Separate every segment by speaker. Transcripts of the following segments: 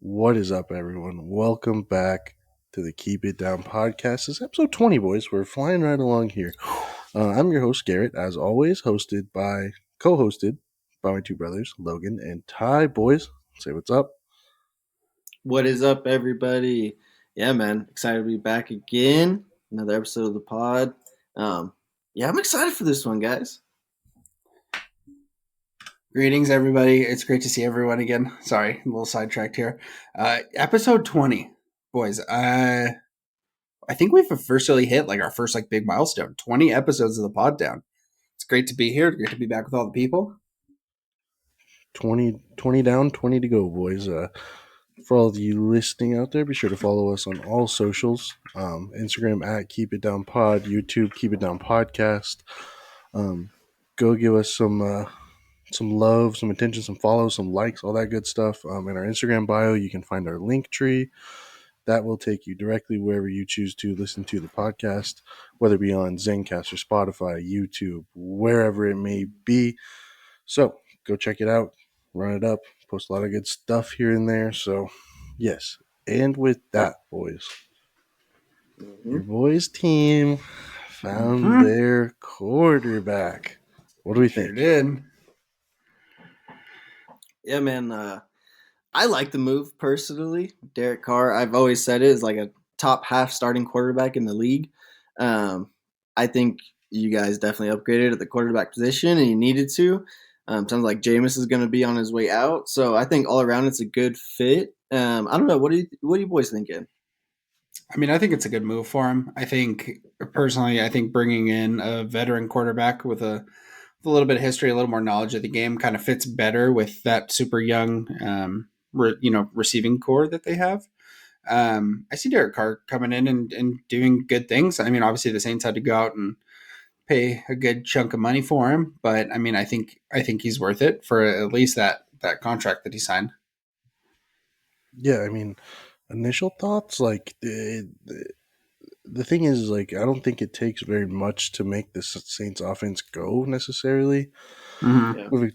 Speaker 1: What is up, everyone? Welcome back to the Keep It Down podcast. This is episode 20, boys. We're flying right along here. I'm your host, Garrett, as always, co-hosted by my two brothers, Logan and Ty. Boys, say what's up.
Speaker 2: What is up, everybody? Yeah, man, excited to be back again. Another episode of the pod. Yeah, I'm excited for this one, guys.
Speaker 3: Greetings, everybody. It's great to see everyone again. Sorry, a little sidetracked here. Episode 20, boys. I think we've officially hit our first big milestone. 20 episodes of the pod down. It's great to be here. Great to be back with all the people.
Speaker 1: 20 down, 20 to go, boys. For all of you listening out there, be sure to follow us on all socials. Instagram at Keep It Down Pod, YouTube Keep It Down Podcast. Go give us some love, some attention, some follows, some likes, all that good stuff. In our Instagram bio, you can find our link tree. That will take you directly wherever you choose to listen to the podcast, whether it be on Zencast or Spotify, YouTube, wherever it may be. So go check it out, run it up, post a lot of good stuff here and there. So, yes. And with that, boys, your boys' team found their quarterback. What do we think?
Speaker 3: Sure did.
Speaker 2: Yeah, man. I like the move personally. Derek Carr, I've always said it, is like a top half starting quarterback in the league. I think you guys definitely upgraded at the quarterback position, and you needed to. Sounds like Jameis is going to be on his way out, so I think all around it's a good fit. I don't know. What are you boys thinking?
Speaker 3: I mean, I think it's a good move for him. I think, personally, bringing in a veteran quarterback with a little bit of history, a little more knowledge of the game kind of fits better with that super young, receiving core that they have. I see Derek Carr coming in and doing good things. I mean, obviously the Saints had to go out and pay a good chunk of money for him, but I mean, I think he's worth it for at least that contract that he signed.
Speaker 1: Yeah, I mean, initial thoughts, the thing is, I don't think it takes very much to make the Saints offense go necessarily.
Speaker 3: Mm-hmm.
Speaker 2: Yeah.
Speaker 1: With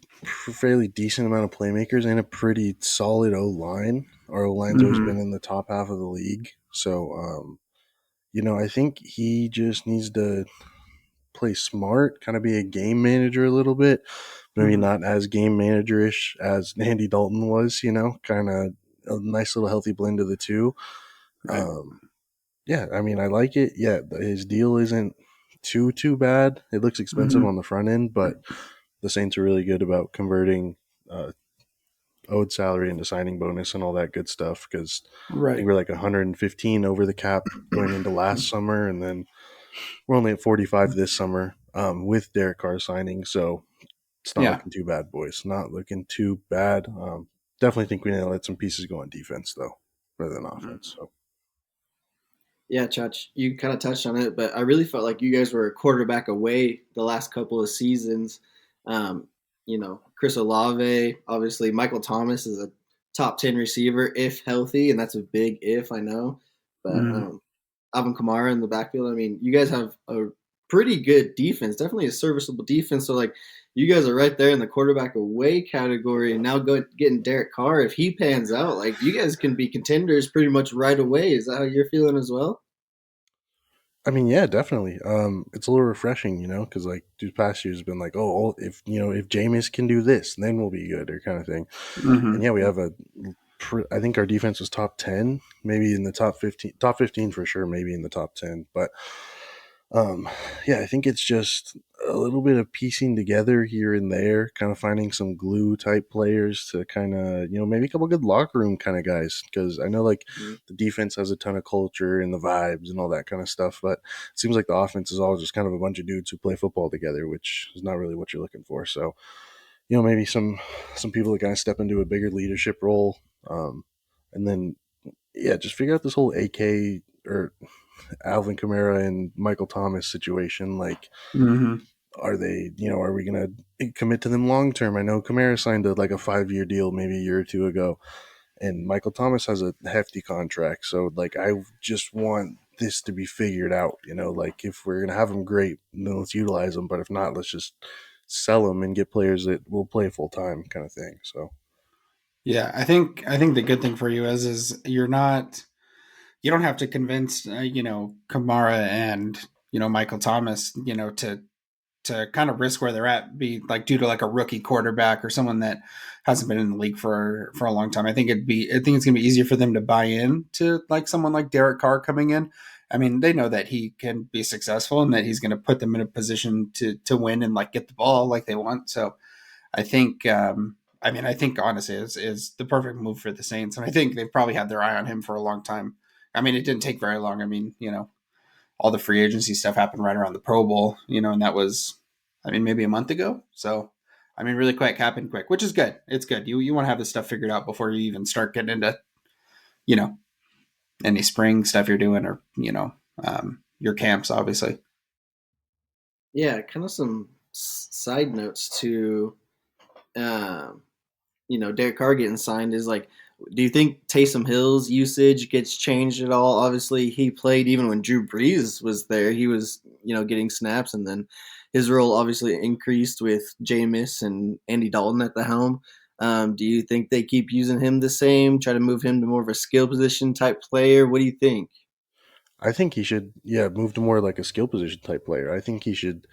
Speaker 1: a fairly decent amount of playmakers and a pretty solid O line. Our O line's always been in the top half of the league. So, I think he just needs to play smart, kind of be a game manager a little bit. Maybe not as game managerish as Andy Dalton was, kind of a nice little healthy blend of the two.
Speaker 3: Right.
Speaker 1: Yeah, I mean, I like it. Yeah, his deal isn't too bad. It looks expensive on the front end, but the Saints are really good about converting owed salary into signing bonus and all that good stuff because I
Speaker 3: Right.
Speaker 1: think we're like 115 over the cap going into last summer, and then we're only at 45 this summer with Derek Carr signing. So it's not looking too bad, boys. Not looking too bad. Definitely think we need to let some pieces go on defense, though, rather than offense. So.
Speaker 2: Yeah, Chach, you kind of touched on it, but I really felt like you guys were a quarterback away the last couple of seasons. Chris Olave, obviously Michael Thomas is a top 10 receiver if healthy, and that's a big if, I know. But Alvin Kamara in the backfield, I mean, you guys have a pretty good defense, definitely a serviceable defense. So, you guys are right there in the quarterback away category, and now getting Derek Carr. If he pans out, you guys can be contenders pretty much right away. Is that how you're feeling as well?
Speaker 1: I mean, yeah, definitely. It's a little refreshing, because these past years have been like, oh, if Jameis can do this, then we'll be good, or kind of thing. And yeah, we have I think our defense was top 10, maybe in the top 15 for sure, maybe in the top 10. But yeah, I think it's just a little bit of piecing together here and there, kind of finding some glue type players to kind of, maybe a couple good locker room kind of guys. Because I know the defense has a ton of culture and the vibes and all that kind of stuff, but it seems like the offense is all just kind of a bunch of dudes who play football together, which is not really what you're looking for. So, maybe some people that kind of step into a bigger leadership role, and then yeah, just figure out this whole AK or Alvin Kamara and Michael Thomas situation. Are they, are we going to commit to them long term? I know Kamara signed a 5-year deal maybe a year or two ago, and Michael Thomas has a hefty contract. So, I just want this to be figured out. If we're going to have them, great, then let's utilize them. But if not, let's just sell them and get players that will play full time, kind of thing. So.
Speaker 3: Yeah, I think the good thing for you is you don't have to convince Kamara and Michael Thomas to kind of risk where they're at, be like due to like a rookie quarterback or someone that hasn't been in the league for a long time. I think it's gonna be easier for them to buy in to like someone like Derek Carr coming in. I mean, they know that he can be successful and that he's going to put them in a position to win and like get the ball like they want. So I think, I think honestly, is the perfect move for the Saints, and I think they've probably had their eye on him for a long time. I mean, it didn't take very long. I mean, all the free agency stuff happened right around the Pro Bowl, and that was, I mean, maybe a month ago. So, I mean, really quick, happened quick, which is good. It's good. You want to have this stuff figured out before you even start getting into, you know, any spring stuff you're doing or your camps, obviously.
Speaker 2: Yeah, kind of some side notes to um, Derek Carr getting signed is like, do you think Taysom Hill's usage gets changed at all? Obviously, he played even when Drew Brees was there. He was, getting snaps, and then his role obviously increased with Jameis and Andy Dalton at the helm. Do you think they keep using him the same? Try to move him to more of a skill position type player? What do you think?
Speaker 1: I think he should, yeah, move to more like a skill position type player. I think he should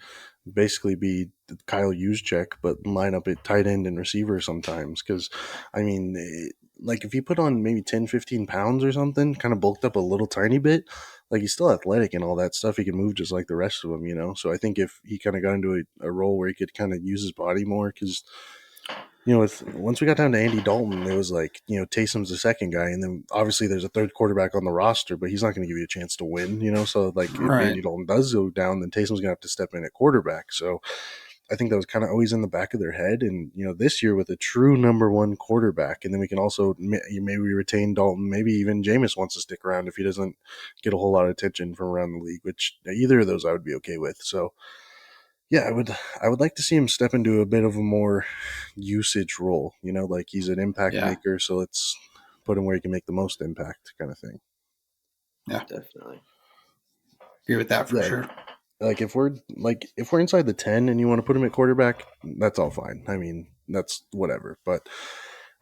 Speaker 1: basically be Kyle Juszczyk, but line up at tight end and receiver sometimes. Because, I mean, like if you put on maybe 10, 15 pounds or something, kind of bulked up a little tiny bit, like he's still athletic and all that stuff. He can move just like the rest of them. So I think if he kind of got into a role where he could kind of use his body more, because with once we got down to Andy Dalton, it was like, Taysom's the second guy, and then obviously there's a third quarterback on the roster, but he's not going to give you a chance to win. So like if
Speaker 3: Right.
Speaker 1: Andy Dalton does go down, then Taysom's going to have to step in at quarterback. So I think that was kind of always in the back of their head, and this year with a true number one quarterback, and then we can also maybe retain Dalton, maybe even Jameis wants to stick around if he doesn't get a whole lot of attention from around the league, which either of those I would be okay with. So yeah, I would like to see him step into a bit of a more usage role, like he's an impact
Speaker 3: Yeah.
Speaker 1: maker, so let's put him where he can make the most impact kind of thing.
Speaker 3: Yeah.
Speaker 2: Definitely.
Speaker 3: Agree with that for
Speaker 1: Yeah,
Speaker 3: sure.
Speaker 1: if we're inside the 10 and you want to put him at quarterback, that's all fine. I mean, that's whatever, but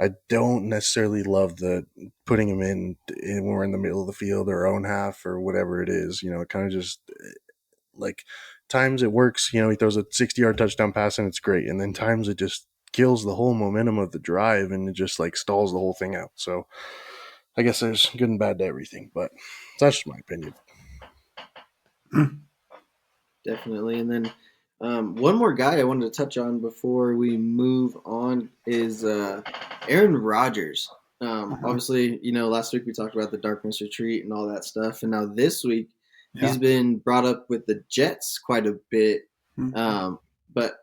Speaker 1: I don't necessarily love the putting him in when we're in the middle of the field or our own half or whatever it is. It kind of just like times it works, he throws a 60-yard touchdown pass and it's great. And then times it just kills the whole momentum of the drive and it just like stalls the whole thing out. So I guess there's good and bad to everything, but that's just my opinion.
Speaker 2: Definitely. And then one more guy I wanted to touch on before we move on is Aaron Rodgers.
Speaker 3: Uh-huh.
Speaker 2: Obviously, last week we talked about the darkness retreat and all that stuff. And now this week,
Speaker 3: Yeah.
Speaker 2: he's been brought up with the Jets quite a bit.
Speaker 3: Mhm.
Speaker 2: But,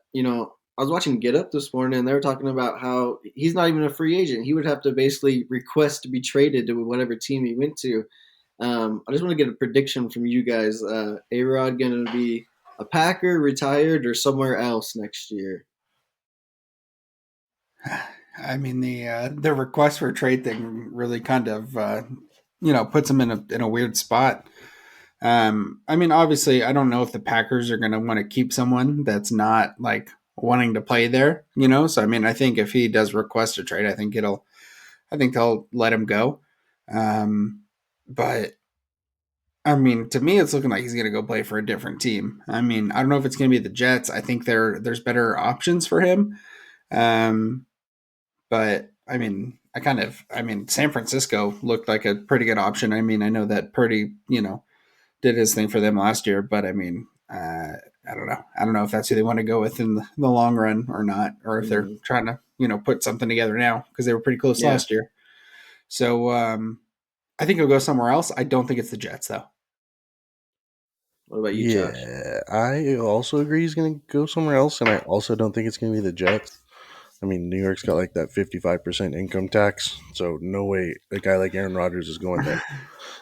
Speaker 2: I was watching Get Up this morning and they were talking about how he's not even a free agent. He would have to basically request to be traded to whatever team he went to. I just want to get a prediction from you guys. A Rod going to be a Packer, retired, or somewhere else next year?
Speaker 3: I mean the request for a trade thing really kind of puts him in a weird spot. I mean, obviously, I don't know if the Packers are going to want to keep someone that's not like wanting to play there. So I mean, I think if he does request a trade, I think they'll let him go. But I mean, to me, it's looking like he's going to go play for a different team. I mean, I don't know if it's going to be the Jets. I think there's better options for him. Um, but I mean, San Francisco looked like a pretty good option. I mean, I know that Purdy, did his thing for them last year, but I mean, I don't know. I don't know if that's who they want to go with in the long run or not, or if they're
Speaker 2: Mm-hmm.
Speaker 3: trying to, put something together now because they were pretty close
Speaker 2: Yeah.
Speaker 3: last year. So I think he'll go somewhere else. I don't think it's the Jets though.
Speaker 2: What about you, Josh?
Speaker 1: Yeah, I also agree he's going to go somewhere else, and I also don't think it's going to be the Jets. I mean, New York's got like that 55% income tax, so no way a guy like Aaron Rodgers is going there.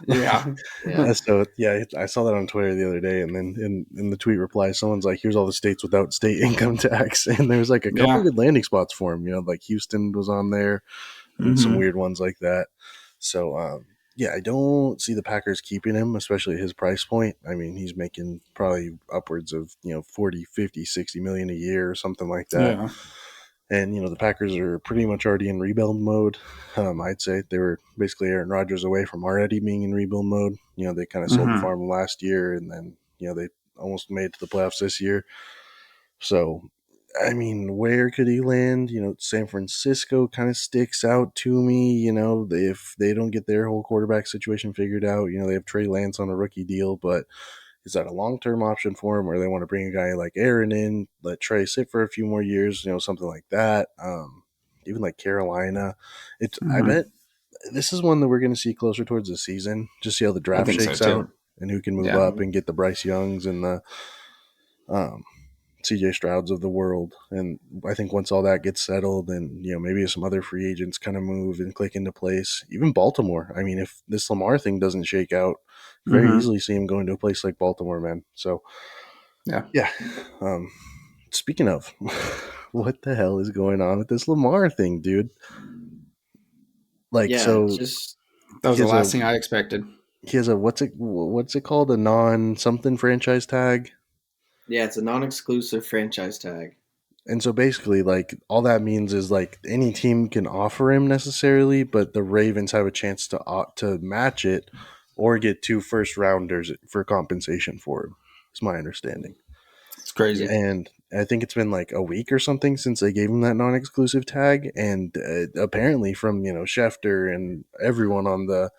Speaker 3: Yeah.
Speaker 2: Yeah.
Speaker 1: So yeah, I saw that on Twitter the other day, and then in the tweet reply, someone's like, "Here's all the states without state income tax," and there's like a couple
Speaker 3: Yeah.
Speaker 1: good landing spots for him. Like Houston was on there, and some
Speaker 3: Hmm.
Speaker 1: weird ones like that. So yeah, I don't see the Packers keeping him, especially at his price point. I mean, he's making probably upwards of 40, 50, 60 million a year or something like that.
Speaker 3: Yeah.
Speaker 1: And, the Packers are pretty much already in rebuild mode. I'd say they were basically Aaron Rodgers away from already being in rebuild mode. They kind of sold the
Speaker 3: Mm-hmm.
Speaker 1: farm last year, and then, they almost made it to the playoffs this year. So, I mean, where could he land? San Francisco kind of sticks out to me. If they don't get their whole quarterback situation figured out, they have Trey Lance on a rookie deal, but is that a long term option for him, or they want to bring a guy like Aaron in, let Trey sit for a few more years, something like that? Even like Carolina, I
Speaker 3: Mm-hmm.
Speaker 1: bet this is one that we're going to see closer towards the season, just see how the
Speaker 3: I
Speaker 1: draft
Speaker 3: think so
Speaker 1: shakes out
Speaker 3: too.
Speaker 1: and who can move
Speaker 3: Yeah.
Speaker 1: up and get the Bryce Youngs and the um, CJ Strouds of the world. And I think once all that gets settled and, maybe some other free agents kind of move and click into place, even Baltimore. I mean, if this Lamar thing doesn't shake out, very
Speaker 3: Mm-hmm.
Speaker 1: easily see him going to a place like Baltimore, man. So,
Speaker 3: Yeah.
Speaker 1: yeah. Speaking of, what the hell is going on with this Lamar thing, dude? Like,
Speaker 2: Yeah,
Speaker 1: so
Speaker 2: just
Speaker 3: That was
Speaker 1: he
Speaker 3: the
Speaker 1: has a
Speaker 3: last thing I expected.
Speaker 1: what's it called, a non something franchise tag.
Speaker 2: yeah, it's a non-exclusive franchise tag.
Speaker 1: And so basically, like, all that means is like any team can offer him necessarily, but the Ravens have a chance to match it or get 2 first rounders for compensation for him. It's my understanding.
Speaker 3: It's crazy.
Speaker 2: Yeah,
Speaker 1: And I think it's been like a week or something since they gave him that non-exclusive tag, and apparently from Schefter and everyone on the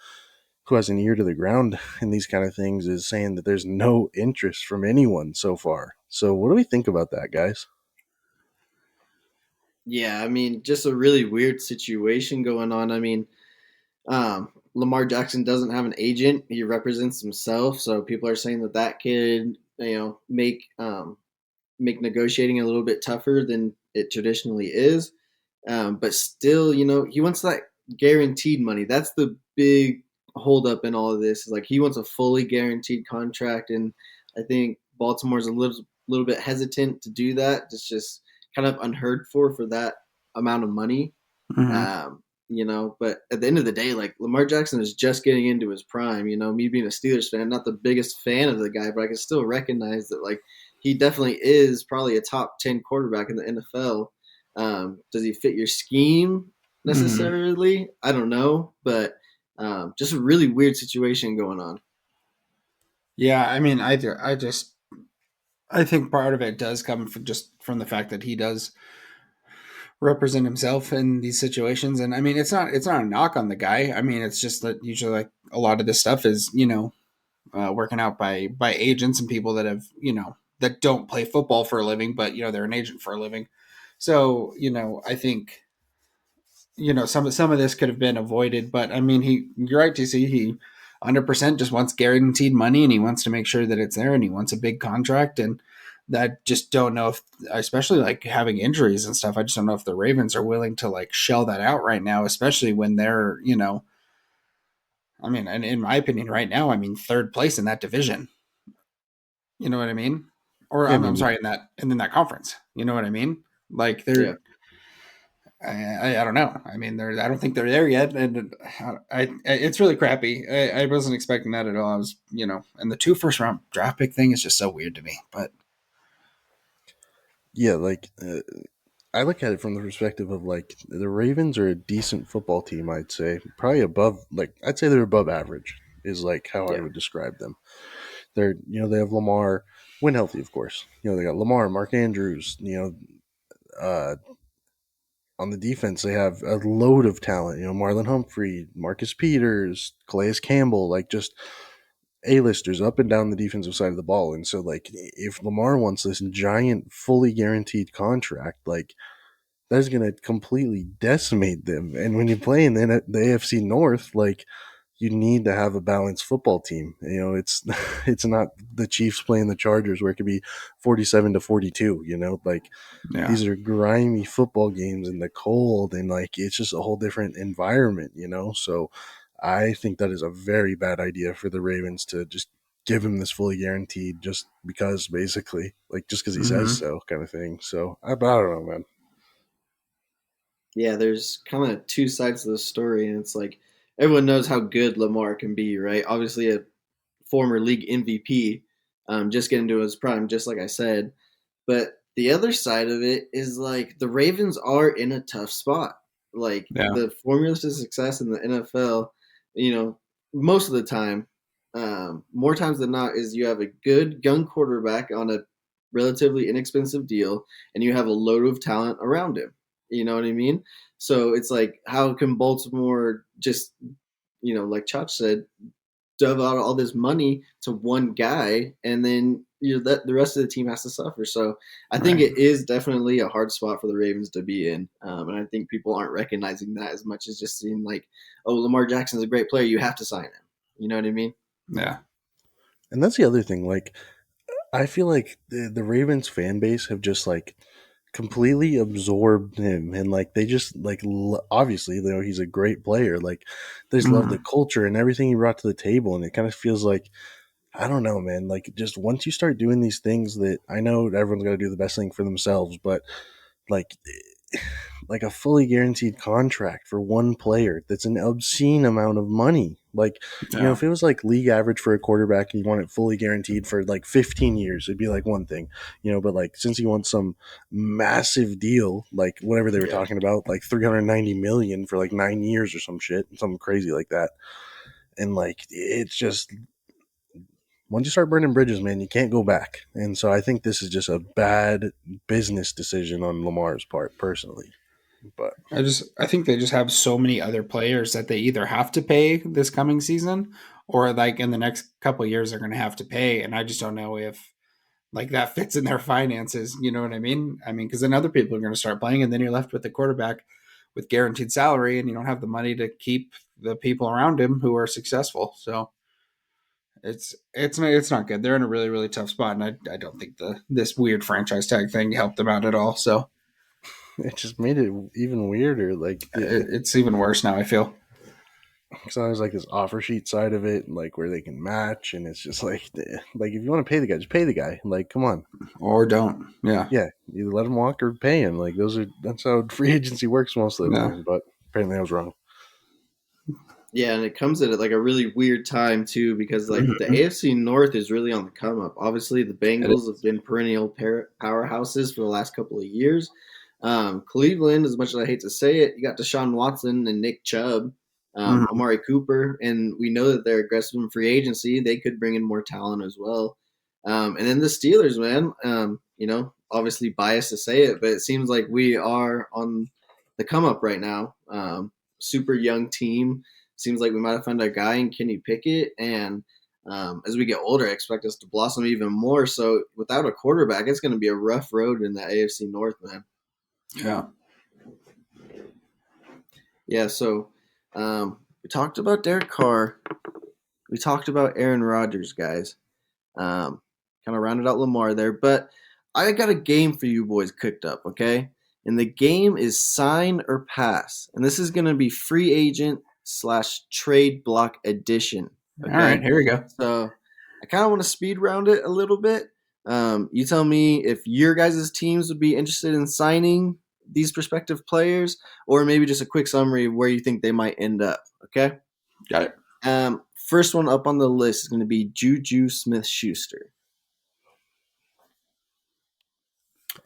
Speaker 1: who has an ear to the ground in these kind of things is saying that there's no interest from anyone so far. So what do we think about that, guys?
Speaker 2: yeah. I mean, just a really weird situation going on. I mean, Lamar Jackson doesn't have an agent; he represents himself. So people are saying that that could, make negotiating a little bit tougher than it traditionally is. But still, he wants that guaranteed money. That's the big holdup in all of this. Is like he wants a fully guaranteed contract, and I think Baltimore's a little bit hesitant to do that. It's just kind of unheard for that amount of money.
Speaker 3: Mm-hmm.
Speaker 2: But at the end of the day, like Lamar Jackson is just getting into his prime. Me being a Steelers fan, not the biggest fan of the guy, but I can still recognize that like he definitely is probably a top 10 quarterback in the NFL. Does he fit your scheme
Speaker 3: Mm-hmm.
Speaker 2: necessarily? I don't know, but just a really weird situation going on.
Speaker 3: Yeah, I mean, I think part of it does come from just from the fact that he does represent himself in these situations, and I mean, it's not a knock on the guy. I mean, it's just that usually like a lot of this stuff is working out by agents and people that have that don't play football for a living, but they're an agent for a living. So I think some of this could have been avoided, but I mean, you're right to see he 100% just wants guaranteed money and he wants to make sure that it's there and he wants a big contract. And that just don't know if, especially like having injuries and stuff, I just don't know if the Ravens are willing to like shell that out right now, especially when they're, I mean, and in my opinion, right now, I mean, third place in that division. You know what I mean? Or
Speaker 1: Yeah, I
Speaker 3: I'm
Speaker 1: mean,
Speaker 3: sorry, in that conference. You know what I mean? Like
Speaker 2: Yeah.
Speaker 3: I don't know. I mean, I don't think they're there yet, and it's really crappy. I wasn't expecting that at all. I was, and the 2 first round draft pick thing is just so weird to me. But
Speaker 1: yeah, like I look at it from the perspective of like the Ravens are a decent football team. I'd say probably above, like I'd say they're above average is like how I
Speaker 2: Yeah.
Speaker 1: would describe them. They're they have Lamar when healthy, of course. They got Lamar, Mark Andrews. On the defense they have a load of talent. Marlon Humphrey, Marcus Peters, Calais Campbell, like just A-listers up and down the defensive side of the ball. And so like if Lamar wants this giant, fully guaranteed contract, like that is going to completely decimate them. And when you play in the AFC North, like you need to have a balanced football team. It's it's not the Chiefs playing the Chargers where it could be 47-42. Like
Speaker 3: yeah,
Speaker 1: these are grimy football games in the cold, and like it's just a whole different environment. So I think that is a very bad idea for the Ravens to just give him this fully guaranteed just because, basically, like just because he says
Speaker 3: mm-hmm.
Speaker 1: so, kind of thing. So I don't know, man.
Speaker 2: Yeah, there's kind of two sides to the story, and it's like everyone knows how good Lamar can be, right? Obviously, a former league MVP, just getting to his prime, just like I said. But the other side of it is like the Ravens are in a tough spot. Like
Speaker 3: Yeah.
Speaker 2: the formula to success in the NFL, you know, most of the time, more times than not, is you have a good young quarterback on a relatively inexpensive deal, and you have a load of talent around him. You know what I mean? So it's like, how can Baltimore just, like Chach said, dove out all this money to one guy, and then that the rest of the team has to suffer. So I think
Speaker 3: Right.
Speaker 2: it is definitely a hard spot for the Ravens to be in, and I think people aren't recognizing that as much as just seeing like, oh, Lamar Jackson's a great player, you have to sign him. You know what I mean?
Speaker 3: Yeah.
Speaker 1: And that's the other thing. Like, I feel like the Ravens fan base have just like completely absorbed him, and like they just like obviously he's a great player. Like they just love the culture and everything he brought to the table, and it kind of feels like, I don't know, man. Like just once you start doing these things, that I know everyone's got to do the best thing for themselves, but like like a fully guaranteed contract for one player, that's an obscene amount of money. Like,
Speaker 3: Yeah.
Speaker 1: if it was like league average for a quarterback and you want it fully guaranteed for like 15 years, it'd be like one thing, but like since you want some massive deal, like whatever they were talking about, like 390 million for like 9 years or some shit, something crazy like that. And like, it's just, once you start burning bridges, man, you can't go back. And so I think this is just a bad business decision on Lamar's part, personally. But
Speaker 3: I think they just have so many other players that they either have to pay this coming season, or like in the next couple of years they're going to have to pay, and I just don't know if like that fits in their finances. You know what I mean? I mean, because then other people are going to start playing, and then you're left with the quarterback with guaranteed salary, and you don't have the money to keep the people around him who are successful. So it's not good. They're in a really really tough spot, and I don't think this weird franchise tag thing helped them out at all. So
Speaker 1: it just made it even weirder. Like,
Speaker 3: it's even worse now, I feel.
Speaker 1: so there's like this offer sheet side of it, like where they can match, and it's just like, like if you want to pay the guy, just pay the guy. Like, come on,
Speaker 3: Or don't. Yeah.
Speaker 1: yeah, either let him walk or pay him. Like that's how free agency works most of the time. But apparently I was wrong.
Speaker 2: Yeah, and it comes at like a really weird time too, because like the AFC North is really on the come up. Obviously, the Bengals have been perennial powerhouses for the last couple of years. Cleveland, as much as I hate to say it, you got Deshaun Watson and Nick Chubb, Amari Cooper, and we know that they're aggressive in free agency. They could bring in more talent as well. And then the Steelers, man, obviously biased to say it, but it seems like we are on the come up right now. Super young team. Seems like we might have found our guy in Kenny Pickett, and as we get older, I expect us to blossom even more. So without a quarterback, it's going to be a rough road in the AFC North, man.
Speaker 3: Yeah.
Speaker 2: Yeah, so we talked about Derek Carr. We talked about Aaron Rodgers, guys. Kind of rounded out Lamar there, but I got a game for you boys cooked up, okay? And the game is sign or pass. And this is going to be free agent / trade block edition. Okay?
Speaker 3: All right, here we go.
Speaker 2: So I kind of want to speed round it a little bit. You tell me if your guys' teams would be interested in signing these prospective players, or maybe just a quick summary of where you think they might end up. Okay?
Speaker 3: Got
Speaker 2: it. First one up on the list is going to be Juju Smith-Schuster.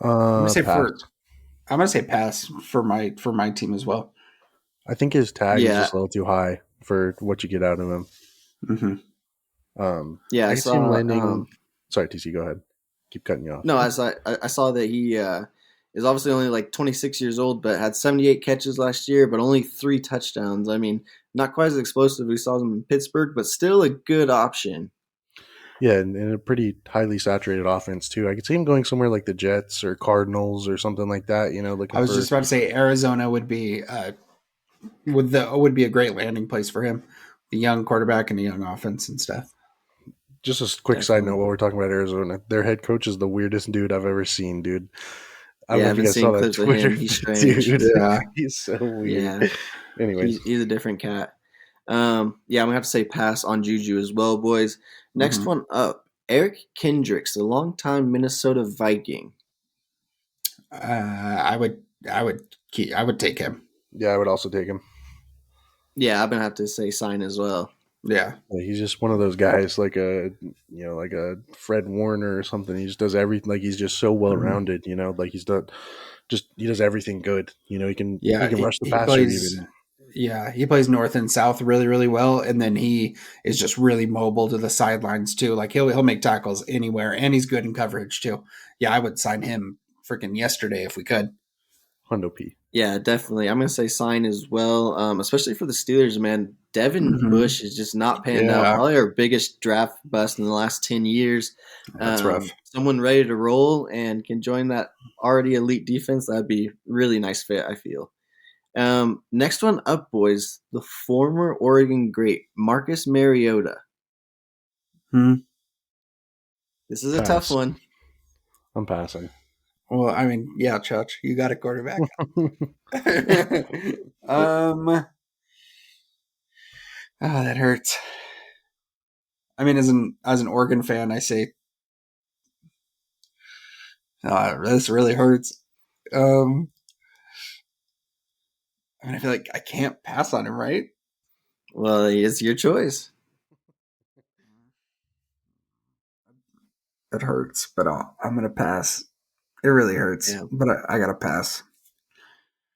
Speaker 3: I'm gonna say pass for my team as well.
Speaker 1: I think his tag is just a little too high for what you get out of him.
Speaker 3: Mm-hmm.
Speaker 2: I
Speaker 1: see him landing. Sorry, TC, go ahead. Keep cutting you off.
Speaker 2: No, I saw that he is obviously only like 26 years old, but had 78 catches last year, but only 3 touchdowns. I mean, not quite as explosive as we saw him in Pittsburgh, but still a good option.
Speaker 1: Yeah, and a pretty highly saturated offense too. I could see him going somewhere like the Jets or Cardinals or something like that.
Speaker 3: I was just about to say Arizona would be would be a great landing place for him. The young quarterback and the young offense and stuff.
Speaker 1: Just a quick side note while we're talking about Arizona, their head coach is the weirdest dude I've ever seen, dude. I don't know if you guys saw that Twitter.
Speaker 2: He's strange.
Speaker 1: Dude, yeah. He's so weird.
Speaker 2: Yeah.
Speaker 1: Anyways.
Speaker 2: He's a different cat. I'm going to have to say pass on Juju as well, boys. Next one up, Eric Kendricks, the longtime Minnesota Viking.
Speaker 3: I would take him.
Speaker 1: Yeah, I would also take him.
Speaker 2: Yeah, I'm going to have to say sign as well.
Speaker 3: Yeah.
Speaker 1: Like, he's just one of those guys, like a Fred Warner or something. He just does everything. Like, he's just so well rounded. Like he does everything good. He
Speaker 3: Yeah,
Speaker 1: can rush the
Speaker 3: he
Speaker 1: passer
Speaker 3: plays.
Speaker 1: even.
Speaker 3: Yeah, he plays north and south really, really well, and then he is just really mobile to the sidelines too. Like he'll make tackles anywhere, and he's good in coverage too. Yeah, I would sign him freaking yesterday if we could.
Speaker 1: Hundo P.
Speaker 2: Yeah, definitely. I'm gonna say sign as well, especially for the Steelers, man. Devin
Speaker 3: Mm-hmm.
Speaker 2: Bush is just not panned out.
Speaker 3: Yeah,
Speaker 2: Probably our biggest draft bust in the last 10 years.
Speaker 3: that's rough.
Speaker 2: Someone ready to roll and can join that already elite defense. That'd be really nice fit, I feel. Next one up, boys. The former Oregon great Marcus Mariota.
Speaker 3: Hmm.
Speaker 2: This is a tough
Speaker 1: Pass.
Speaker 2: one.
Speaker 1: I'm passing.
Speaker 3: Well, I mean, yeah, Chuck, you got a quarterback. Oh, that hurts. I mean, as an Oregon fan, I say, this really hurts. I mean, I feel like I can't pass on him, right?
Speaker 2: Well, it's your choice.
Speaker 3: It hurts, but I'm gonna pass. It really hurts,
Speaker 2: Yeah.
Speaker 3: but I gotta pass.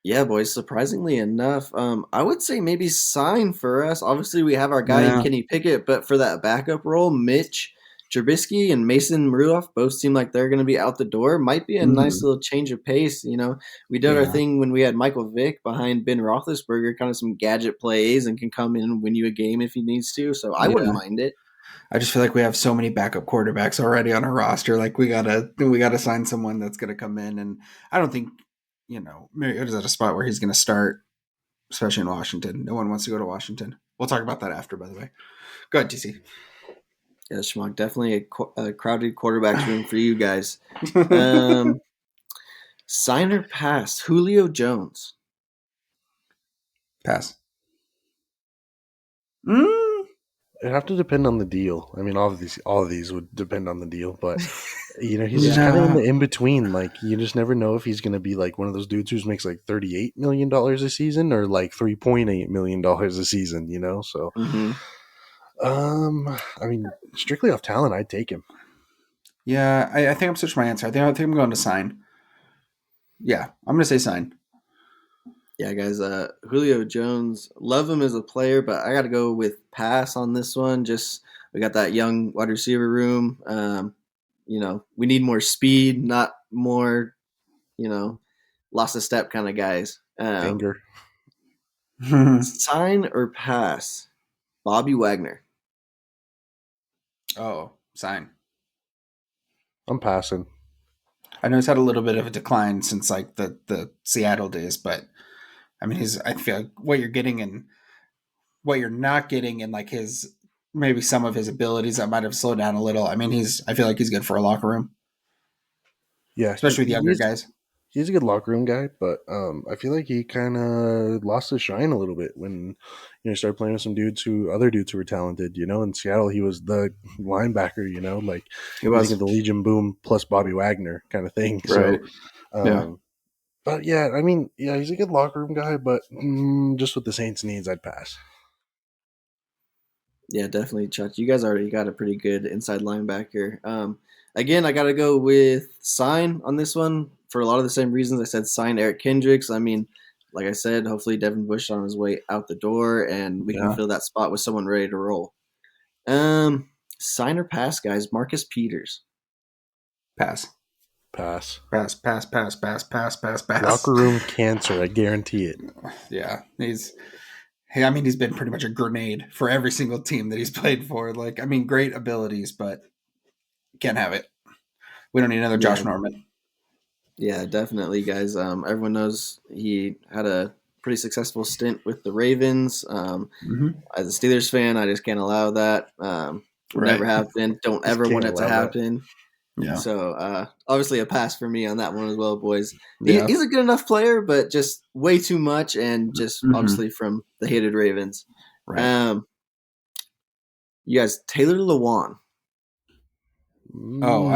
Speaker 2: Yeah, boys. Surprisingly enough, I would say maybe sign for us. Obviously, we have our guy in
Speaker 3: Yeah.
Speaker 2: Kenny Pickett, but for that backup role, Mitch Trubisky and Mason Rudolph both seem like they're going to be out the door. Might be a nice little change of pace. We did our
Speaker 3: Yeah.
Speaker 2: thing when we had Michael Vick behind Ben Roethlisberger, kind of some gadget plays, and can come in and win you a game if he needs to. So I wouldn't mind it.
Speaker 3: I just feel like we have so many backup quarterbacks already on our roster. Like we gotta sign someone that's gonna come in, and I don't think Mariota's at a spot where he's gonna start, especially in Washington. No one wants to go to Washington. We'll talk about that after, by the way. Go ahead, TC.
Speaker 2: Yeah, Schmuck, definitely a crowded quarterbacks room for you guys. Sign or pass, Julio Jones.
Speaker 3: Pass.
Speaker 1: It'd have to depend on the deal. I mean, all of these would depend on the deal, but he's just kind of in the in between. Like, you just never know if he's going to be like one of those dudes who makes like $38 million a season or like $3.8 million a season. So, I mean, strictly off talent, I'd take him.
Speaker 3: Yeah, I think I'm switching my answer. I think I'm going to sign. Yeah, I'm going to say sign.
Speaker 2: Yeah, guys, Julio Jones, love him as a player, but I got to go with pass on this one. Just we got that young wide receiver room. We need more speed, not more, lost a step kind of guys.
Speaker 1: Anger.
Speaker 2: Sign or pass, Bobby Wagner.
Speaker 3: Oh, sign.
Speaker 1: I'm passing.
Speaker 3: I know he's had a little bit of a decline since like the Seattle days, but I mean, I feel like what you're getting and what you're not getting in like his maybe some of his abilities that might have slowed down a little. I mean, I feel like he's good for a locker room.
Speaker 1: Yeah,
Speaker 3: especially with younger guys.
Speaker 1: He's a good locker room guy, but I feel like he kind of lost his shine a little bit when he started playing with some other dudes who were talented. In Seattle, he was the linebacker. Like he was thinking the Legion Boom plus Bobby Wagner kind of thing.
Speaker 3: Right.
Speaker 1: So, but yeah, I mean, yeah, he's a good locker room guy, but just with the Saints' needs, I'd pass.
Speaker 2: Yeah, definitely, Chuck. You guys already got a pretty good inside linebacker. Again, I got to go with sign on this one for a lot of the same reasons I said sign Eric Kendricks. I mean, like I said, hopefully Devin Bush on his way out the door, and we can fill that spot with someone ready to roll. Sign or pass, guys. Marcus Peters.
Speaker 3: Pass.
Speaker 1: Pass.
Speaker 3: Pass.
Speaker 1: Locker room cancer, I guarantee it.
Speaker 3: Yeah, he's been pretty much a grenade for every single team that he's played for. Like, I mean, great abilities, but can't have it. We don't need another Josh Norman.
Speaker 2: Yeah, definitely, guys. Everyone knows he had a pretty successful stint with the Ravens. As a Steelers fan, I just can't allow that. Never happened. Don't ever want it to happen.
Speaker 3: Yeah.
Speaker 2: So obviously a pass for me on that one as well, boys. He's a good enough player, but just way too much, and just obviously from the hated Ravens.
Speaker 3: Right.
Speaker 2: You guys, Taylor Lewan.
Speaker 3: Oh,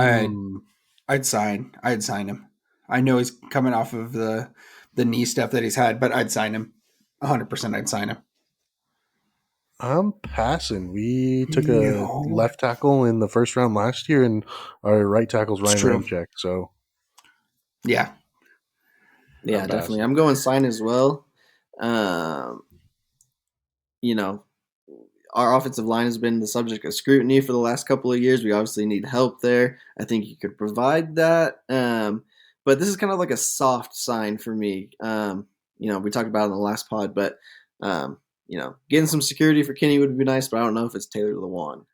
Speaker 3: I'd sign him. I know he's coming off of the knee stuff that he's had, but I'd sign him. 100%. I'd sign him.
Speaker 1: I'm passing. We took a
Speaker 3: No,
Speaker 1: left tackle in the first round last year, and our right tackle's
Speaker 3: it's
Speaker 1: Ryan
Speaker 3: true.
Speaker 1: Ramczyk. So
Speaker 3: Yeah,
Speaker 2: Yeah,
Speaker 1: I'm
Speaker 2: definitely.
Speaker 1: passing.
Speaker 2: I'm going sign as well. Um, you know, our offensive line has been the subject of scrutiny for the last couple of years. We obviously need help there. I think you could provide that. But this is kind of like a soft sign for me. We talked about it in the last pod, but getting some security for Kenny would be nice, but I don't know if it's Taylor Lewan.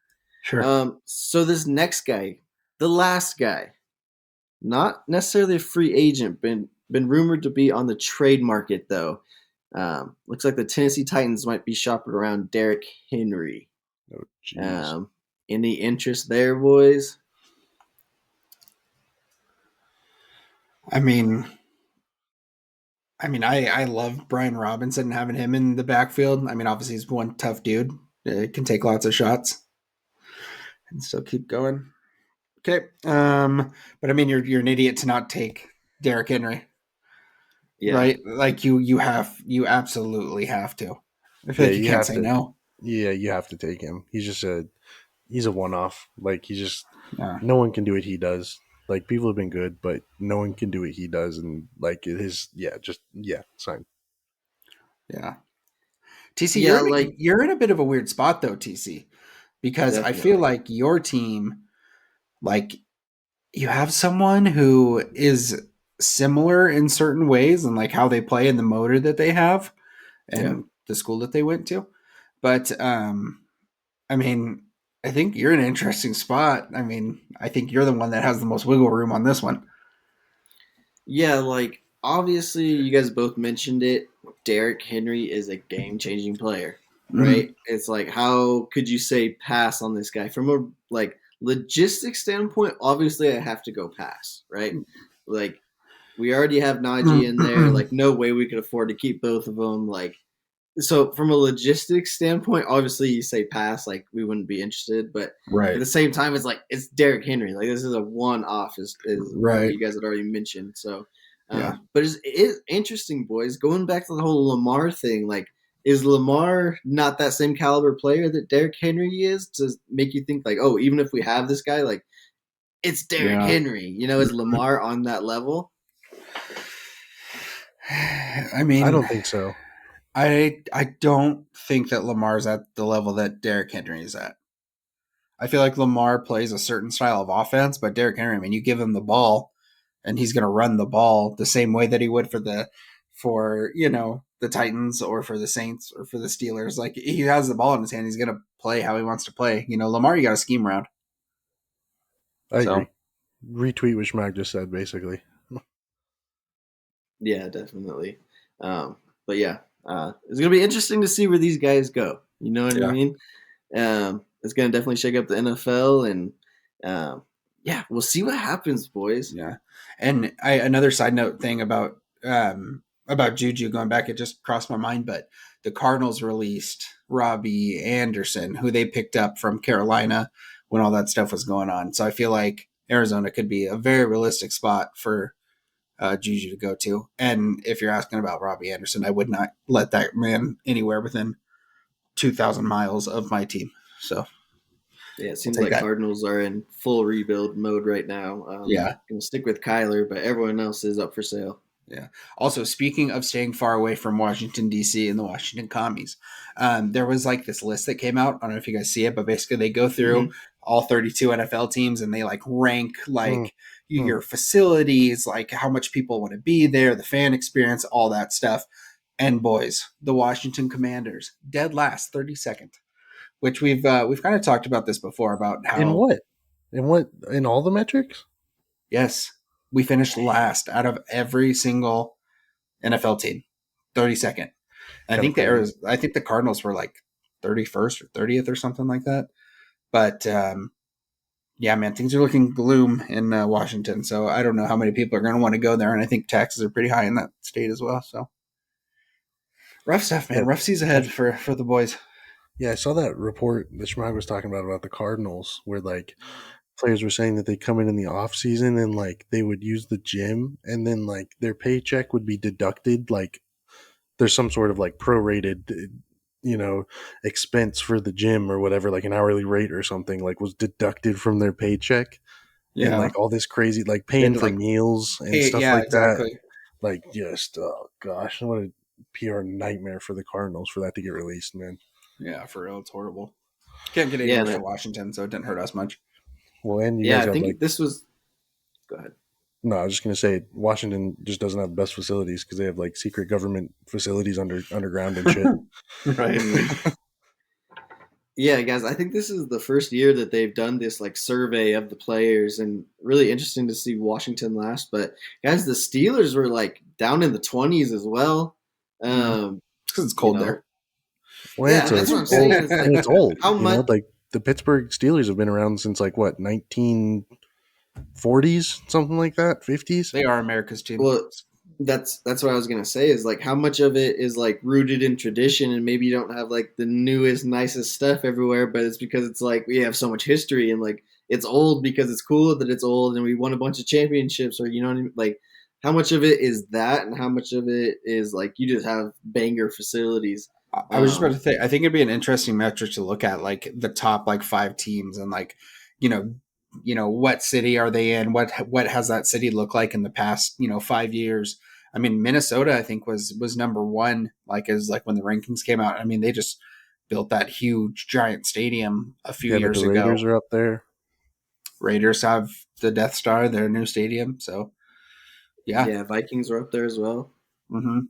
Speaker 3: sure.
Speaker 2: So this next guy, the last guy, not necessarily a free agent, been rumored to be on the trade market though. Looks like the Tennessee Titans might be shopping around Derrick Henry.
Speaker 1: Oh, jeez.
Speaker 2: Um, any interest there, boys?
Speaker 3: I mean, I love Brian Robinson having him in the backfield. I mean, obviously he's one tough dude. Can take lots of shots and still keep going. Okay, but I mean, you're an idiot to not take Derrick Henry,
Speaker 2: Yeah,
Speaker 3: right? Like you absolutely have to. I feel
Speaker 1: Yeah,
Speaker 3: like you
Speaker 1: you
Speaker 3: can't
Speaker 1: have
Speaker 3: say
Speaker 1: to.
Speaker 3: no.
Speaker 1: Yeah, you have to take him. He's a one off. Like
Speaker 3: Yeah,
Speaker 1: no one can do what he does. Like people have been good, but no one can do what he does. And like sign.
Speaker 3: yeah. TC,
Speaker 2: yeah, like
Speaker 3: you're in a bit of a weird spot though, TC, because I feel
Speaker 2: definitely.
Speaker 3: like your team, like you have someone who is similar in certain ways and like how they play and the motor that they have
Speaker 2: Yeah,
Speaker 3: and the school that they went to. But I mean, I think you're in an interesting spot. I mean, I think you're the one that has the most wiggle room on this one.
Speaker 2: yeah. Like obviously, you guys both mentioned it. Derrick Henry is a game-changing player,
Speaker 3: Mm-hmm.
Speaker 2: right? It's like how could you say pass on this guy from a like logistics standpoint? Obviously, I have to go pass, right? Like we already have Najee in there. Like, no way we could afford to keep both of them. Like, so from a logistics standpoint, obviously you say pass, like we wouldn't be interested. But at
Speaker 3: Right.
Speaker 2: the same time, it's like it's Derrick Henry. Like this is a one-off, is what
Speaker 3: Right.
Speaker 2: you guys had already mentioned. So,
Speaker 3: Yeah.
Speaker 2: but it's interesting, boys. Going back to the whole Lamar thing, like. Is Lamar not that same caliber player that Derrick Henry is to make you think like, oh, even if we have this guy, like it's Derrick
Speaker 3: Yeah.
Speaker 2: Henry. Is Lamar on that level?
Speaker 3: I
Speaker 1: I
Speaker 3: mean,
Speaker 1: don't think so.
Speaker 3: I don't think that Lamar's at the level that Derrick Henry is at. I feel like Lamar plays a certain style of offense, but Derrick Henry, I mean, you give him the ball and he's going to run the ball the same way that he would for the Titans or for the Saints or for the Steelers. Like he has the ball in his hand, he's going to play how he wants to play. Lamar, you got to scheme around.
Speaker 1: I
Speaker 3: So
Speaker 1: agree. Retweet what Schmack just said, basically.
Speaker 2: Yeah, definitely. But yeah, it's gonna be interesting to see where these guys go. You know what I
Speaker 3: yeah,
Speaker 2: mean? It's gonna definitely shake up the NFL, and yeah, we'll see what happens, boys.
Speaker 3: yeah. And another side note thing about Juju going back, it just crossed my mind, but the Cardinals released Robbie Anderson, who they picked up from Carolina when all that stuff was going on. So I feel like Arizona could be a very realistic spot for Juju to go to. And if you're asking about Robbie Anderson, I would not let that man anywhere within 2,000 miles of my team. So
Speaker 2: Yeah, it
Speaker 3: we'll
Speaker 2: seems
Speaker 3: take
Speaker 2: like
Speaker 3: that.
Speaker 2: Cardinals are in full rebuild mode right now.
Speaker 3: Yeah.
Speaker 2: Gonna stick with Kyler, but everyone else is up for sale.
Speaker 3: Yeah. Also, speaking of staying far away from Washington, D.C. and the Washington commies, there was like this list that came out. I don't know if you guys see it, but basically they go through
Speaker 2: Mm-hmm.
Speaker 3: all 32 NFL teams and they like rank
Speaker 1: Mm,
Speaker 3: like
Speaker 1: mm.
Speaker 3: your facilities, like how much people want to be there, the fan experience, all that stuff. And boys, the Washington Commanders, dead last, 32nd, which we've kind of talked about this before about
Speaker 1: In
Speaker 3: how
Speaker 1: what? In what? In all the metrics?
Speaker 3: yes, we finished last out of every single NFL team, 32nd. And
Speaker 1: Kind of crazy.
Speaker 3: I think the Cardinals were like 31st or 30th or something like that. But yeah, man, things are looking gloom in Washington. So I don't know how many people are going to want to go there, and I think taxes are pretty high in that state as well. So rough stuff,
Speaker 1: Yeah,
Speaker 3: man. Rough seas ahead for the boys.
Speaker 1: yeah. I saw that report that Schmack was talking about the Cardinals, where like players were saying that they come in the off season and like they would use the gym, and then like their paycheck would be deducted. Like there's some sort of like prorated. expense for the gym or whatever, like an hourly rate or something, like was deducted from their paycheck, and
Speaker 3: Yeah.
Speaker 1: like all this crazy, like
Speaker 3: They had
Speaker 1: paying
Speaker 3: to,
Speaker 1: for
Speaker 3: like,
Speaker 1: meals and
Speaker 3: hey,
Speaker 1: stuff
Speaker 3: yeah,
Speaker 1: like that.
Speaker 3: exactly.
Speaker 1: Like, just, oh gosh, what a PR nightmare for the Cardinals for that to get released, man.
Speaker 3: Yeah, for real, it's horrible. Can't get any
Speaker 2: Yeah,
Speaker 3: worse for
Speaker 2: that,
Speaker 3: Washington, so it didn't hurt us much.
Speaker 1: Well, and you
Speaker 2: yeah.
Speaker 1: guys
Speaker 2: I
Speaker 1: have like,
Speaker 2: think this was. Go ahead.
Speaker 1: no, I was just gonna say Washington just doesn't have the best facilities because they have like secret government facilities underground and shit.
Speaker 3: Right.
Speaker 2: Yeah, guys, I think this is the first year that they've done this like survey of the players, and really interesting to see Washington last. But guys, the Steelers were like down in the 20s as well.
Speaker 3: Because it's
Speaker 2: You
Speaker 3: cold
Speaker 2: know,
Speaker 3: there.
Speaker 1: Well,
Speaker 2: yeah,
Speaker 1: it's
Speaker 2: that's what I'm
Speaker 1: old,
Speaker 2: saying. It's
Speaker 1: and
Speaker 2: like
Speaker 1: it's old.
Speaker 2: how much?
Speaker 1: Like the Pittsburgh Steelers have been around since like what 1940s, something like that, 50s.
Speaker 3: They are America's team.
Speaker 2: Well, that's what I was gonna say. Is like how much of it is like rooted in tradition, and maybe you don't have like the newest, nicest stuff everywhere, but it's because it's like we have so much history, and like it's old because it's cool that it's old, and we won a bunch of championships, or you know what I mean? Like how much of it is that, and how much of it is like you just have banger facilities.
Speaker 3: I was just about to say, I think it'd be an interesting metric to look at, like the top like 5 teams, and like, what city are they in? What has that city look like in the past, 5 years? I mean, Minnesota, I think was number 1, like as like when the rankings came out. I mean, they just built that huge giant stadium a few
Speaker 1: Yeah, but
Speaker 3: years
Speaker 1: the
Speaker 3: ago.
Speaker 1: Raiders are up there.
Speaker 3: Raiders have the Death Star, their new stadium. So, yeah,
Speaker 2: Vikings are up there as well.
Speaker 3: Mm-hmm.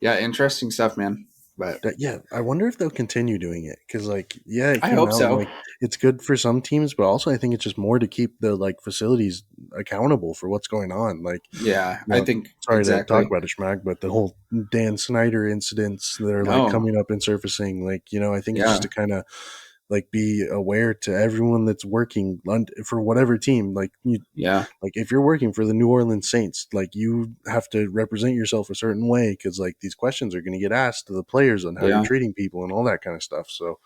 Speaker 3: Yeah, interesting stuff, man. But
Speaker 1: Yeah, I wonder if they'll continue doing it because, like, yeah, it
Speaker 3: I
Speaker 1: came
Speaker 3: hope
Speaker 1: out,
Speaker 3: so.
Speaker 1: like, it's good for some teams, but also I think it's just more to keep the like facilities accountable for what's going on. Like,
Speaker 3: Yeah,
Speaker 1: you know,
Speaker 3: I think
Speaker 1: sorry
Speaker 3: exactly.
Speaker 1: to talk about it, Schmack, but the whole Dan Snyder incidents that are like coming up and surfacing, like, I think it's just to kind of like be aware to everyone that's working for whatever team. Like, like if you're working for the New Orleans Saints, like you have to represent yourself a certain way because like these questions are going to get asked to the players on how you're treating people and all that kind of stuff. So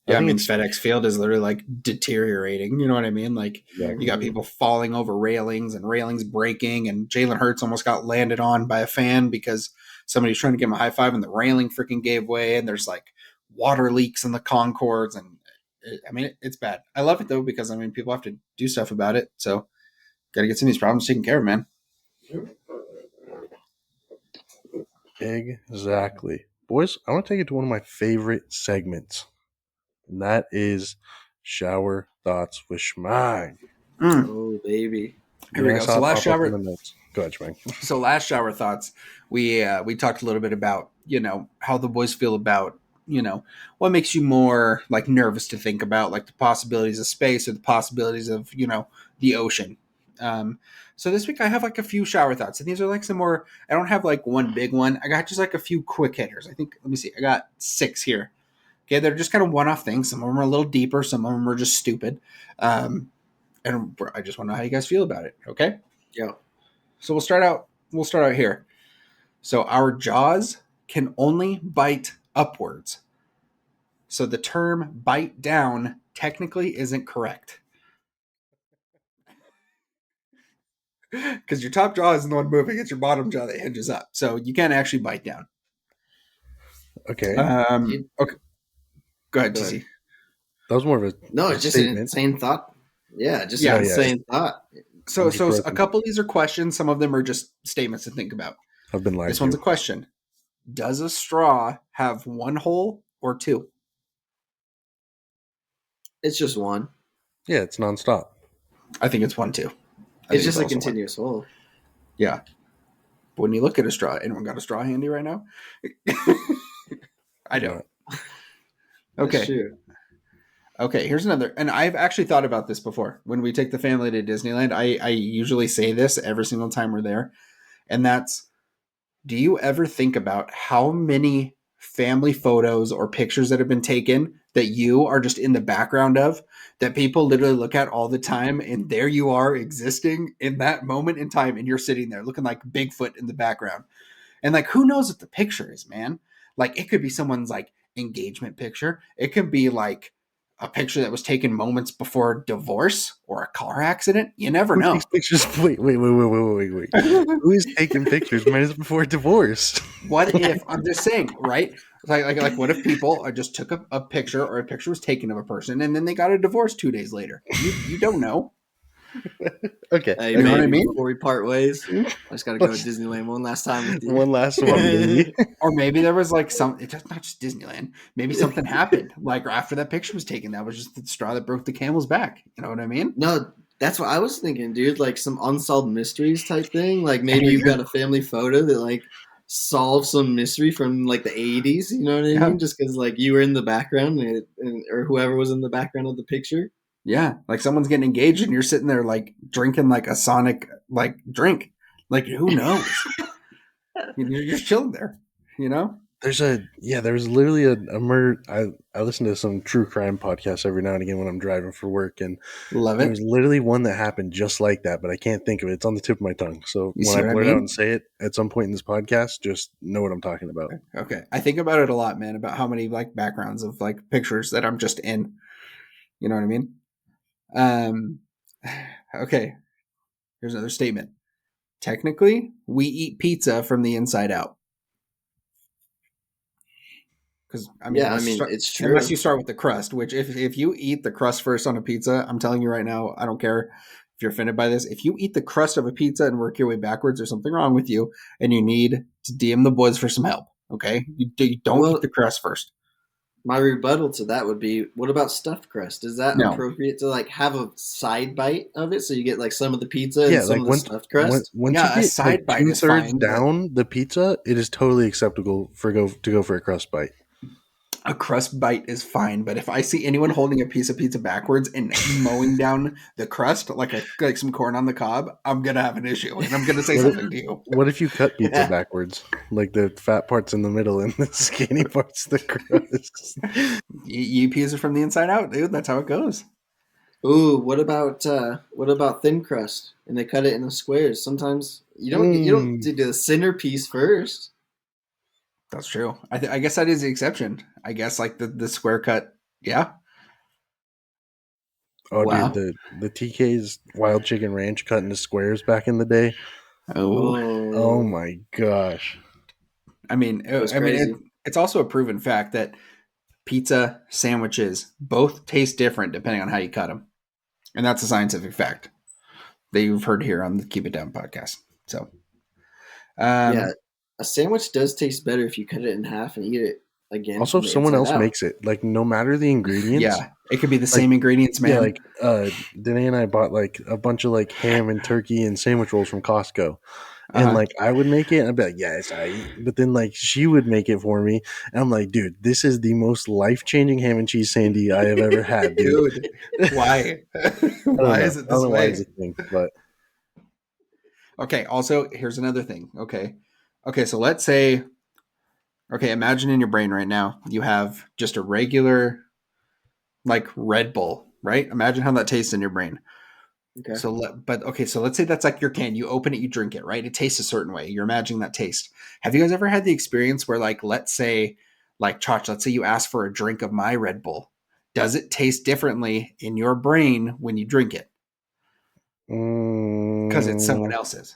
Speaker 3: I mean, FedEx Field is literally like deteriorating. You know what I mean? Like you got people falling over railings and railings breaking, and Jalen Hurts almost got landed on by a fan because somebody's trying to give him a high five and the railing freaking gave way, and there's like water leaks in the concourse, and it's bad. I love it though because I mean people have to do stuff about it, so got to get some of these problems taken care of, man.
Speaker 1: Exactly, boys. I want to take it to one of my favorite segments, and that is shower thoughts with Schmag.
Speaker 2: Oh baby,
Speaker 3: here we go. So last shower.
Speaker 1: Go ahead, Schmag.
Speaker 3: So last shower thoughts, we talked a little bit about how the boys feel about what makes you more like nervous to think about, like the possibilities of space or the possibilities of the ocean. So this week I have like a few shower thoughts, and these are like some more. I don't have like one big one. I got just like a few quick hitters. I think. Let me see. I got 6 here. Okay, they're just kind of one-off things. Some of them are a little deeper. Some of them are just stupid. And I just want to know how you guys feel about it. Okay.
Speaker 2: Yeah.
Speaker 3: So we'll start out here. So our jaws can only bite upwards. So the term bite down technically isn't correct. Because your top jaw isn't the one moving, it's your bottom jaw that hinges up. So you can't actually bite down.
Speaker 1: Okay.
Speaker 3: Okay. Go ahead, TC.
Speaker 1: That was more of a
Speaker 2: it's just
Speaker 1: statement.
Speaker 2: an insane thought. Yeah, just an insane thought.
Speaker 3: So a couple of these are questions. Some of them are just statements to think about.
Speaker 1: I've been lied to.
Speaker 3: This one's a question. Does a straw have 1 hole or 2?
Speaker 2: It's just 1.
Speaker 1: Yeah, it's nonstop.
Speaker 3: I think it's 1 too.
Speaker 2: It's just a continuous hole.
Speaker 3: Yeah. But when you look at a straw, anyone got a straw handy right now? I don't. Okay. Okay, here's another. And I've actually thought about this before. When we take the family to Disneyland, I usually say this every single time we're there. And that's, do you ever think about how many family photos or pictures that have been taken that you are just in the background of, that people literally look at all the time, and there you are existing in that moment in time, and you're sitting there looking like Bigfoot in the background. And like, who knows what the picture is, man? Like, it could be someone's like engagement picture. It could be like a picture that was taken moments before divorce or a car accident. You never know.
Speaker 1: Who takes pictures? Wait. Who is taking pictures minutes before divorce?
Speaker 3: What if, I'm just saying, right? Like what if people just took a picture, or a picture was taken of a person, and then they got a divorce 2 days later? You don't know.
Speaker 1: Okay.
Speaker 2: Hey,
Speaker 3: You know what I mean?
Speaker 2: before we part ways, I just got to go to Disneyland one last time with you.
Speaker 1: One last one, baby.
Speaker 3: Or maybe there was like it's not just Disneyland. Maybe something happened like after that picture was taken. That was just the straw that broke the camel's back. You know what I mean?
Speaker 2: No, that's what I was thinking, dude. Like some unsolved mysteries type thing. Like maybe you've got a family photo that like solves some mystery from like the 80s. You know what I
Speaker 3: Yeah.
Speaker 2: mean? Just because like you were in the background or whoever was in the background of the picture.
Speaker 3: Yeah, like someone's getting engaged and you're sitting there like drinking like a Sonic like drink. Like who knows? You're just chilling there, you know?
Speaker 1: There's literally a murder. I listen to some true crime podcasts every now and again when I'm driving for work, and
Speaker 3: Love
Speaker 1: there
Speaker 3: it.
Speaker 1: was literally one that happened just like that, but I can't think of it. It's on the tip of my tongue. So
Speaker 3: You
Speaker 1: when
Speaker 3: see
Speaker 1: I
Speaker 3: what I
Speaker 1: blurt
Speaker 3: mean?
Speaker 1: out and say it at some point in this podcast, just know what I'm talking about.
Speaker 3: Okay. I think about it a lot, man, about how many like backgrounds of like pictures that I'm just in. You know what I mean? Okay. Here's another statement. Technically, we eat pizza from the inside out. Because
Speaker 2: it's true.
Speaker 3: Unless you start with the crust, which if you eat the crust first on a pizza, I'm telling you right now, I don't care if you're offended by this. If you eat the crust of a pizza and work your way backwards, there's something wrong with you, and you need to DM the boys for some help. Okay, you don't eat the crust first.
Speaker 2: My rebuttal to that would be, what about stuffed crust? Is that appropriate to like have a side bite of it so you get like some of the pizza and some of the stuffed crust?
Speaker 1: Once you get
Speaker 3: a side bite is
Speaker 1: 2/3
Speaker 3: fine,
Speaker 1: down the pizza, it is totally acceptable to go for a crust bite.
Speaker 3: A crust bite is fine, but if I see anyone holding a piece of pizza backwards and mowing down the crust like some corn on the cob, I'm gonna have an issue, and I'm gonna say something to you.
Speaker 1: What if you cut pizza backwards, like the fat parts in the middle and the skinny parts the crust?
Speaker 3: You eat pizza from the inside out, dude. That's how it goes.
Speaker 2: Ooh, what about thin crust? And they cut it into squares. Sometimes you don't do the centerpiece first.
Speaker 3: That's true. I guess that is the exception. I guess like the square cut. Yeah.
Speaker 1: Oh, wow. Dude, the TK's Wild Chicken Ranch cut into squares back in the day. Oh my gosh.
Speaker 3: I mean, it's also a proven fact that pizza sandwiches both taste different depending on how you cut them, and that's a scientific fact that you've heard here on the Keep It Down podcast. So,
Speaker 2: yeah, a sandwich does taste better if you cut it in half and eat it again.
Speaker 1: Also, if someone else makes it, like no matter the ingredients,
Speaker 3: yeah, it could be the same ingredients, man.
Speaker 1: Yeah, like Danae and I bought like a bunch of like ham and turkey and sandwich rolls from Costco. And like I would make it and I'd be like, yes, I eat. But then like she would make it for me. And I'm like, dude, this is the most life-changing ham and cheese sandy I have ever had, dude.
Speaker 3: Why? Why is it this way?
Speaker 1: Why is it thing, but
Speaker 3: okay, also here's another thing. Okay, so let's say imagine in your brain right now you have just a regular like Red Bull, right? Imagine how that tastes in your brain.
Speaker 2: Okay.
Speaker 3: So let's say that's like your can. You open it, you drink it, right? It tastes a certain way. You're imagining that taste. Have you guys ever had the experience where like, let's say you ask for a drink of my Red Bull. Does it taste differently in your brain when you drink it? Because it's someone else's.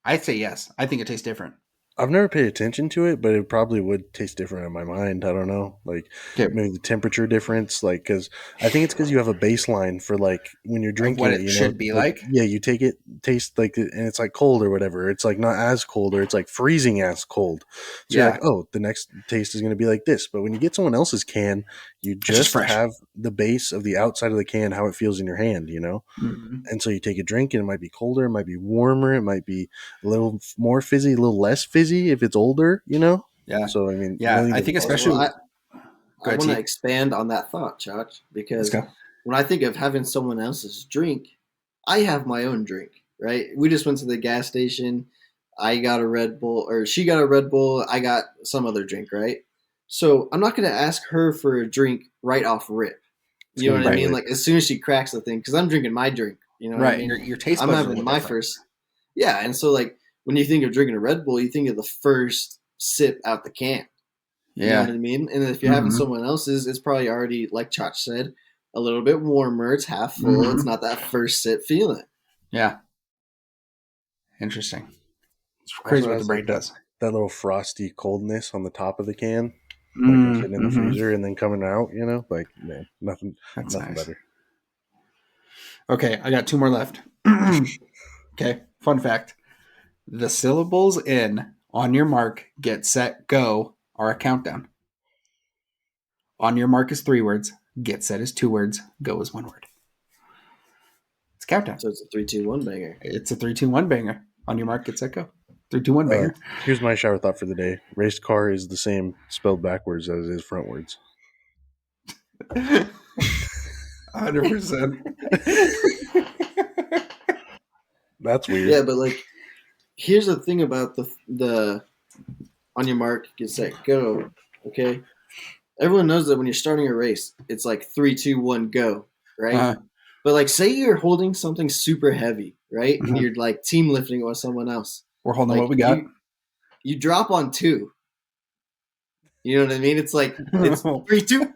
Speaker 3: I'd say yes. I think it tastes different.
Speaker 1: I've never paid attention to it, but it probably would taste different in my mind. I don't know, like maybe the temperature difference, like because I think it's because you have a baseline for like when you're drinking
Speaker 3: what it should be like.
Speaker 1: Yeah, you take it, taste like, and it's like cold or whatever. It's like not as cold, or it's like freezing as cold. So you're like, oh, the next taste is going to be like this. But when you get someone else's can, you just have the base of the outside of the can, how it feels in your hand, you know.
Speaker 3: Mm-hmm.
Speaker 1: And so you take a drink, and it might be colder, it might be warmer, it might be a little more fizzy, a little less fizzy if it's older, you know?
Speaker 3: Yeah.
Speaker 1: So, I mean,
Speaker 3: I think especially...
Speaker 2: I want to expand on that thought, Chach, because when I think of having someone else's drink, I have my own drink, right? We just went to the gas station. I got a Red Bull, or she got a Red Bull. I got some other drink, right? So I'm not going to ask her for a drink right off rip. You know what I mean? Like as soon as she cracks the thing, because I'm drinking my drink. You know what I mean?
Speaker 3: Your taste buds
Speaker 2: I'm having my first. Yeah, and so like when you think of drinking a Red Bull, you think of the first sip out the can. You know what I mean? And if you're having someone else's, it's probably already, like Chach said, a little bit warmer. It's half full. It's not that first sip feeling.
Speaker 3: Yeah. Interesting. It's crazy what the brain does.
Speaker 1: That little frosty coldness on the top of the can. like sitting in the freezer and then coming out. You know, like man, nothing
Speaker 3: nice.
Speaker 1: better.
Speaker 3: Okay, I got 2 more left. Okay, fun fact: the syllables in "On Your Mark, Get Set, Go" are a countdown. On your mark is 3 words. Get set is 2 words. Go is 1 word. It's a countdown.
Speaker 2: So it's a 3-2-1 banger.
Speaker 3: It's a 3-2-1 banger. On your mark, get set, go. 3-2-1 banger.
Speaker 1: Here's my shower thought for the day. Race car is the same spelled backwards as it is frontwards.
Speaker 3: 100%.
Speaker 1: That's weird.
Speaker 2: Yeah, but like, here's the thing about the on your mark, get set, go. Okay, everyone knows that when you're starting a race, it's like 3-2-1 go, right?
Speaker 3: Uh-huh.
Speaker 2: But like, say you're holding something super heavy, right? And you're like team lifting with someone else.
Speaker 3: We're holding
Speaker 2: like,
Speaker 3: what we got.
Speaker 2: You drop on 2. You know what I mean? It's like it's 3-2.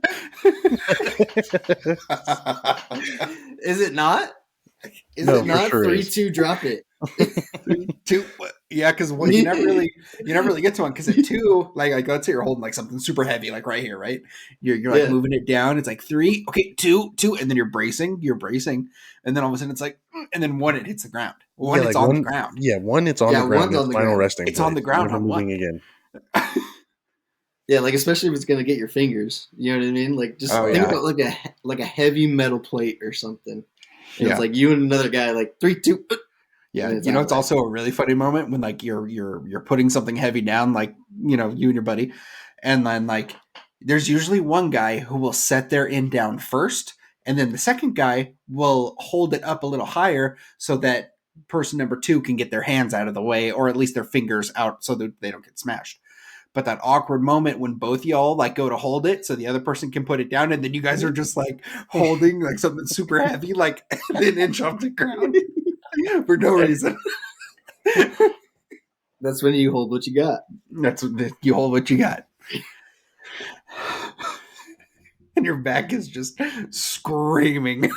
Speaker 2: Is it not? Is it not
Speaker 1: sure
Speaker 2: 3-2? Drop it.
Speaker 3: 2. Yeah, because you never really get to one. Because at 2, like let's say you're holding like something super heavy, like right here, right? You're like moving it down. It's like 3, okay, 2, and then you're bracing, and then all of a sudden it's like, and then 1, it hits the ground. 1, it's on the ground.
Speaker 1: Yeah, 1, it's on the ground. It's final resting.
Speaker 3: It's on the ground.
Speaker 1: I'm moving again.
Speaker 2: Yeah, like especially if it's gonna get your fingers. You know what I mean? Like just think about like a heavy metal plate or something. And it's like you and another guy, like 3-2.
Speaker 3: Yeah, you know, it's also a really funny moment when like you're putting something heavy down, like you and your buddy, and then like there's usually one guy who will set their end down first, and then the second guy will hold it up a little higher so that person number 2 can get their hands out of the way, or at least their fingers out so that they don't get smashed. But that awkward moment when both y'all like go to hold it so the other person can put it down, and then you guys are just like holding like something super heavy, like an inch off the ground for no reason.
Speaker 2: That's when you hold what you got.
Speaker 3: That's what you hold what you got. And your back is just screaming.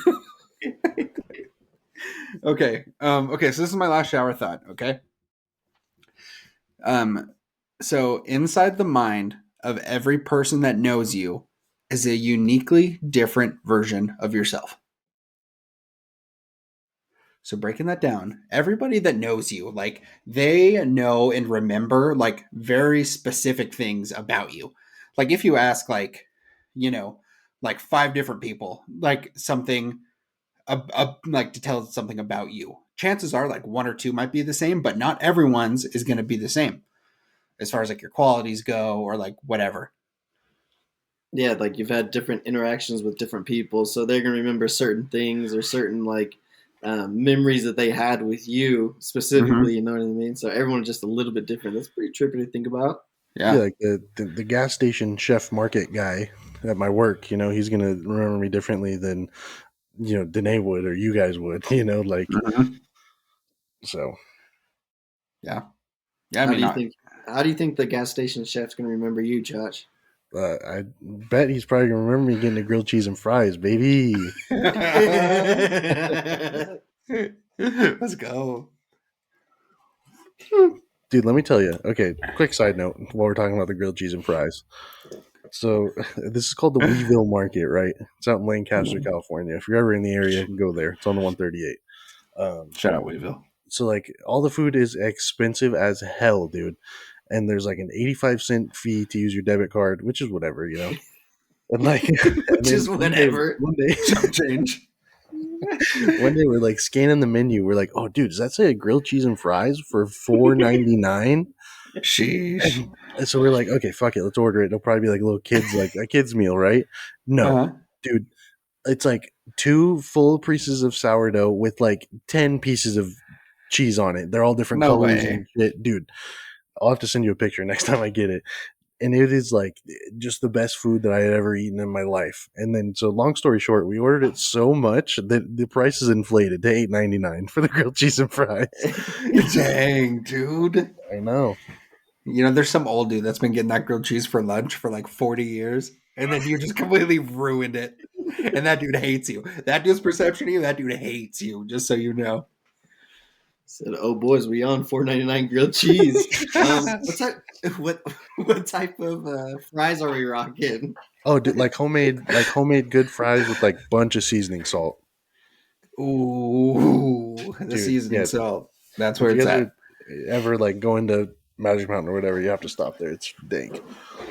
Speaker 3: Okay. So this is my last shower thought, okay? So inside the mind of every person that knows you is a uniquely different version of yourself. So breaking that down, everybody that knows you, like they know and remember like very specific things about you. Like if you ask like, like 5 different people, like something, like to tell something about you, chances are like 1 or 2 might be the same, but not everyone's is going to be the same as far as like your qualities go or like whatever.
Speaker 2: Yeah, like you've had different interactions with different people, so they're going to remember certain things or certain like memories that they had with you specifically. You know what I mean? So everyone's just a little bit different. That's pretty trippy to think about.
Speaker 1: Yeah, like the gas station chef market guy at my work, he's going to remember me differently than, Danae would or you guys would, like, so.
Speaker 3: Yeah. Yeah, I mean,
Speaker 2: how do you think the gas station chef's going to remember you, Josh?
Speaker 1: I bet he's probably going to remember me getting a grilled cheese and fries, baby.
Speaker 3: Let's go.
Speaker 1: Dude, let me tell you. Okay, quick side note while we're talking about the grilled cheese and fries. So this is called the Weeville Market, right? It's out in Lancaster, California. If you're ever in the area, you can go there. It's on the 138.
Speaker 3: Shout out Weeville.
Speaker 1: So like all the food is expensive as hell, dude. And there's like an 85-cent fee to use your debit card, which is whatever, And like
Speaker 2: which is whatever.
Speaker 1: One day
Speaker 3: change.
Speaker 1: One day we're like scanning the menu. We're like, oh dude, does that say a grilled cheese and fries for $4.99?
Speaker 3: Sheesh.
Speaker 1: And so we're like, okay, fuck it, let's order it. It'll probably be like a little kid's meal, right? No, dude. It's like 2 full pieces of sourdough with like 10 pieces of cheese on it. They're all different colors and shit. Dude, I'll have to send you a picture next time I get it. And it is like just the best food that I had ever eaten in my life. And then, so long story short, we ordered it so much that the price is inflated to $8.99 for the grilled cheese and fries.
Speaker 3: Dang, dude.
Speaker 1: I know.
Speaker 3: There's some old dude that's been getting that grilled cheese for lunch for like 40 years. And then you just completely ruined it. And that dude hates you. That dude's perception of you, that dude hates you, just so you know.
Speaker 2: Said, "Oh boys, we on $4.99 grilled cheese." What type of fries are we rocking?
Speaker 1: Oh, dude, like homemade good fries with like bunch of seasoning salt.
Speaker 3: Ooh, the
Speaker 1: Dude,
Speaker 3: seasoning
Speaker 1: yeah.
Speaker 3: salt. That's
Speaker 1: If
Speaker 3: where
Speaker 1: you
Speaker 3: it's
Speaker 1: guys
Speaker 3: at.
Speaker 1: are ever like going to Magic Mountain or whatever, you have to stop there. It's dank.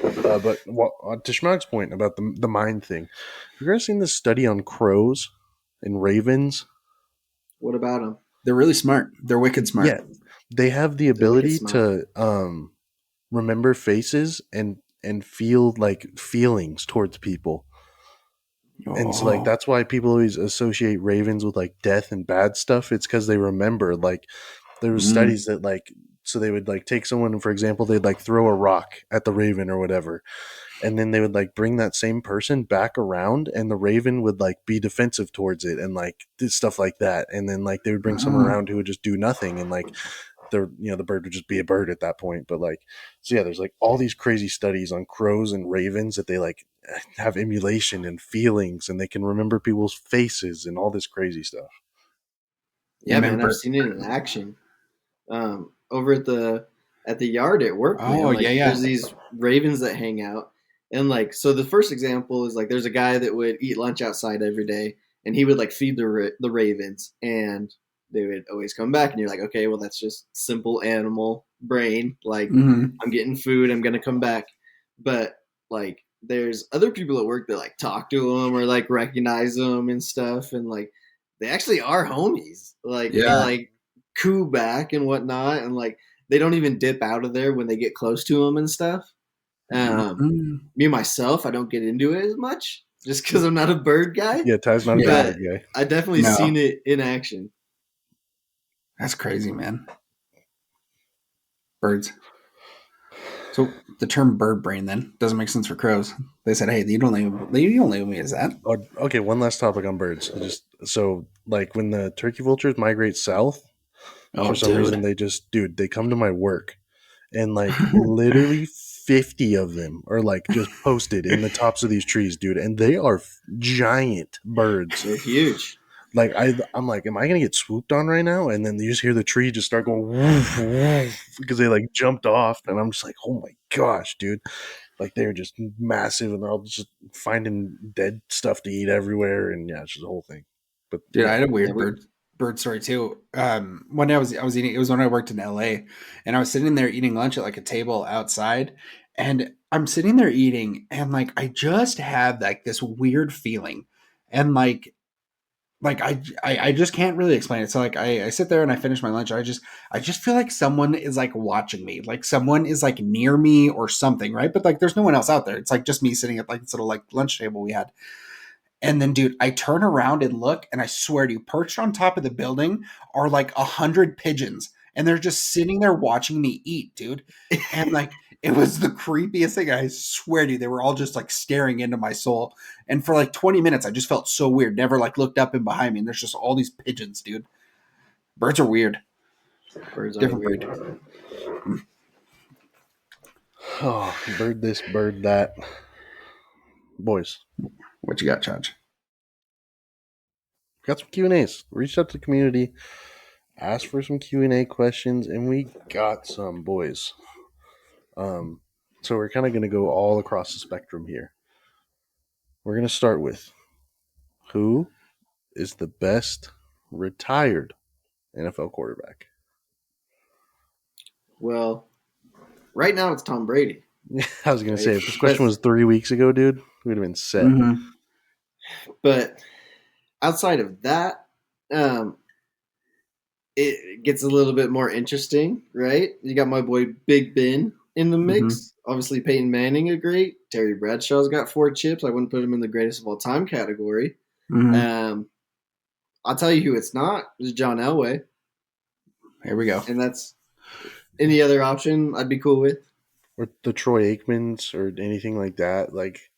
Speaker 1: But to Schmack's point about the mind thing, have you guys seen this study on crows and ravens?
Speaker 2: What about them?
Speaker 3: They're really smart. They're wicked smart.
Speaker 1: Yeah, they have the
Speaker 2: They're wicked
Speaker 1: ability
Speaker 2: smart.
Speaker 1: to remember faces and feel like feelings towards people. And so, like,
Speaker 3: Oh.
Speaker 1: that's why people always associate ravens with like death and bad stuff. It's because they remember. Like, there were studies that like, so they would like take someone, for example, they'd like throw a rock at the raven or whatever, and then they would like bring that same person back around, and the raven would like be defensive towards it and like stuff like that. And then like they would bring someone around who would just do nothing, and like the bird would just be a bird at that point. But like, so yeah, there's like all these crazy studies on crows and ravens that they like have emulation and feelings, and they can remember people's faces and all this crazy stuff.
Speaker 2: Yeah, man, I've seen it in action. Over at the yard at work, man.
Speaker 3: Oh,
Speaker 2: Like,
Speaker 3: yeah.
Speaker 2: there's these ravens that hang out, and like, so the first example is like, there's a guy that would eat lunch outside every day, and he would like feed the ravens, and they would always come back, and you're like, okay, well, that's just simple animal brain. Like, I'm getting food, I'm gonna come back, but like, there's other people at work that like talk to him or like recognize him and stuff, and like, they actually are homies. Like, they like coo back and whatnot, and like they don't even dip out of there when they get close to them and stuff. Me myself, I don't get into it as much just because I'm not a bird guy.
Speaker 1: Yeah, Ty's not a bird guy.
Speaker 2: I definitely seen it in action.
Speaker 3: That's crazy, man. Birds. So the term bird brain then doesn't make sense for crows. They said, "Hey, you don't label me as that."
Speaker 1: Oh, okay, one last topic on birds. Just so like when the turkey vultures migrate south, for some reason they come to my work, and like literally 50 of them are like just posted in the tops of these trees, dude, and they are giant birds.
Speaker 2: They're huge.
Speaker 1: Like I'm like, am I gonna get swooped on right now? And then you just hear the tree just start going woof, woof, because they like jumped off, and I'm just like, oh my gosh, dude! Like they're just massive, and they're all just finding dead stuff to eat everywhere, and yeah, it's just a whole thing. But
Speaker 3: dude,
Speaker 1: yeah.
Speaker 3: I had a weird bird story too. One day I was eating. It was when I worked in LA, and I was sitting there eating lunch at like a table outside, and I'm sitting there eating, and like I just had like this weird feeling, and like I just can't really explain it. So like I sit there and I finish my lunch. I just feel like someone is like watching me, like someone is like near me or something, right? But like there's no one else out there. It's like just me sitting at like this little like lunch table we had. And then, dude, I turn around and look, and I swear to you, perched on top of the building are like 100 pigeons, and they're just sitting there watching me eat, dude. And like, it was the creepiest thing. I swear to you, they were all just like staring into my soul. And for like 20 minutes, I just felt so weird. Never like looked up and behind me, and there's just all these pigeons, dude. Birds are weird.
Speaker 2: Birds are weird.
Speaker 1: Oh, bird this, bird that. Boys,
Speaker 3: what you got, Chaj?
Speaker 1: Got some Q&As. Reached out to the community, asked for some Q&A questions, and we got some, boys. So we're kind of going to go all across the spectrum here. We're going to start with who is the best retired NFL quarterback?
Speaker 2: Well, right now it's Tom Brady.
Speaker 1: I was going to say, if this question was 3 weeks ago, dude, we'd have been set.
Speaker 2: Mm-hmm. But outside of that, it gets a little bit more interesting, right? You got my boy Big Ben in the mix. Mm-hmm. Obviously, Peyton Manning a great. Terry Bradshaw's got 4 chips. I wouldn't put him in the greatest of all time category. Mm-hmm. I'll tell you who it's not. It's John Elway.
Speaker 3: Here we go.
Speaker 2: And that's any other option I'd be cool with.
Speaker 1: Or the Troy Aikmans or anything like that. Like,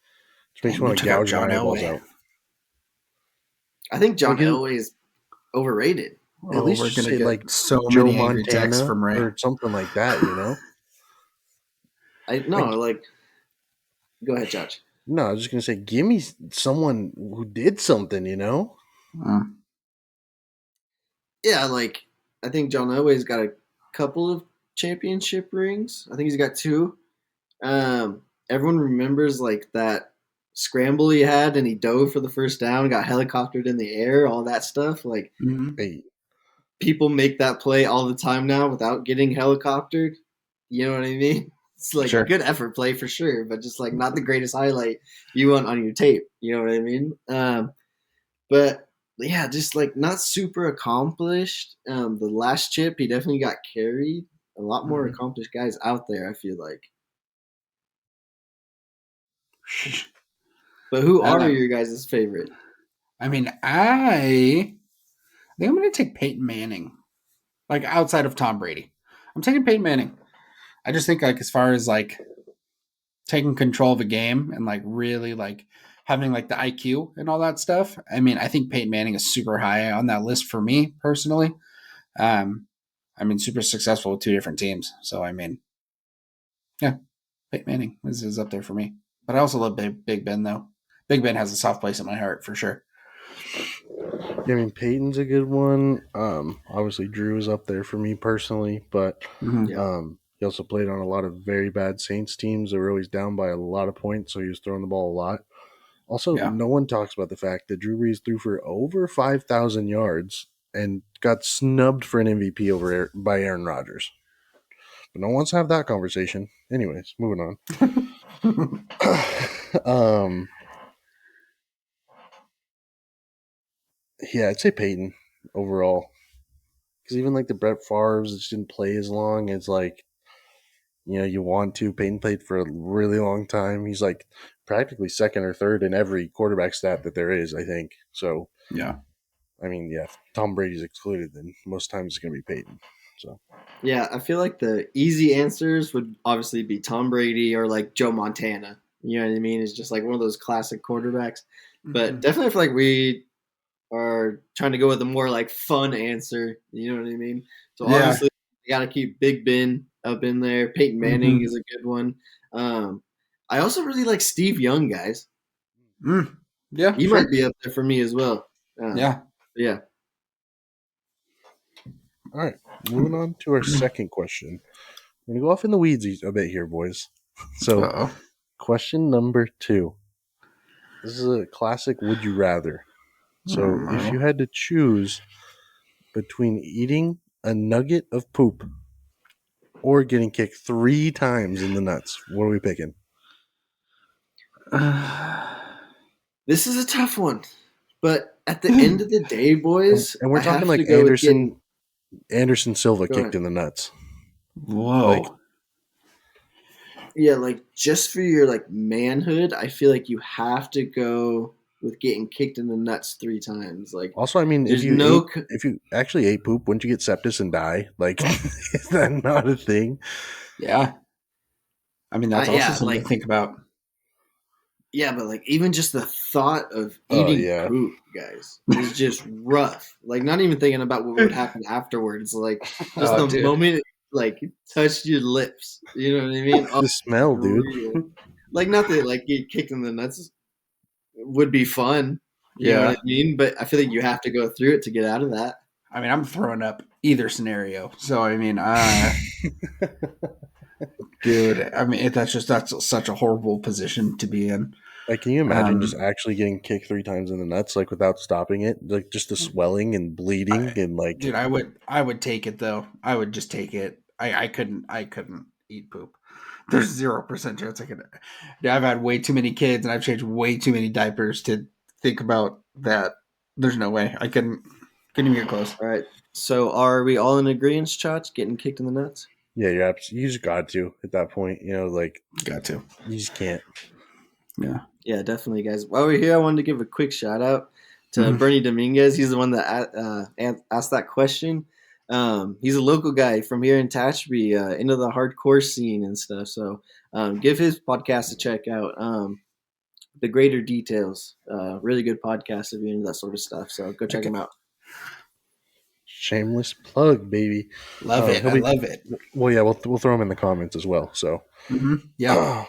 Speaker 1: just makes me want to gouge my eyeballs out.
Speaker 2: I think John Elway is overrated.
Speaker 1: At least we're going to get like so Joe many angry texts from Ray or something like that, you know?
Speaker 2: Go ahead, Josh.
Speaker 1: No, I was just going to say, give me someone who did something, you know?
Speaker 2: Yeah, like I think John Elway's got a couple of championship rings. I think he's got 2. Everyone remembers like that scramble he had and he dove for the first down, got helicoptered in the air, all that stuff. Like
Speaker 1: Hey,
Speaker 2: people make that play all the time now without getting helicoptered. You know what I mean? It's like
Speaker 3: Sure.
Speaker 2: good effort play for sure, but just like not the greatest highlight you want on your tape. You know what I mean? But yeah, just like not super accomplished. The last chip, he definitely got carried. A lot more accomplished guys out there, I feel like. But who are your guys' favorite?
Speaker 3: I mean, I think I'm going to take Peyton Manning. Like outside of Tom Brady, I'm taking Peyton Manning. I just think like as far as like taking control of a game and like really like having like the IQ and all that stuff. I mean, I think Peyton Manning is super high on that list for me personally. I mean, super successful with 2 different teams. So I mean, yeah, Peyton Manning is up there for me. But I also love Big Ben though. Big Ben has a soft place in my heart for sure.
Speaker 1: yeah, I mean, Peyton's a good one. Obviously, Drew is up there for me personally, but he also played on a lot of very bad Saints teams that were always down by a lot of points, so he was throwing the ball a lot. Also, no one talks about the fact that Drew Brees threw for over 5,000 yards and got snubbed for an MVP by Aaron Rodgers. But no one wants to have that conversation. Anyways, moving on. Yeah, I'd say Peyton overall. Because even like the Brett Favre's just didn't play as long as like, you want to. Peyton played for a really long time. He's like practically second or third in every quarterback stat that there is, I think. So,
Speaker 3: yeah.
Speaker 1: I mean, yeah, if Tom Brady's excluded, then most times it's going to be Peyton. So,
Speaker 2: yeah, I feel like the easy answers would obviously be Tom Brady or like Joe Montana. You know what I mean? It's just like one of those classic quarterbacks. But definitely feel like we are trying to go with a more like fun answer. You know what I mean? So obviously, you got to keep Big Ben up in there. Peyton Manning is a good one. I also really like Steve Young, guys.
Speaker 3: Yeah,
Speaker 2: he might be up there for me as well.
Speaker 3: Yeah.
Speaker 1: All right, moving on to our second question. I'm going to go off in the weeds a bit here, boys. So, question number 2. This is a classic would you rather. So, if you had to choose between eating a nugget of poop or getting kicked 3 times in the nuts, what are we picking?
Speaker 2: This is a tough one. But at the end of the day, boys,
Speaker 1: and we're talking like Anderson Silva kicked in the nuts.
Speaker 3: Whoa.
Speaker 2: Like just for your like manhood, I feel like you have to go with getting kicked in the nuts 3 times. Like
Speaker 1: also, I mean, if you actually ate poop, wouldn't you get sepsis and die? Like, is that not a thing?
Speaker 3: Yeah. I mean, that's also something to think about.
Speaker 2: Yeah, but like even just the thought of eating poop, guys, is just rough. Like not even thinking about what would happen afterwards. Like just the moment like touched your lips. You know what I mean?
Speaker 1: The smell, dude.
Speaker 2: Like not that like get kicked in the nuts would be fun. You know what I mean? But I feel like you have to go through it to get out of that.
Speaker 3: I mean, I'm throwing up either scenario. So I mean, dude, I mean that's such a horrible position to be in.
Speaker 1: Like, can you imagine just actually getting kicked 3 times in the nuts, like without stopping it, like just the swelling and bleeding and like.
Speaker 3: Dude, I would take it though. I would just take it. I couldn't eat poop. There's 0% chance I could. I've had way too many kids and I've changed way too many diapers to think about that. There's no way I couldn't even get close.
Speaker 2: All right. So are we all in agreement, Chach, getting kicked in the nuts?
Speaker 1: Yeah, you just got to at that point. Like
Speaker 3: got to.
Speaker 1: You just can't.
Speaker 2: Yeah, definitely, guys. While we're here, I wanted to give a quick shout out to Bernie Dominguez. He's the one that asked that question. He's a local guy from here in Tehachapi, into the hardcore scene and stuff. So give his podcast a check out. The Greater Details, really good podcast if you're into that sort of stuff. So go check him out.
Speaker 1: Shameless plug, baby.
Speaker 3: Love it. I love it.
Speaker 1: Well, yeah, we'll throw him in the comments as well. So
Speaker 3: yeah.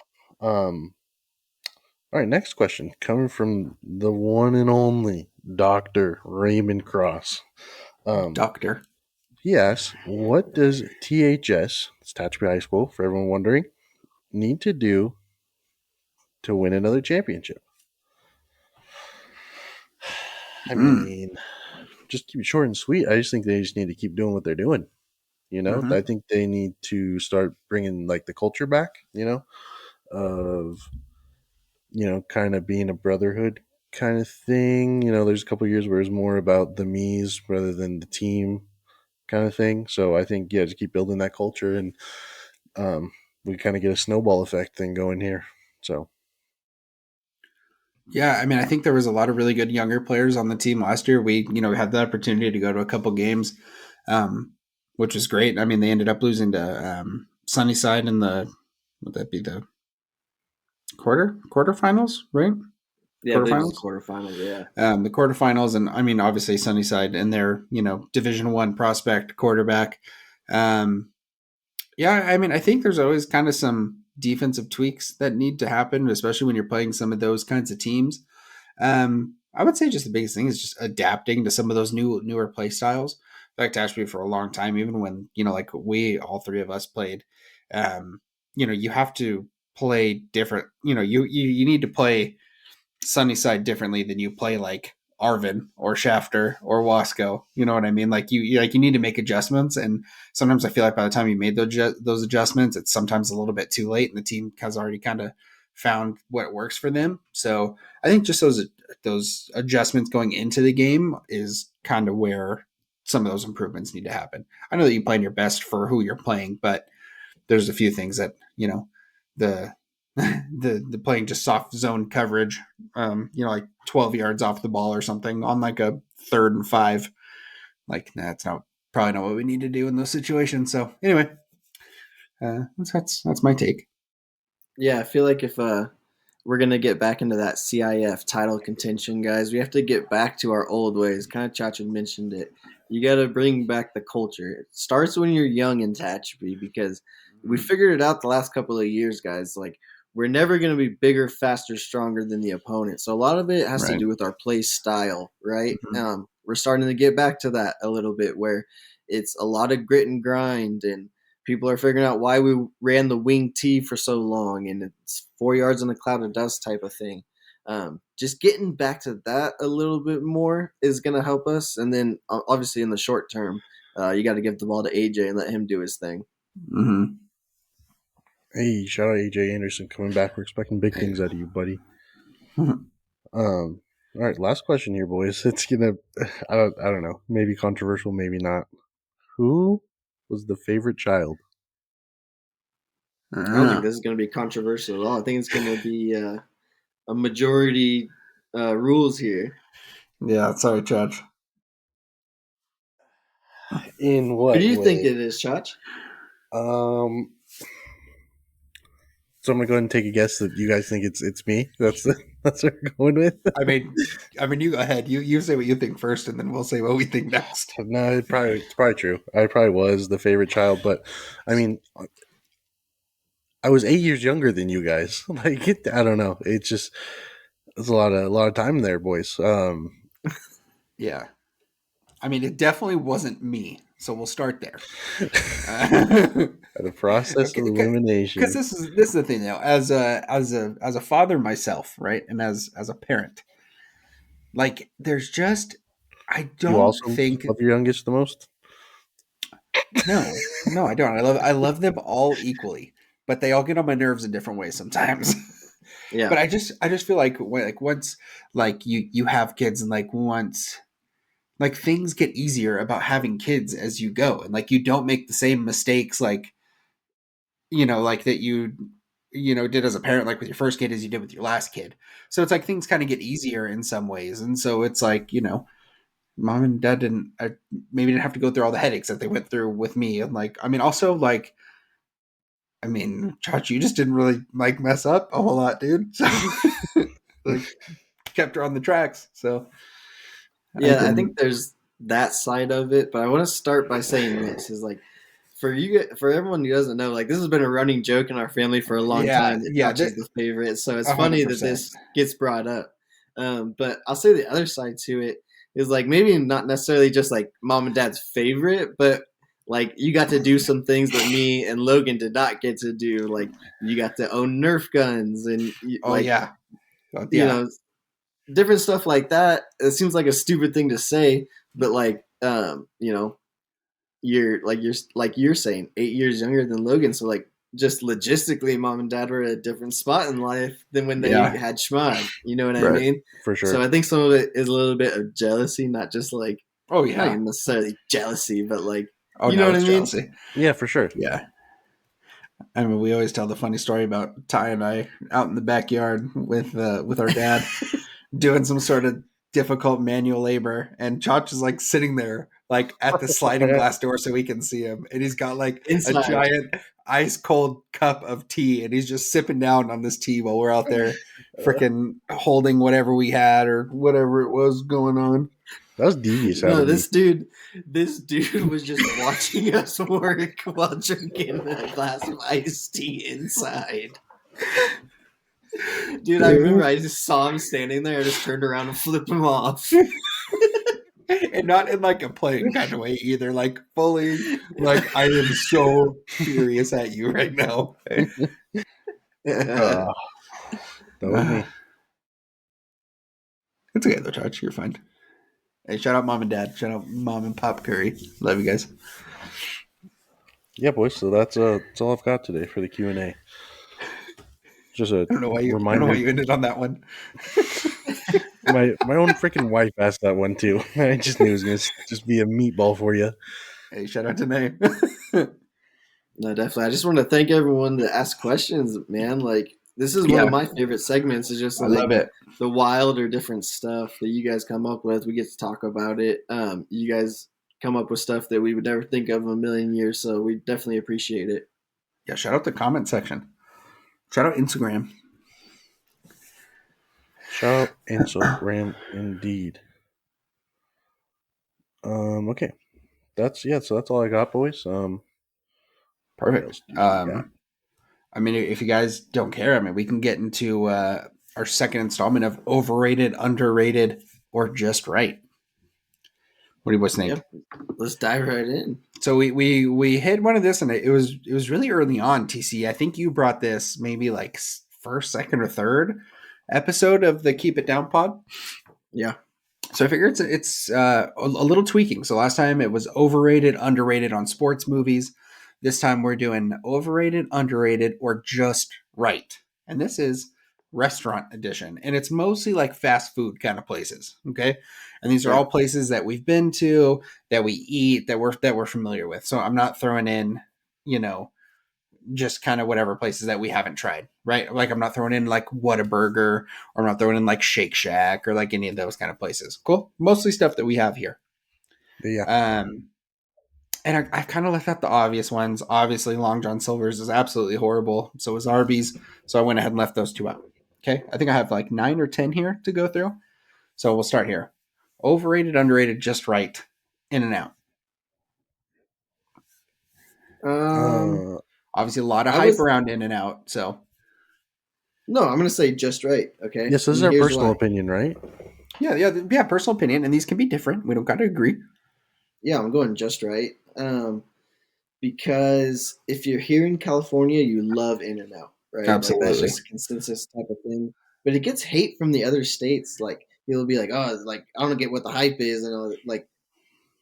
Speaker 1: All right, next question coming from the one and only Dr. Raymond Cross.
Speaker 3: Doctor.
Speaker 1: He asks, what does THS, it's Tehachapi High School, for everyone wondering, need to do to win another championship? I mean, just keep it short and sweet. I just think they just need to keep doing what they're doing. I think they need to start bringing like the culture back, of, kind of being a brotherhood kind of thing. There's a couple of years where it's more about the me's rather than the team kind of thing. So I think, yeah, just keep building that culture, and we kind of get a snowball effect thing going here. So.
Speaker 3: Yeah, I mean, I think there was a lot of really good younger players on the team last year. We had the opportunity to go to a couple games, which was great. I mean, they ended up losing to Sunnyside in would that be the quarterfinals, right?
Speaker 2: Yeah, quarterfinals. Yeah,
Speaker 3: the quarterfinals, and I mean, obviously Sunnyside and their Division I prospect quarterback. Yeah, I mean, I think there's always kind of some defensive tweaks that need to happen, especially when you're playing some of those kinds of teams. I would say just the biggest thing is just adapting to some of those newer play styles. In fact, Ashby, for a long time, even when like we all three of us played, you have to play different. You need to play Sunnyside differently than you play like Arvin or Shafter or Wasco. You know what I mean? Like you need to make adjustments, and sometimes I feel like by the time you made those adjustments, it's sometimes a little bit too late, and the team has already kind of found what works for them. So I think just those adjustments going into the game is kind of where some of those improvements need to happen. I know that you play your best for who you're playing, but there's a few things that the the playing just soft zone coverage, like 12 yards off the ball or something on like a 3rd and 5. Like, that's probably not what we need to do in those situations. So anyway, that's my take.
Speaker 2: Yeah, I feel like if we're gonna get back into that CIF title contention, guys, we have to get back to our old ways. Kind of Chachin mentioned it. You got to bring back the culture. It starts when you're young in Tehachapi, because we figured it out the last couple of years, guys. Like, we're never going to be bigger, faster, stronger than the opponent. So a lot of it has to do with our play style, right? Mm-hmm. We're starting to get back to that a little bit, where it's a lot of grit and grind, and people are figuring out why we ran the wing T for so long, and it's 4 yards in a cloud of dust type of thing. Just getting back to that a little bit more is going to help us. And then obviously in the short term, you got to give the ball to AJ and let him do his thing.
Speaker 3: Mm-hmm.
Speaker 1: Hey, shout out AJ Anderson coming back. We're expecting big things out of you, buddy. All right, last question here, boys. It's gonna, I don't know, maybe controversial, maybe not. Who was the favorite child?
Speaker 2: I don't think this is going to be controversial at all. I think it's going to be a majority rules here.
Speaker 3: Yeah, sorry, Chach.
Speaker 1: In what?
Speaker 2: Who do you think it is, Chach?
Speaker 1: So I'm gonna go ahead and take a guess that you guys think it's me. That's what we're going with.
Speaker 3: I mean, you go ahead. You say what you think first, and then we'll say what we think next.
Speaker 1: No, it's probably true. I probably was the favorite child, but I mean, I was 8 years younger than you guys. Like, I don't know. It's just there's a lot of time there, boys.
Speaker 3: Yeah, I mean, it definitely wasn't me. So we'll start there.
Speaker 1: The process of elimination.
Speaker 3: Because this is the thing, though. As a father myself, right, and as a parent, like, there's just, I don't
Speaker 1: you also
Speaker 3: think
Speaker 1: love your youngest the most.
Speaker 3: No, I don't. I love them all equally, but they all get on my nerves in different ways sometimes.
Speaker 2: Yeah.
Speaker 3: But I just feel like once like you have kids, and like once. Like, things get easier about having kids as you go, and like you don't make the same mistakes like like that you did as a parent, like with your first kid, as you did with your last kid. So it's like things kind of get easier in some ways, and so it's like mom and dad maybe didn't have to go through all the headaches that they went through with me, and like also like Chach, you just didn't really like mess up a whole lot, dude. So like kept her on the tracks. So.
Speaker 2: Yeah, I think there's that side of it, but I want to start by saying this is like for everyone who doesn't know, like this has been a running joke in our family for a long time. That Chach is the favorite, so it's 100%. Funny that this gets brought up. But I'll say the other side to it is like maybe not necessarily just like mom and dad's favorite, but Like you got to do some things that me and Logan did not get to do. Like you got to own Nerf guns and
Speaker 3: yeah.
Speaker 2: you know, different stuff like that. It seems like a stupid thing to say, but like, you know, you're saying 8 years younger than Logan, so like just logistically, mom and dad were at a different spot in life than when they had Schmod. You know what I mean?
Speaker 1: For sure.
Speaker 2: So I think some of it is a little bit of jealousy, not just like
Speaker 3: not even
Speaker 2: necessarily jealousy, but like
Speaker 3: you know what I mean?
Speaker 2: Jealousy.
Speaker 1: Yeah, for sure.
Speaker 3: Yeah. I mean, we always tell the funny story about Ty and I out in the backyard with our dad doing some sort of difficult manual labor, and Chach is like sitting there like at the sliding glass door so we can see him, and he's got like a giant ice cold cup of tea, and he's just sipping down on this tea while we're out there freaking holding whatever we had or whatever it was going on.
Speaker 1: That was devious.
Speaker 2: No, this dude was just watching us work while drinking a glass of iced tea inside. Dude, I remember I just saw him standing there. I just turned around and flipped him off.
Speaker 3: And not in like a playing kind of way either. Like fully, like I am so furious at you right now.
Speaker 1: That was me.
Speaker 3: It's okay though, Chach. You're fine. Hey, shout out mom and dad. Shout out mom and pop Curry. Love you guys.
Speaker 1: Yeah, boys. So that's all I've got today for the Q&A. Just a
Speaker 3: I don't know why you ended on that one.
Speaker 1: my own freaking wife asked that one too. I just knew it was gonna just be a meatball for you.
Speaker 3: Hey, shout out to Nay.
Speaker 2: No, definitely. I just want to thank everyone that asked questions, man. Like this is one of my favorite segments. Is just
Speaker 3: I love it.
Speaker 2: The wild or different stuff that you guys come up with. We get to talk about it. You guys come up with stuff that we would never think of in a million years. So we definitely appreciate it.
Speaker 3: Yeah, shout out the comment section. Shout out Instagram.
Speaker 1: Shout out Instagram indeed. Okay. So that's all I got, boys.
Speaker 3: Perfect. I mean, if you guys don't care, I mean, we can get into our second installment of overrated, underrated, or just right. What do you boys think?
Speaker 2: Yep. Let's dive right in.
Speaker 3: So we hit one of this, and it was really early on. TC, I think you brought this maybe like first, second, or third episode of the Keep It Down pod.
Speaker 2: Yeah.
Speaker 3: So I figure it's a little tweaking. So last time it was overrated, underrated on sports movies. This time we're doing overrated, underrated, or just right. And this is restaurant edition. And it's mostly like fast food kind of places. Okay. And these are all places that we've been to, that we eat, that we're familiar with. So I'm not throwing in, just kind of whatever places that we haven't tried, right? Like I'm not throwing in like Whataburger, or I'm not throwing in like Shake Shack or like any of those kind of places. Cool. Mostly stuff that we have here.
Speaker 1: Yeah.
Speaker 3: And I kind of left out the obvious ones. Obviously, Long John Silver's is absolutely horrible. So is Arby's. So I went ahead and left those two out. Okay. I think I have like 9 or 10 here to go through. So we'll start here. Overrated, underrated, just right. In-N-Out. Obviously, a lot of hype around In-N-Out. So.
Speaker 2: No, I'm going to say just right. Okay.
Speaker 1: Yes, this is our personal opinion, right?
Speaker 3: Yeah. Personal opinion. And these can be different. We don't got to agree.
Speaker 2: Yeah, I'm going just right. Because if you're here in California, you love In-N-Out, right?
Speaker 3: Absolutely.
Speaker 2: Like that's just a consensus type of thing. But it gets hate from the other states. Like people will be like, "Oh, like I don't get what the hype is," and like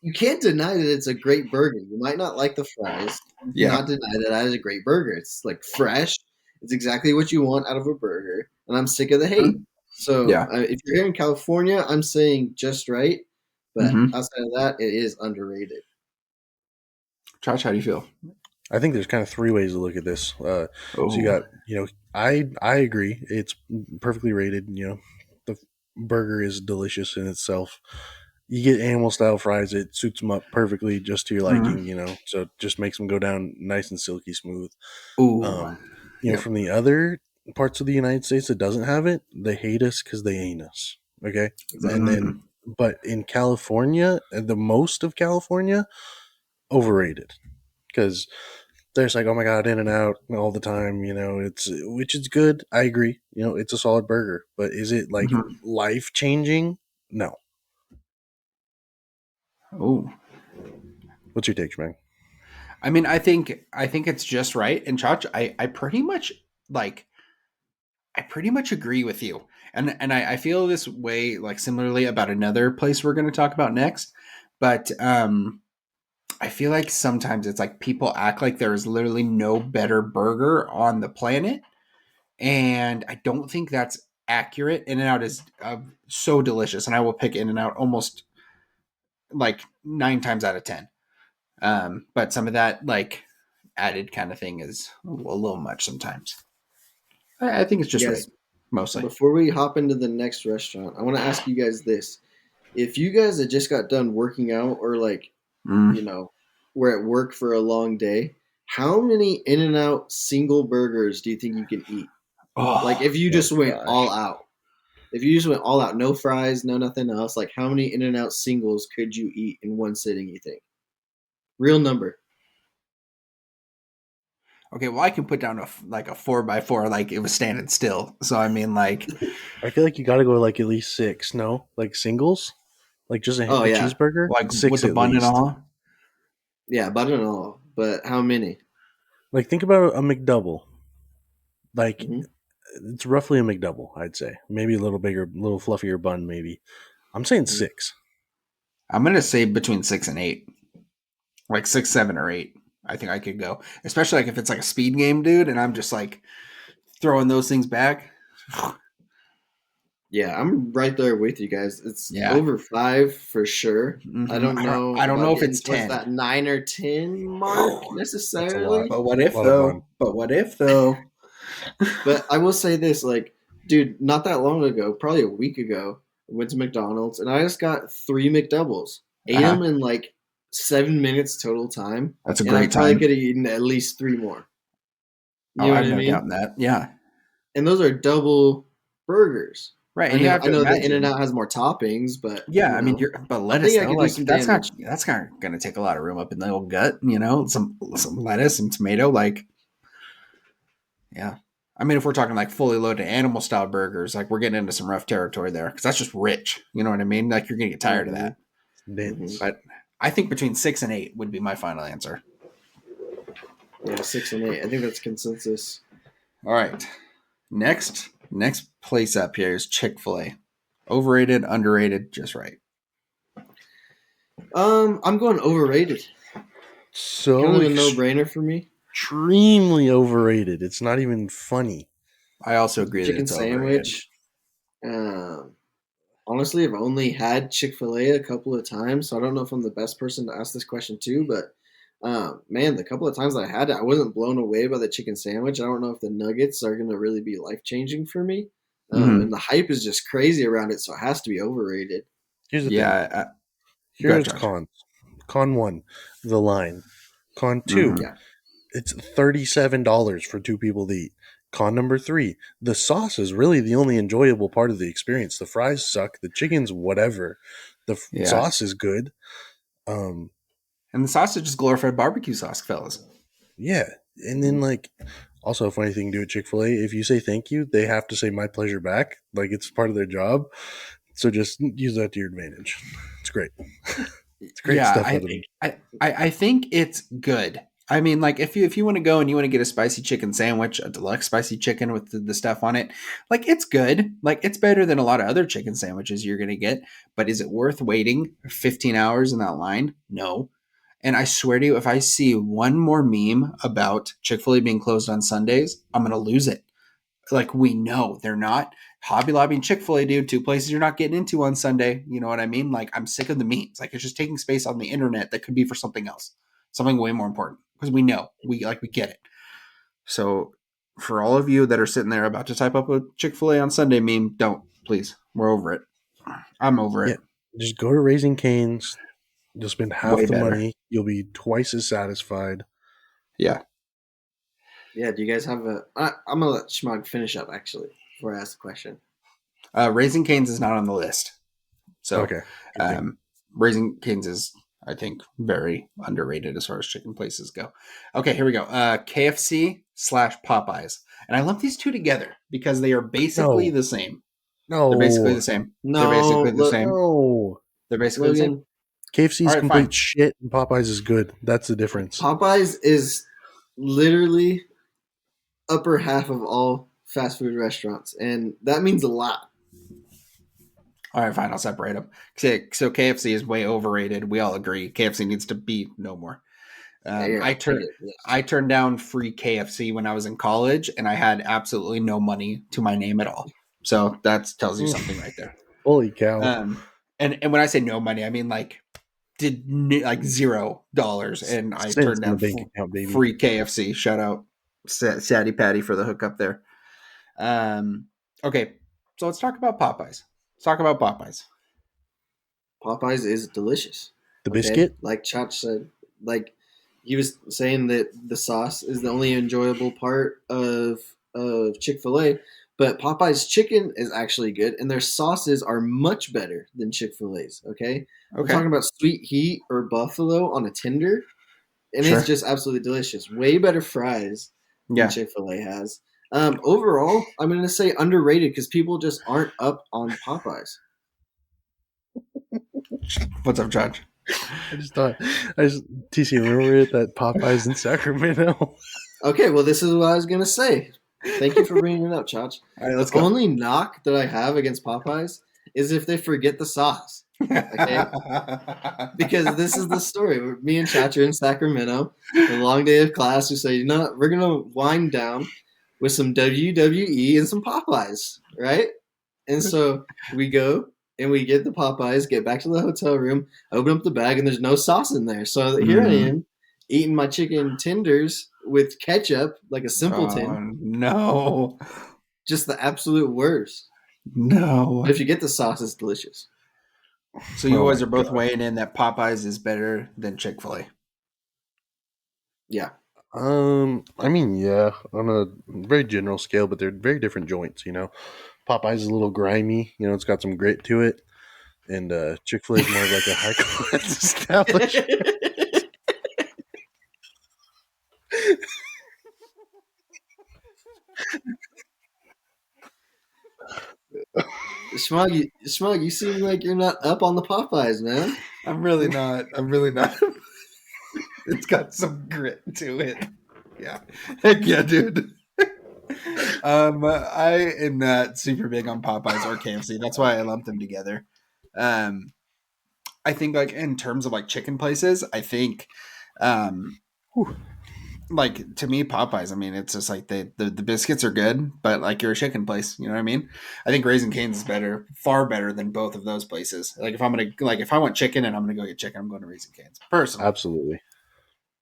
Speaker 2: you can't deny that it's a great burger. You might not like the fries. You cannot deny that is a great burger. It's like fresh. It's exactly what you want out of a burger. And I'm sick of the hate. So if you're here in California, I'm saying just right. But outside of that, it is underrated.
Speaker 3: Josh, how do you feel?
Speaker 1: I think there's kind of 3 ways to look at this. So you got, I agree. It's perfectly rated. The burger is delicious in itself. You get animal style fries, it suits them up perfectly just to your liking, so it just makes them go down nice and silky smooth.
Speaker 3: Ooh.
Speaker 1: From the other parts of the United States that doesn't have it, they hate us because they ain't us. Okay. And then, but in California, the most of California, overrated, because there's like, oh my god, In-N-Out all the time, which is good. I agree. It's a solid burger, but is it like life changing? No.
Speaker 3: Oh,
Speaker 1: what's your take, Schmeg?
Speaker 3: I mean, I think it's just right. And Chach, I pretty much like I pretty much agree with you. And I feel this way like similarly about another place we're going to talk about next. But I feel like sometimes it's like people act like there is literally no better burger on the planet, and I don't think that's accurate. In-N-Out is so delicious, and I will pick In-N-Out almost like 9 times out of 10. But some of that like added kind of thing is a little much sometimes. I think it's just right,
Speaker 2: Yes.
Speaker 3: mostly.
Speaker 2: Before we hop into the next restaurant, I want to ask you guys this: if you guys had just got done working out, or like,
Speaker 3: Mm.
Speaker 2: you know, were at work for a long day, how many In-N-Out single burgers do you think you can eat?
Speaker 3: Oh,
Speaker 2: Like, if you just went
Speaker 1: gosh.
Speaker 2: all out, if you just went all out, no fries, no nothing else, like how many In-N-Out singles could you eat in one sitting? You think? Real number.
Speaker 3: okay. Well, I can put down a 4x4 like it was standing still. So I mean, like,
Speaker 1: I feel like you got to go like at least 6. No, like singles, like just
Speaker 2: Oh
Speaker 1: a
Speaker 2: yeah,
Speaker 1: cheeseburger,
Speaker 3: with
Speaker 1: 6
Speaker 3: the
Speaker 1: at
Speaker 3: bun and
Speaker 1: least.
Speaker 3: all.
Speaker 2: yeah, but I don't know. But how many?
Speaker 1: Like think about a McDouble. Like
Speaker 2: Hmm.
Speaker 1: it's roughly a McDouble, I'd say. Maybe a little bigger, a little fluffier bun. Maybe I'm saying
Speaker 2: Mhm.
Speaker 1: 6.
Speaker 3: I'm gonna say between 6 and 8, like 6, 7, or 8. I think I could go, especially like if it's like a speed game, dude, and I'm just like throwing those things back.
Speaker 2: Yeah, I'm right there with you guys. It's
Speaker 3: Yeah.
Speaker 2: over 5 for sure. I
Speaker 3: Mm-hmm.
Speaker 2: don't know
Speaker 3: I don't know
Speaker 2: about
Speaker 3: if
Speaker 2: getting
Speaker 3: it's
Speaker 2: towards
Speaker 3: 10.
Speaker 2: that 9 or 10 mark
Speaker 1: That's a lot.
Speaker 2: necessarily.
Speaker 3: But what if
Speaker 1: A lot of bun.
Speaker 3: though? But what if though?
Speaker 2: But I will say this, like, dude, not that long ago, probably a week ago, I went to McDonald's and I just got 3 McDoubles. Ate
Speaker 3: Uh-huh.
Speaker 2: them in like 7 minutes total time,
Speaker 3: That's a
Speaker 2: and I
Speaker 3: great
Speaker 2: probably
Speaker 3: time.
Speaker 2: could have eaten at least 3 more.
Speaker 3: Oh,
Speaker 2: You know
Speaker 3: I
Speaker 2: what
Speaker 3: have
Speaker 2: I
Speaker 3: no doubt
Speaker 2: mean?
Speaker 3: in that. Yeah.
Speaker 2: And those are double burgers.
Speaker 3: Right.
Speaker 2: I
Speaker 3: And you
Speaker 2: know
Speaker 3: have
Speaker 2: I
Speaker 3: to
Speaker 2: know the
Speaker 3: imagine.
Speaker 2: In-N-Out has more toppings, but
Speaker 3: Yeah, I mean, but
Speaker 2: I
Speaker 3: lettuce
Speaker 2: think I
Speaker 3: though,
Speaker 2: could do
Speaker 3: like
Speaker 2: some
Speaker 3: that's
Speaker 2: damage.
Speaker 3: not gonna take a lot of room up in the old gut, you know. Some lettuce, some tomato, like yeah. I mean, if we're talking like fully loaded animal style burgers, like we're getting into some rough territory there because that's just rich. You know what I mean? Like you're gonna get tired of
Speaker 2: Hmm.
Speaker 3: that.
Speaker 2: Hmm.
Speaker 1: Dense.
Speaker 3: But I think between 6 and 8 would be my final answer.
Speaker 2: Yeah, 6 and 8. I think that's consensus.
Speaker 3: All right. Next place up here is Chick-fil-A. Overrated, underrated, just right.
Speaker 2: I'm going overrated. Kind
Speaker 1: So
Speaker 2: of a no-brainer for me.
Speaker 1: extremely overrated. It's not even funny.
Speaker 3: I also agree that
Speaker 2: Chicken
Speaker 3: it's overrated.
Speaker 2: sandwich. Um, honestly, I've only had Chick-fil-A a couple of times, so I don't know if I'm the best person to ask this question to, but man, the couple of times I had it, I wasn't blown away by the chicken sandwich. I don't know if the nuggets are going to really be life-changing for me.
Speaker 3: Mm-hmm.
Speaker 2: And the hype is just crazy around it, so it has to be overrated.
Speaker 1: Here's the thing.
Speaker 3: Yeah. Go ahead,
Speaker 1: Here's
Speaker 3: Josh.
Speaker 1: cons. Con 1, the line. Con 2,
Speaker 3: Mhm.
Speaker 2: Yeah.
Speaker 1: it's $37 for 2 people to eat. Con number 3, the sauce is really the only enjoyable part of the experience. The fries suck. The chicken's whatever. The
Speaker 3: Yeah.
Speaker 1: sauce is good.
Speaker 3: And the sausage is glorified barbecue sauce, fellas.
Speaker 1: Yeah. And then, like, also a funny thing to do at Chick-fil-A, if you say thank you, they have to say my pleasure back. Like, it's part of their job. So just use that to your advantage. It's great. It's great stuff out of them.
Speaker 3: I think it's good. I mean, like if you want to go and you want to get a spicy chicken sandwich, a deluxe spicy chicken with the stuff on it, like it's good. Like it's better than a lot of other chicken sandwiches you're gonna get. But is it worth waiting 15 hours in that line? No. And I swear to you, if I see one more meme about Chick-fil-A being closed on Sundays, I'm gonna lose it. Like we know they're not. Hobby Lobby and Chick-fil-A, dude, 2 places you're not getting into on Sunday. You know what I mean? Like I'm sick of the memes. Like it's just taking space on the internet that could be for something else, something way more important. Because we know we get it. So for all of you that are sitting there about to type up a Chick-fil-A on Sunday meme, don't please. We're over it. I'm over it.
Speaker 1: Just go to Raising Cane's. You'll spend half
Speaker 3: Way
Speaker 1: the
Speaker 3: better.
Speaker 1: money. You'll be twice as satisfied.
Speaker 3: Yeah.
Speaker 2: Yeah, do you guys have I'm going to let Schmog finish up, actually, before I ask the question.
Speaker 3: Raising Cane's is not on the list. So
Speaker 1: Okay. Good thing.
Speaker 3: Raising Cane's is, I think, very underrated as far as chicken places go. Okay, here we go. KFC / Popeyes. And I lump these two together because they are basically the same.
Speaker 1: No.
Speaker 3: They're basically the same.
Speaker 2: No,
Speaker 3: They're basically the
Speaker 2: look,
Speaker 3: same.
Speaker 1: No.
Speaker 3: They're basically the same.
Speaker 2: Logan,
Speaker 1: KFC
Speaker 3: All
Speaker 1: is
Speaker 3: right,
Speaker 1: complete
Speaker 3: fine.
Speaker 1: shit, and Popeyes is good. That's the difference.
Speaker 2: Popeyes is literally upper half of all fast food restaurants, and that means a lot.
Speaker 3: All right, fine. I'll separate them. So KFC is way overrated. We all agree. KFC needs to be no more.
Speaker 2: Yeah,
Speaker 3: I
Speaker 2: take
Speaker 3: turned
Speaker 2: it. Yes.
Speaker 3: I turned down free KFC when I was in college, and I had absolutely no money to my name at all. So that tells you something right there.
Speaker 1: Holy cow!
Speaker 3: And when I say no money, I mean like like $0, and I
Speaker 1: Cents
Speaker 3: turned
Speaker 1: in the
Speaker 3: down
Speaker 1: bank account, baby.
Speaker 3: free KFC. Shout out Sadie Patty for the hookup there. Okay, so let's talk about Popeyes. Let's talk about Popeyes.
Speaker 2: Popeyes is delicious.
Speaker 1: The
Speaker 2: Okay,
Speaker 1: biscuit.
Speaker 2: like Chach said, like he was saying that the sauce is the only enjoyable part of Chick-fil-A, but Popeyes chicken is actually good, and their sauces are much better than Chick-fil-A's. Okay, I'm
Speaker 3: Okay,
Speaker 2: talking about sweet heat or buffalo on a tender, and it's
Speaker 3: sure.
Speaker 2: just absolutely delicious. Way better fries than
Speaker 3: Yeah.
Speaker 2: Chick-fil-A has. Overall, I'm going to say underrated because people just aren't up on Popeyes.
Speaker 3: What's up, Judge?
Speaker 1: TC, remember it, that Popeyes in Sacramento?
Speaker 2: Okay, well, this is what I was going to say. Thank you for bringing it up, Chach.
Speaker 3: All right, let's
Speaker 2: The
Speaker 3: go.
Speaker 2: only knock that I have against Popeyes is if they forget the sauce. Okay? Because this is the story. Me and Chach are in Sacramento, a long day of class. We say, you know what? We're going to wind down with some WWE and some Popeyes, right? And so we go and we get the Popeyes, get back to the hotel room, open up the bag, and there's no sauce in there. So here I am eating my chicken tenders with ketchup like a simpleton.
Speaker 3: Oh, no.
Speaker 2: Just the absolute worst.
Speaker 3: No.
Speaker 2: But if you get the sauce, it's delicious.
Speaker 3: So you
Speaker 1: Oh
Speaker 3: guys
Speaker 1: my
Speaker 3: are both
Speaker 1: God.
Speaker 3: weighing in that Popeyes is better than Chick-fil-A.
Speaker 2: Yeah.
Speaker 1: I mean, yeah, on a very general scale, but they're very different joints. Popeyes is a little grimy. It's got some grit to it, and Chick-fil-A is more of like a high class establishment.
Speaker 2: Schmug, you seem like you're not up on the Popeyes, man.
Speaker 3: I'm really not. I'm really not. It's got some grit to it. Yeah. Heck yeah, dude. I am not super big on Popeyes or KFC. That's why I lump them together. Um, I think like in terms of like chicken places, I think
Speaker 1: Whew.
Speaker 3: like to me Popeyes, I mean it's just like the biscuits are good, but like you're a chicken place, you know what I mean? I think Raising Cane's is better, far better than both of those places. Like if I want chicken and I'm gonna go get chicken, I'm going to Raising Cane's personally.
Speaker 1: Absolutely.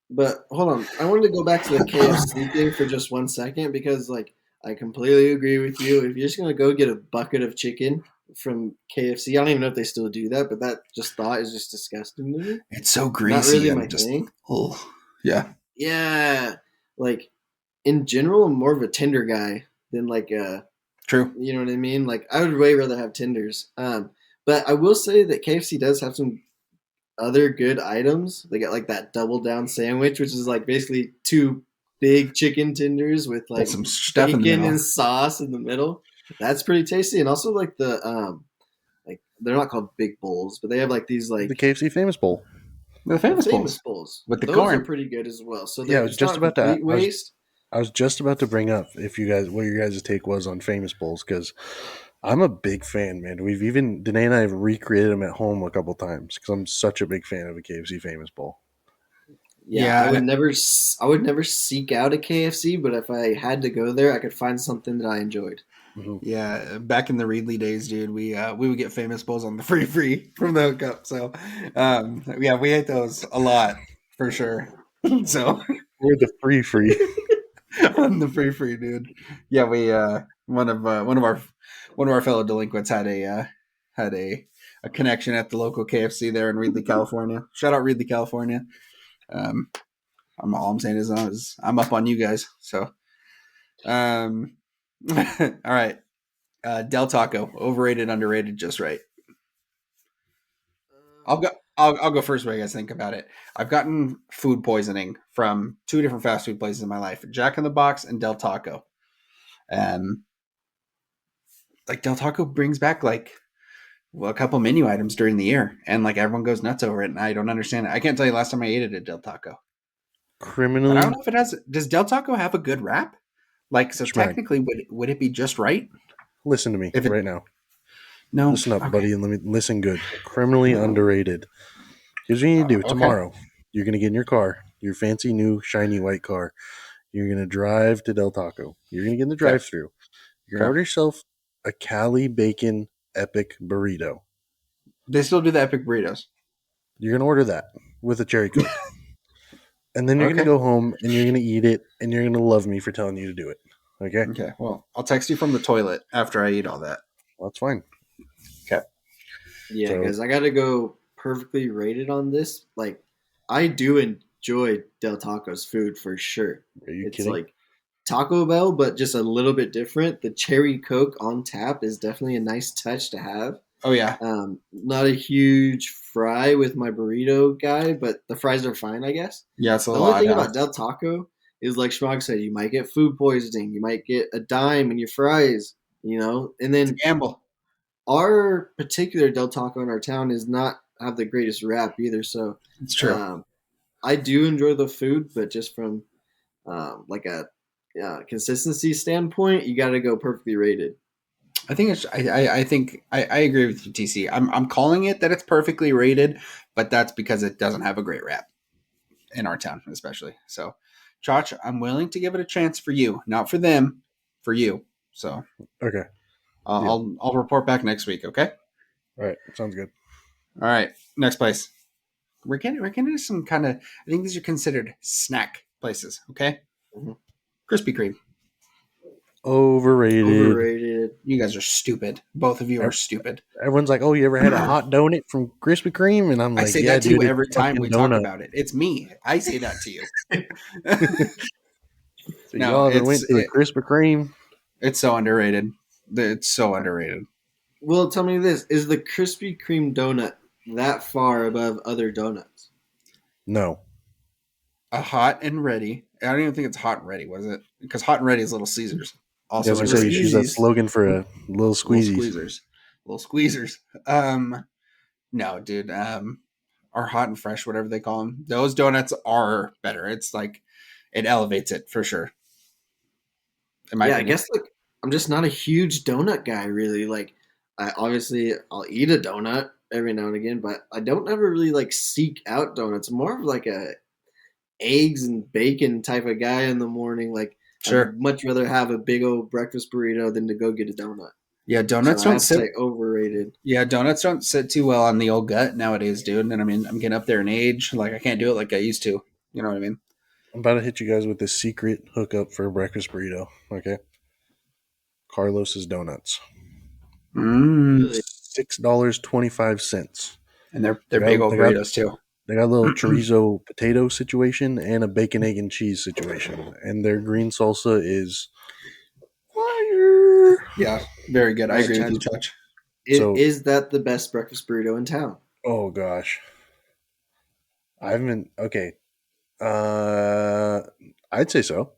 Speaker 2: But hold on, I wanted to go back to the KFC thing for just 1 second because, like, I completely agree with you. If you're just gonna go get a bucket of chicken from KFC, I don't even know if they still do that, but that just thought is just disgusting to me.
Speaker 3: It's so
Speaker 2: Not
Speaker 3: greasy
Speaker 2: really
Speaker 3: and
Speaker 2: my
Speaker 3: just
Speaker 2: thing.
Speaker 3: oh yeah.
Speaker 2: Yeah, like in general, I'm more of a tender guy than like
Speaker 3: True.
Speaker 2: you know what I mean. Like I would way rather have tenders. But I will say that KFC does have some other good items. They got like that double down sandwich, which is like basically two big chicken tenders with
Speaker 3: With
Speaker 2: like
Speaker 3: some stuff in the
Speaker 2: bacon
Speaker 3: middle.
Speaker 2: and sauce in the middle. That's pretty tasty. And also like the like they're not called big bowls, but they have like these
Speaker 1: The
Speaker 2: like
Speaker 1: KFC Famous Bowl.
Speaker 3: The
Speaker 2: the
Speaker 3: famous
Speaker 2: famous
Speaker 3: bowls
Speaker 2: bowls.
Speaker 3: with the
Speaker 2: Those are
Speaker 3: corn.
Speaker 2: pretty good as well. So
Speaker 1: Yeah, I was
Speaker 2: it's
Speaker 1: just
Speaker 2: not
Speaker 1: about to.
Speaker 2: complete waste.
Speaker 1: I was just about to bring up what your guys' take was on Famous Bowls, because I'm a big fan, man. Danae and I have recreated them at home a couple times because I'm such a big fan of a KFC Famous Bowl.
Speaker 2: Yeah,
Speaker 3: Yeah,
Speaker 2: I would never seek out a KFC, but if I had to go there, I could find something that I enjoyed.
Speaker 1: Mm-hmm.
Speaker 3: yeah. Back in the Reedley days, dude, we would get famous bowls on the free from the hookup. So yeah, we ate those a lot for sure. So
Speaker 1: We're the free.
Speaker 3: on the free, dude. Yeah, we one of our fellow delinquents had a connection at the local KFC there in Reedley, California. Shout out Reedley, California. Um, all I'm saying is I'm up on you guys. So all right. Del Taco, overrated, underrated, just right. I'll go. I'll go first. What do you guys think about it? I've gotten food poisoning from two different fast food places in my life: Jack in the Box and Del Taco. Um, like Del Taco brings back like a couple menu items during the year, and like everyone goes nuts over it, and I don't understand it. I can't tell you last time I ate it at Del Taco. But I don't
Speaker 1: Criminally,
Speaker 3: know if it has. Does Del Taco have a good rap? Like, so
Speaker 1: Schmag,
Speaker 3: technically, would it be just right
Speaker 1: listen to me
Speaker 3: if it?
Speaker 1: right now.
Speaker 3: No.
Speaker 1: Listen up,
Speaker 3: Okay.
Speaker 1: buddy, and let me listen good. Criminally underrated. Here's what you need to do.
Speaker 3: Okay.
Speaker 1: Tomorrow, you're gonna get in your car, your fancy new shiny white car. You're gonna drive to Del Taco. You're gonna get in the
Speaker 3: Okay.
Speaker 1: drive-through. You're gonna
Speaker 3: Okay.
Speaker 1: order yourself a Cali bacon epic burrito.
Speaker 3: They still do the epic burritos.
Speaker 1: You're gonna order that with a cherry coke, and then you're gonna
Speaker 3: Okay.
Speaker 1: go home and you're gonna eat it, and you're gonna love me for telling you to do it. Okay,
Speaker 3: Okay. Well, I'll text you from the toilet after I eat all that.
Speaker 1: well, that's fine.
Speaker 3: Okay.
Speaker 2: Yeah,
Speaker 1: So-
Speaker 2: guys, I got to go perfectly rated on this. Like, I do enjoy Del Taco's food for sure.
Speaker 1: Are you
Speaker 2: It's
Speaker 1: kidding?
Speaker 2: like Taco Bell, but just a little bit different. The cherry Coke on tap is definitely a nice touch to have.
Speaker 3: Oh yeah.
Speaker 2: Not a huge fry with my burrito guy, but the fries are fine, I guess.
Speaker 3: Yeah. It's a
Speaker 2: The
Speaker 3: lot.
Speaker 2: only thing about Del Taco is, like Schmog said, you might get food poisoning, you might get a dime in your fries, and then
Speaker 3: Gamble.
Speaker 2: our particular Del Taco in our town is not have the greatest rap either. So
Speaker 3: It's true.
Speaker 2: I do enjoy the food, but just from like a consistency standpoint, you got to go perfectly rated.
Speaker 3: I think it's. I think I agree with you, TC. I'm calling it that it's perfectly rated, but that's because it doesn't have a great rap in our town, especially. So, Chach, I'm willing to give it a chance for you, not for them, for you. So,
Speaker 1: Okay,
Speaker 3: I'll report back next week. Okay.
Speaker 1: all right, sounds good.
Speaker 3: All right. Next place. We're getting into some kind of. I think these are considered snack places. Okay.
Speaker 2: Mhm.
Speaker 3: Krispy Kreme.
Speaker 2: Overrated.
Speaker 3: You guys are stupid. Both of you are stupid.
Speaker 1: Everyone's like, "Oh, you ever had a hot donut from Krispy Kreme?" And I'm
Speaker 3: I
Speaker 1: like,
Speaker 3: say
Speaker 1: "Yeah,
Speaker 3: that to
Speaker 1: dude,
Speaker 3: you
Speaker 1: it's
Speaker 3: every
Speaker 1: a
Speaker 3: time
Speaker 1: fucking
Speaker 3: we talk
Speaker 1: donut."
Speaker 3: about it. It's me. I say that to you.
Speaker 1: So
Speaker 3: No,
Speaker 1: y'all ever
Speaker 3: it's-
Speaker 1: went to a Krispy Kreme?
Speaker 3: It's so underrated. It's so underrated.
Speaker 2: Well, tell me this: is the Krispy Kreme donut that far above other donuts?
Speaker 1: No,
Speaker 3: A hot and ready. I don't even think it's hot and ready, was it? Because hot and ready is Little Caesars. Also,
Speaker 1: I was gonna
Speaker 3: Little
Speaker 1: say you should use that
Speaker 2: Squeezies.
Speaker 1: slogan for a little
Speaker 3: Little
Speaker 1: squeezies.
Speaker 3: squeezers. Little squeezers. No, dude. Or hot and fresh, whatever they call them. Those donuts are better. It's like it elevates it for sure. In my
Speaker 2: Yeah, I
Speaker 3: opinion.
Speaker 2: guess like I'm just not a huge donut guy, really. Like, I'll eat a donut every now and again, but I don't ever really like seek out donuts. I'm more of like a eggs and bacon type of guy in the morning. Like,
Speaker 3: Sure.
Speaker 2: I'd much rather have a big old breakfast burrito than to go get a donut.
Speaker 3: Yeah, donuts
Speaker 2: So I
Speaker 3: don't
Speaker 2: have to
Speaker 3: sit.
Speaker 2: say overrated.
Speaker 3: Yeah, donuts don't sit too well on the old gut nowadays, dude. And I mean, I'm getting up there in age. Like I can't do it like I used to. You know what I mean?
Speaker 1: I'm about to hit you guys with this secret hookup for a breakfast burrito. Okay, Carlos's Donuts,
Speaker 2: Really.
Speaker 1: $6.25.
Speaker 3: And they're
Speaker 1: They got-
Speaker 3: big old
Speaker 1: they got-
Speaker 3: burritos too.
Speaker 1: They got a little chorizo potato situation and a bacon, egg, and cheese situation, and their green salsa is fire.
Speaker 3: Yeah, very good. I
Speaker 2: Right,
Speaker 3: agree with you,
Speaker 2: Chad.
Speaker 3: Judge.
Speaker 1: So-
Speaker 2: Is that the best breakfast burrito in town?
Speaker 1: Oh gosh, I haven't been okay. I'd say so.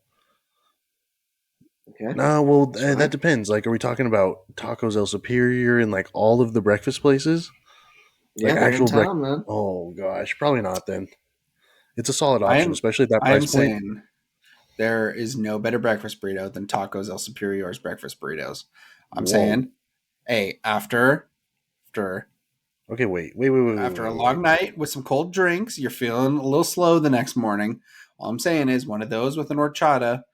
Speaker 2: Okay.
Speaker 1: No, well,
Speaker 2: That's fine.
Speaker 1: that depends. Like, are we talking about Tacos El Superior and like all of the breakfast places?
Speaker 2: Yeah,
Speaker 1: Like
Speaker 2: they're in
Speaker 1: actual
Speaker 2: town, man.
Speaker 1: Oh gosh, probably not then. It's a solid
Speaker 3: I
Speaker 1: option,
Speaker 3: am-
Speaker 1: especially at that
Speaker 3: I am
Speaker 1: price point.
Speaker 3: saying there is no better breakfast burrito than Tacos El Superior's breakfast burritos. I'm
Speaker 1: Whoa.
Speaker 3: saying, hey, after
Speaker 1: Okay, wait.
Speaker 3: after a long night with some cold drinks, you're feeling a little slow the next morning. All I'm saying is one of those with an horchata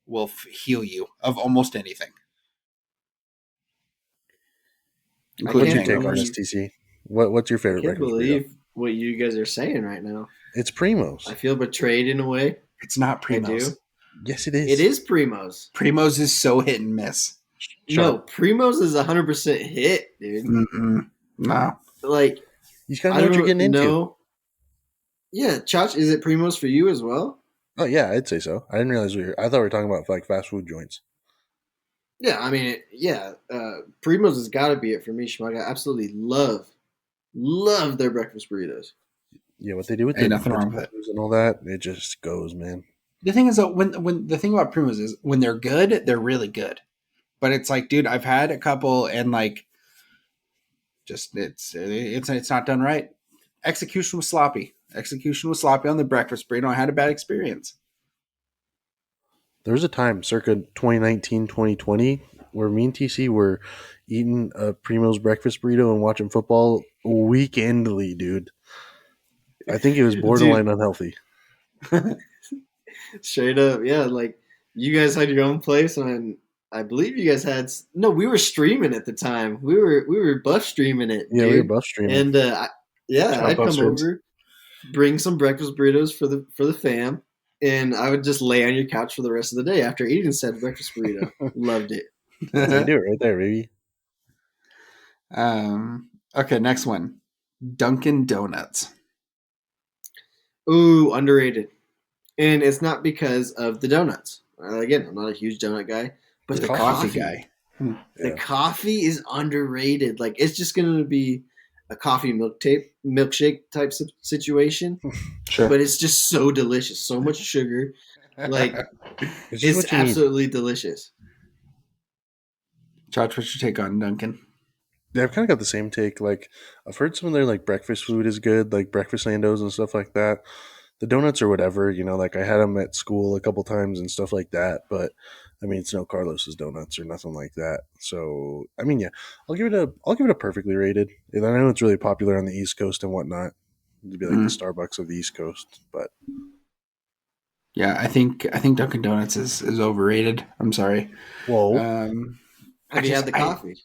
Speaker 3: will heal you of almost anything.
Speaker 1: What's your
Speaker 2: can't
Speaker 1: take on this,
Speaker 2: believe-
Speaker 1: TC? What's your
Speaker 2: I
Speaker 1: favorite
Speaker 2: can't
Speaker 1: breakfast burrito?
Speaker 2: believe what you guys are saying right now.
Speaker 1: It's Primo's.
Speaker 2: I feel betrayed in a way.
Speaker 3: It's not
Speaker 2: I
Speaker 3: Primo's.
Speaker 2: do.
Speaker 1: Yes, it is.
Speaker 2: It is Primo's.
Speaker 3: Primo's is so hit and miss.
Speaker 2: No, Primo's is 100% hit, dude.
Speaker 3: Mm-mm. No.
Speaker 2: Like,
Speaker 1: You just gotta
Speaker 2: I
Speaker 1: know what
Speaker 2: don't
Speaker 1: you're getting into.
Speaker 2: know. Yeah, Chach, is it Primo's for you as well?
Speaker 1: Oh yeah, I'd say so. I didn't realize I thought we were talking about like fast food joints.
Speaker 2: Yeah, I mean, Primo's has got to be it for me, Schmug. I absolutely love their breakfast burritos.
Speaker 1: Yeah, what they do with
Speaker 3: Ain't
Speaker 1: their
Speaker 3: nothing wrong with it.
Speaker 1: potatoes and all that, it just goes, man.
Speaker 3: The thing is, though, when the thing about Primo's is when they're good, they're really good. But it's like, dude, I've had a couple, and like, Just it's not done right. Execution was sloppy. Execution was sloppy on the breakfast burrito. I had a bad experience.
Speaker 1: There was a time, circa 2019, 2020, where me and TC were eating a Primo's breakfast burrito and watching football weekendly, dude. I think it was borderline unhealthy.
Speaker 2: Straight up, yeah. Like you guys had your own place, and I believe you guys had no. We were streaming at the time. We were buff streaming it.
Speaker 1: Yeah,
Speaker 2: dude.
Speaker 1: we were buff streaming.
Speaker 2: And I'd come
Speaker 1: streams.
Speaker 2: over, bring some breakfast burritos for the fam, and I would just lay on your couch for the rest of the day after eating said breakfast burrito. Loved it.
Speaker 1: That's how you do it right there, baby.
Speaker 3: Okay, next one. Dunkin' Donuts.
Speaker 2: Ooh, underrated. And it's not because of the donuts. Again, I'm not a huge donut guy, but the coffee
Speaker 3: guy.
Speaker 2: The coffee is underrated. Like it's just going to be a coffee milkshake type situation.
Speaker 1: Sure.
Speaker 2: But it's just so delicious. So much sugar. Like it's absolutely delicious.
Speaker 3: Josh, what's your take on Dunkin'?
Speaker 1: Yeah, I've kind of got the same take. Like, I've heard some of their like breakfast food is good, like breakfast Landos and stuff like that. The donuts or whatever, like I had them at school a couple times and stuff like that. But I mean, it's no Carlos's donuts or nothing like that. So I mean, yeah, I'll give it a perfectly rated. And I know it's really popular on the East Coast and whatnot. It'd be like the Starbucks of the East Coast, but
Speaker 3: yeah, I think Dunkin' Donuts is overrated. I'm sorry.
Speaker 1: Whoa.
Speaker 2: Have you had the coffee?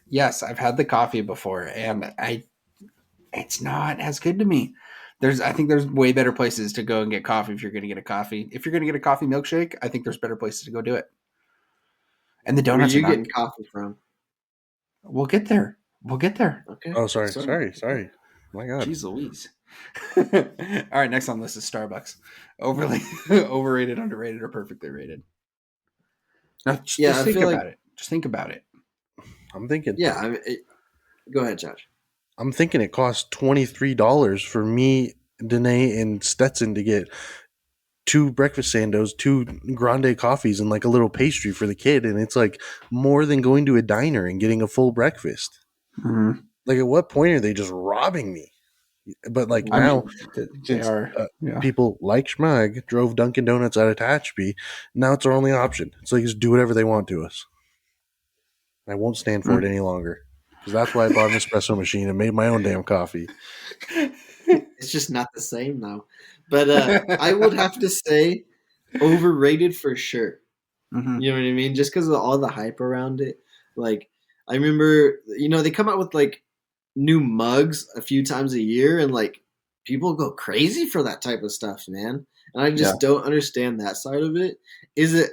Speaker 3: Yes, I've had the coffee before, and it's not as good to me. I think there's way better places to go and get coffee if you're going to get a coffee. If you're going to get a coffee milkshake, I think there's better places to go do it. And the donuts.
Speaker 2: Where are you getting coffee from?
Speaker 3: We'll get there.
Speaker 2: Okay.
Speaker 1: Oh, sorry. My God.
Speaker 3: Jeez Louise. All right, next on the list is Starbucks. Overrated, underrated, or perfectly rated. Now, just think about it. Just think about it.
Speaker 1: I'm thinking.
Speaker 2: Yeah, go ahead, Josh.
Speaker 1: I'm thinking it costs $23 for me, Danae, and Stetson to get 2 breakfast sandos, 2 grande coffees, and like a little pastry for the kid, and it's like more than going to a diner and getting a full breakfast.
Speaker 3: Mm-hmm.
Speaker 1: Like, at what point are they just robbing me? But like now, people like Schmag drove Dunkin' Donuts out of Tehachapi. Now it's our only option. It's like just do whatever they want to us. I won't stand for it any longer. Because that's why I bought an espresso machine and made my own damn coffee.
Speaker 2: It's just not the same now. But I would have to say overrated for sure.
Speaker 3: Mm-hmm.
Speaker 2: You know what I mean? Just because of all the hype around it. Like, I remember, they come out with like new mugs a few times a year, and like people go crazy for that type of stuff, man. And I just don't understand that side of it. Is it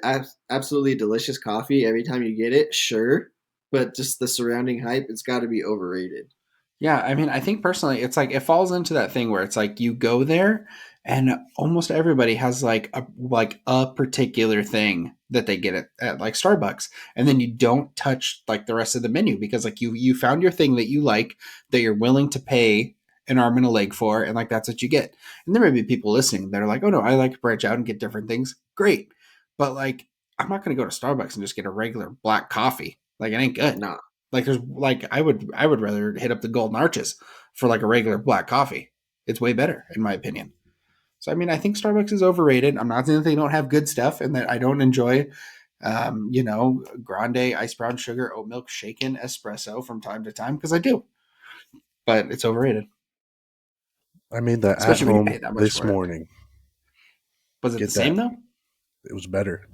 Speaker 2: absolutely delicious coffee every time you get it? Sure. But just the surrounding hype, it's got to be overrated.
Speaker 3: Yeah, I mean, I think personally, it's like it falls into that thing where it's like you go there, and almost everybody has like a particular thing that they get at like Starbucks, and then you don't touch like the rest of the menu because like you found your thing that you like, that you're willing to pay an arm and a leg for, and like that's what you get. And there may be people listening that are like, oh no, I like to branch out and get different things. Great, but like I'm not going to go to Starbucks and just get a regular black coffee. Like it ain't good.
Speaker 2: Nah.
Speaker 3: Like there's like I would rather hit up the Golden Arches for like a regular black coffee. It's way better in my opinion. So I mean, I think Starbucks is overrated. I'm not saying that they don't have good stuff and that I don't enjoy, grande ice brown sugar oat milk shaken espresso from time to time because I do, but it's overrated.
Speaker 1: I made that at home this morning.
Speaker 3: Was it the same though?
Speaker 1: It was better.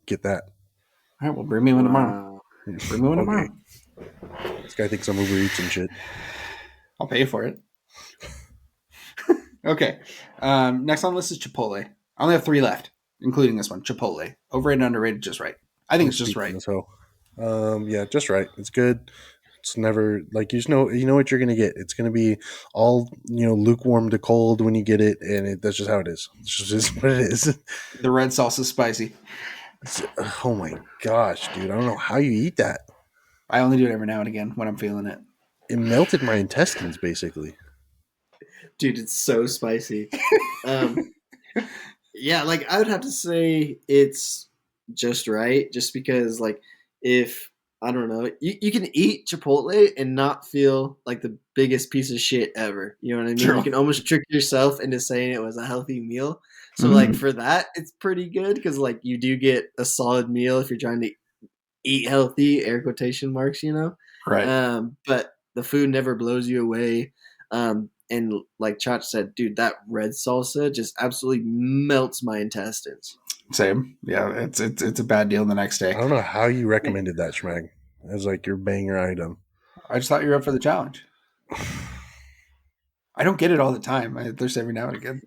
Speaker 1: Get that.
Speaker 3: All right, well, bring me one tomorrow. Bring me one tomorrow.
Speaker 1: This guy thinks I'm Uber Eats and shit.
Speaker 3: I'll pay for it. Okay. Next on the list is Chipotle. I only have 3 left, including this one. Chipotle. Overrated, underrated, just right. I think it's just right.
Speaker 1: Yeah, just right. It's good. It's never like you know what you're gonna get. It's gonna be all lukewarm to cold when you get it, and that's just how it is. It's just what it is.
Speaker 3: The red sauce is spicy.
Speaker 1: Oh my gosh, dude! I don't know how you eat that.
Speaker 3: I only do it every now and again when I'm feeling it.
Speaker 1: It melted my intestines, basically.
Speaker 2: Dude, it's so spicy. Yeah, like I would have to say it's just right, just because like if I don't know. You can eat Chipotle and not feel like the biggest piece of shit ever. You know what I mean?
Speaker 3: True.
Speaker 2: You can almost trick yourself into saying it was a healthy meal. So
Speaker 3: Mhm.
Speaker 2: like for that, it's pretty good because like you do get a solid meal if you're trying to eat healthy, air quotation marks, you know.
Speaker 3: Right.
Speaker 2: But the food never blows you away. And like Chach said, dude, that red salsa just absolutely melts my intestines.
Speaker 3: Same. Yeah, it's a bad deal the next
Speaker 1: I
Speaker 3: day.
Speaker 1: don't know how you recommended that, Schmag, as like your banger item.
Speaker 3: I just thought you were up for the challenge. I don't get it all the time. There's every now and again.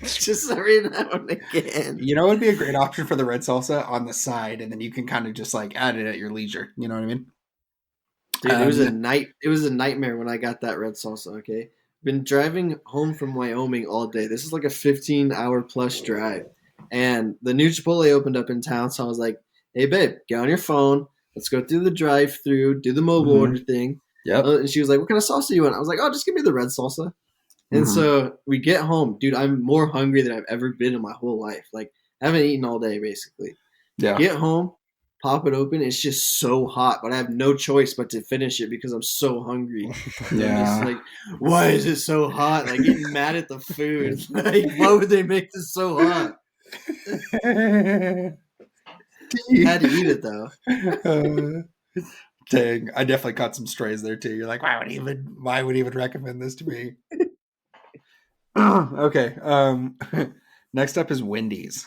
Speaker 2: Just every now and again.
Speaker 3: You know, it'd be a great option for the red salsa on the side, and then you can kind of just like add it at your leisure. You know what I mean?
Speaker 2: Dude, it was a nightmare when I got that red salsa, okay? Been driving home from Wyoming all day. This is like a 15-hour plus drive. And the new Chipotle opened up in town, so I was like, hey babe, get on your phone. Let's go through the drive through, do the mobile
Speaker 3: Mhm.
Speaker 2: order thing.
Speaker 3: Yep.
Speaker 2: And she was like, what kind of salsa you want? I was like, oh, just give me the red salsa. And
Speaker 3: Mhm.
Speaker 2: so we get home. Dude, I'm more hungry than I've ever been in my whole life. Like, I haven't eaten all day, basically.
Speaker 3: Yeah.
Speaker 2: Get home, pop it open. It's just so hot, but I have no choice but to finish it because I'm so hungry. And I'm just like, why is it so hot? Like, getting mad at the food. Like, why would they make this so hot? Had to eat it, though.
Speaker 3: Dang, I definitely caught some strays there too. You're like, why would he even recommend this to me? Okay. Next up is Wendy's.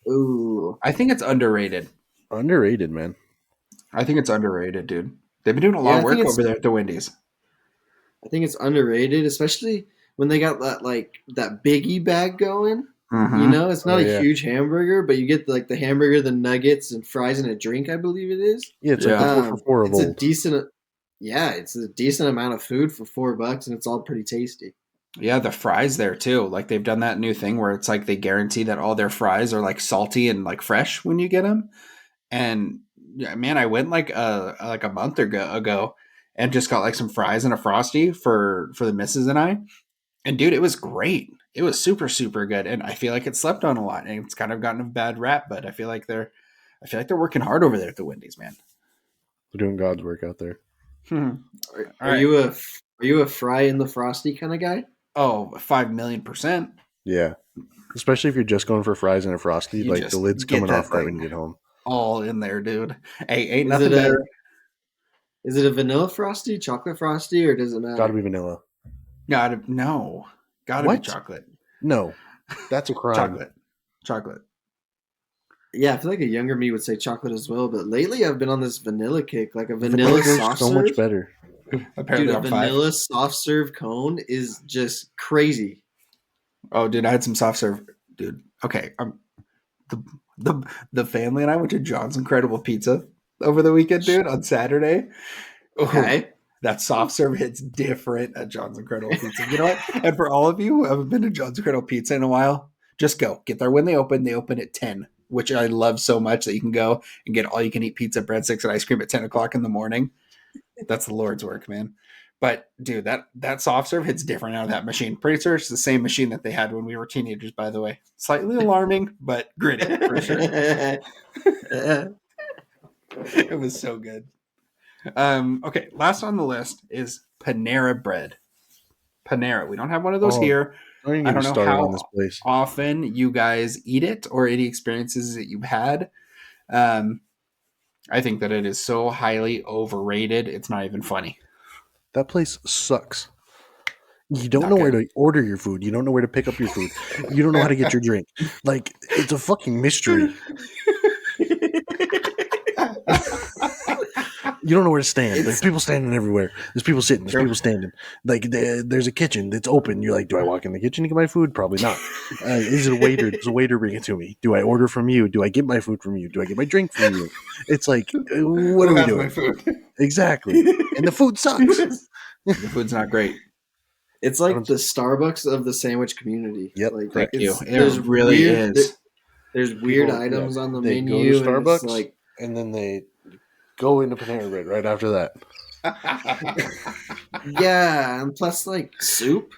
Speaker 2: Ooh.
Speaker 3: I think it's underrated.
Speaker 1: Underrated, man.
Speaker 3: I think it's underrated, dude. They've been doing a lot of work over there at the Wendy's.
Speaker 2: I think it's underrated, especially when they got that Biggie bag going.
Speaker 3: Mhm.
Speaker 2: You know, it's not
Speaker 1: yeah.
Speaker 2: a huge hamburger, but you get like the hamburger, the nuggets, and fries and a drink. I believe it is.
Speaker 1: Yeah, it's like
Speaker 3: Yeah.
Speaker 1: the 4 for 4 of
Speaker 2: It's a
Speaker 1: old.
Speaker 2: decent. Yeah, it's a decent amount of food for $4, and it's all pretty tasty.
Speaker 3: Yeah, the fries there too. Like they've done that new thing where it's like they guarantee that all their fries are like salty and like fresh when you get them. And yeah, man, I went like a month ago and just got like some fries and a frosty for the missus and I. And dude, it was great. It was super super good, and I feel like it's slept on a lot, and it's kind of gotten a bad rap. But I feel like they're working hard over there at the Wendy's, man.
Speaker 1: They're doing God's work out there.
Speaker 2: Are you a fry in the frosty kind of guy?
Speaker 3: Oh, 5,000,000%.
Speaker 1: Yeah. Especially if you're just going for fries and a frosty,
Speaker 3: You
Speaker 1: like
Speaker 3: just
Speaker 1: the lid's
Speaker 3: get
Speaker 1: coming
Speaker 3: that
Speaker 1: off right when
Speaker 3: thing.
Speaker 1: you get home.
Speaker 3: All in there, dude. Hey, ain't
Speaker 2: Is
Speaker 3: nothing
Speaker 2: it a-
Speaker 3: better.
Speaker 2: Is it a vanilla frosty, chocolate frosty, or does it matter?
Speaker 1: Gotta be vanilla.
Speaker 3: Gotta be
Speaker 1: What?
Speaker 3: chocolate.
Speaker 1: No. That's a crime.
Speaker 3: Chocolate.
Speaker 2: Yeah, I feel like a younger me would say chocolate as well, but lately I've been on this vanilla kick, like a
Speaker 1: Vanilla
Speaker 2: vanilla
Speaker 1: goes
Speaker 2: soft
Speaker 1: so
Speaker 2: serve.
Speaker 1: much better.
Speaker 3: Apparently
Speaker 2: Dude, a
Speaker 3: I'm 5.
Speaker 2: vanilla soft serve cone is just crazy.
Speaker 3: Oh, dude, I had some soft serve, dude. Okay, the family and I went to John's Incredible Pizza over the weekend, dude, on Saturday.
Speaker 2: Okay.
Speaker 3: That soft serve hits different at John's Incredible Pizza. You know what? And for all of you who haven't been to John's Incredible Pizza in a while, just go. Get there when they open. They open at 10, which I love so much that you can go and get all you can eat pizza, breadsticks, and ice cream at 10 o'clock in the morning. That's the Lord's work, man. But dude, that soft serve hits different out of that machine. Pretty sure it's the same machine that they had when we were teenagers, by the way. Slightly alarming, but gritty for sure. It was so good. Okay, last on the list is Panera Bread. Panera. We don't have one of those here.
Speaker 1: Don't
Speaker 3: I
Speaker 1: even
Speaker 3: don't know
Speaker 1: start
Speaker 3: how
Speaker 1: on this place.
Speaker 3: often you guys eat it or any experiences that you've had. I think that it is so highly overrated. It's not even funny.
Speaker 1: That place sucks. You don't
Speaker 3: Not
Speaker 1: know
Speaker 3: good.
Speaker 1: where to order your food. You don't know where to pick up your food. You don't know how to get your drink. Like, it's a fucking mystery. You don't know where to stand. There's people standing everywhere. There's people sitting. There's people standing. Like, there's a kitchen that's open. You're like, do I walk in the kitchen to get my food? Probably not. Is it a waiter? Does a waiter bring it to me? Do I order from you? Do I get my food from you? Do I get my drink from you? It's like, what are we doing?
Speaker 3: My food?
Speaker 1: Exactly. And the food sucks.
Speaker 3: The food's not great.
Speaker 2: It's like the Starbucks of the sandwich community.
Speaker 1: Yep.
Speaker 2: Like,
Speaker 3: Thank you.
Speaker 2: There's
Speaker 3: It really
Speaker 2: weird,
Speaker 3: is.
Speaker 2: There's weird
Speaker 1: People-
Speaker 2: items
Speaker 1: yeah,
Speaker 2: on the
Speaker 1: they
Speaker 2: menu.
Speaker 1: go to
Speaker 2: and
Speaker 1: Starbucks,
Speaker 2: it's like,
Speaker 1: and then they go into Panera Bread right after that.
Speaker 2: yeah, and plus like soup.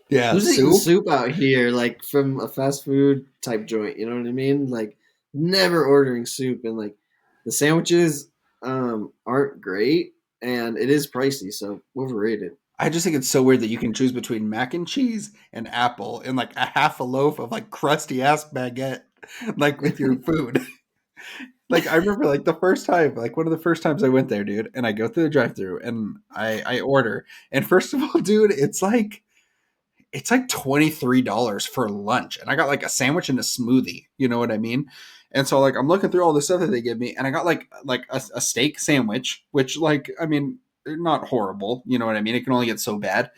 Speaker 3: Yeah,
Speaker 2: Who's eating
Speaker 3: soup.
Speaker 2: soup out here? Like from a fast food type joint. You know what I mean? Like never ordering soup, and like the sandwiches aren't great, and it is pricey, so overrated.
Speaker 3: I just think it's so weird that you can choose between mac and cheese and apple and like a half a loaf of like crusty ass baguette, like with your food. Like I remember like the first time, like one of the first times I went there, dude, and I go through the drive-through and I order, and first of all, dude, it's like $23 for lunch, and I got like a sandwich and a smoothie. You know what I mean? And so like I'm looking through all the stuff that they give me, and I got like a steak sandwich, which like I mean, not horrible. You know what I mean? It can only get so bad.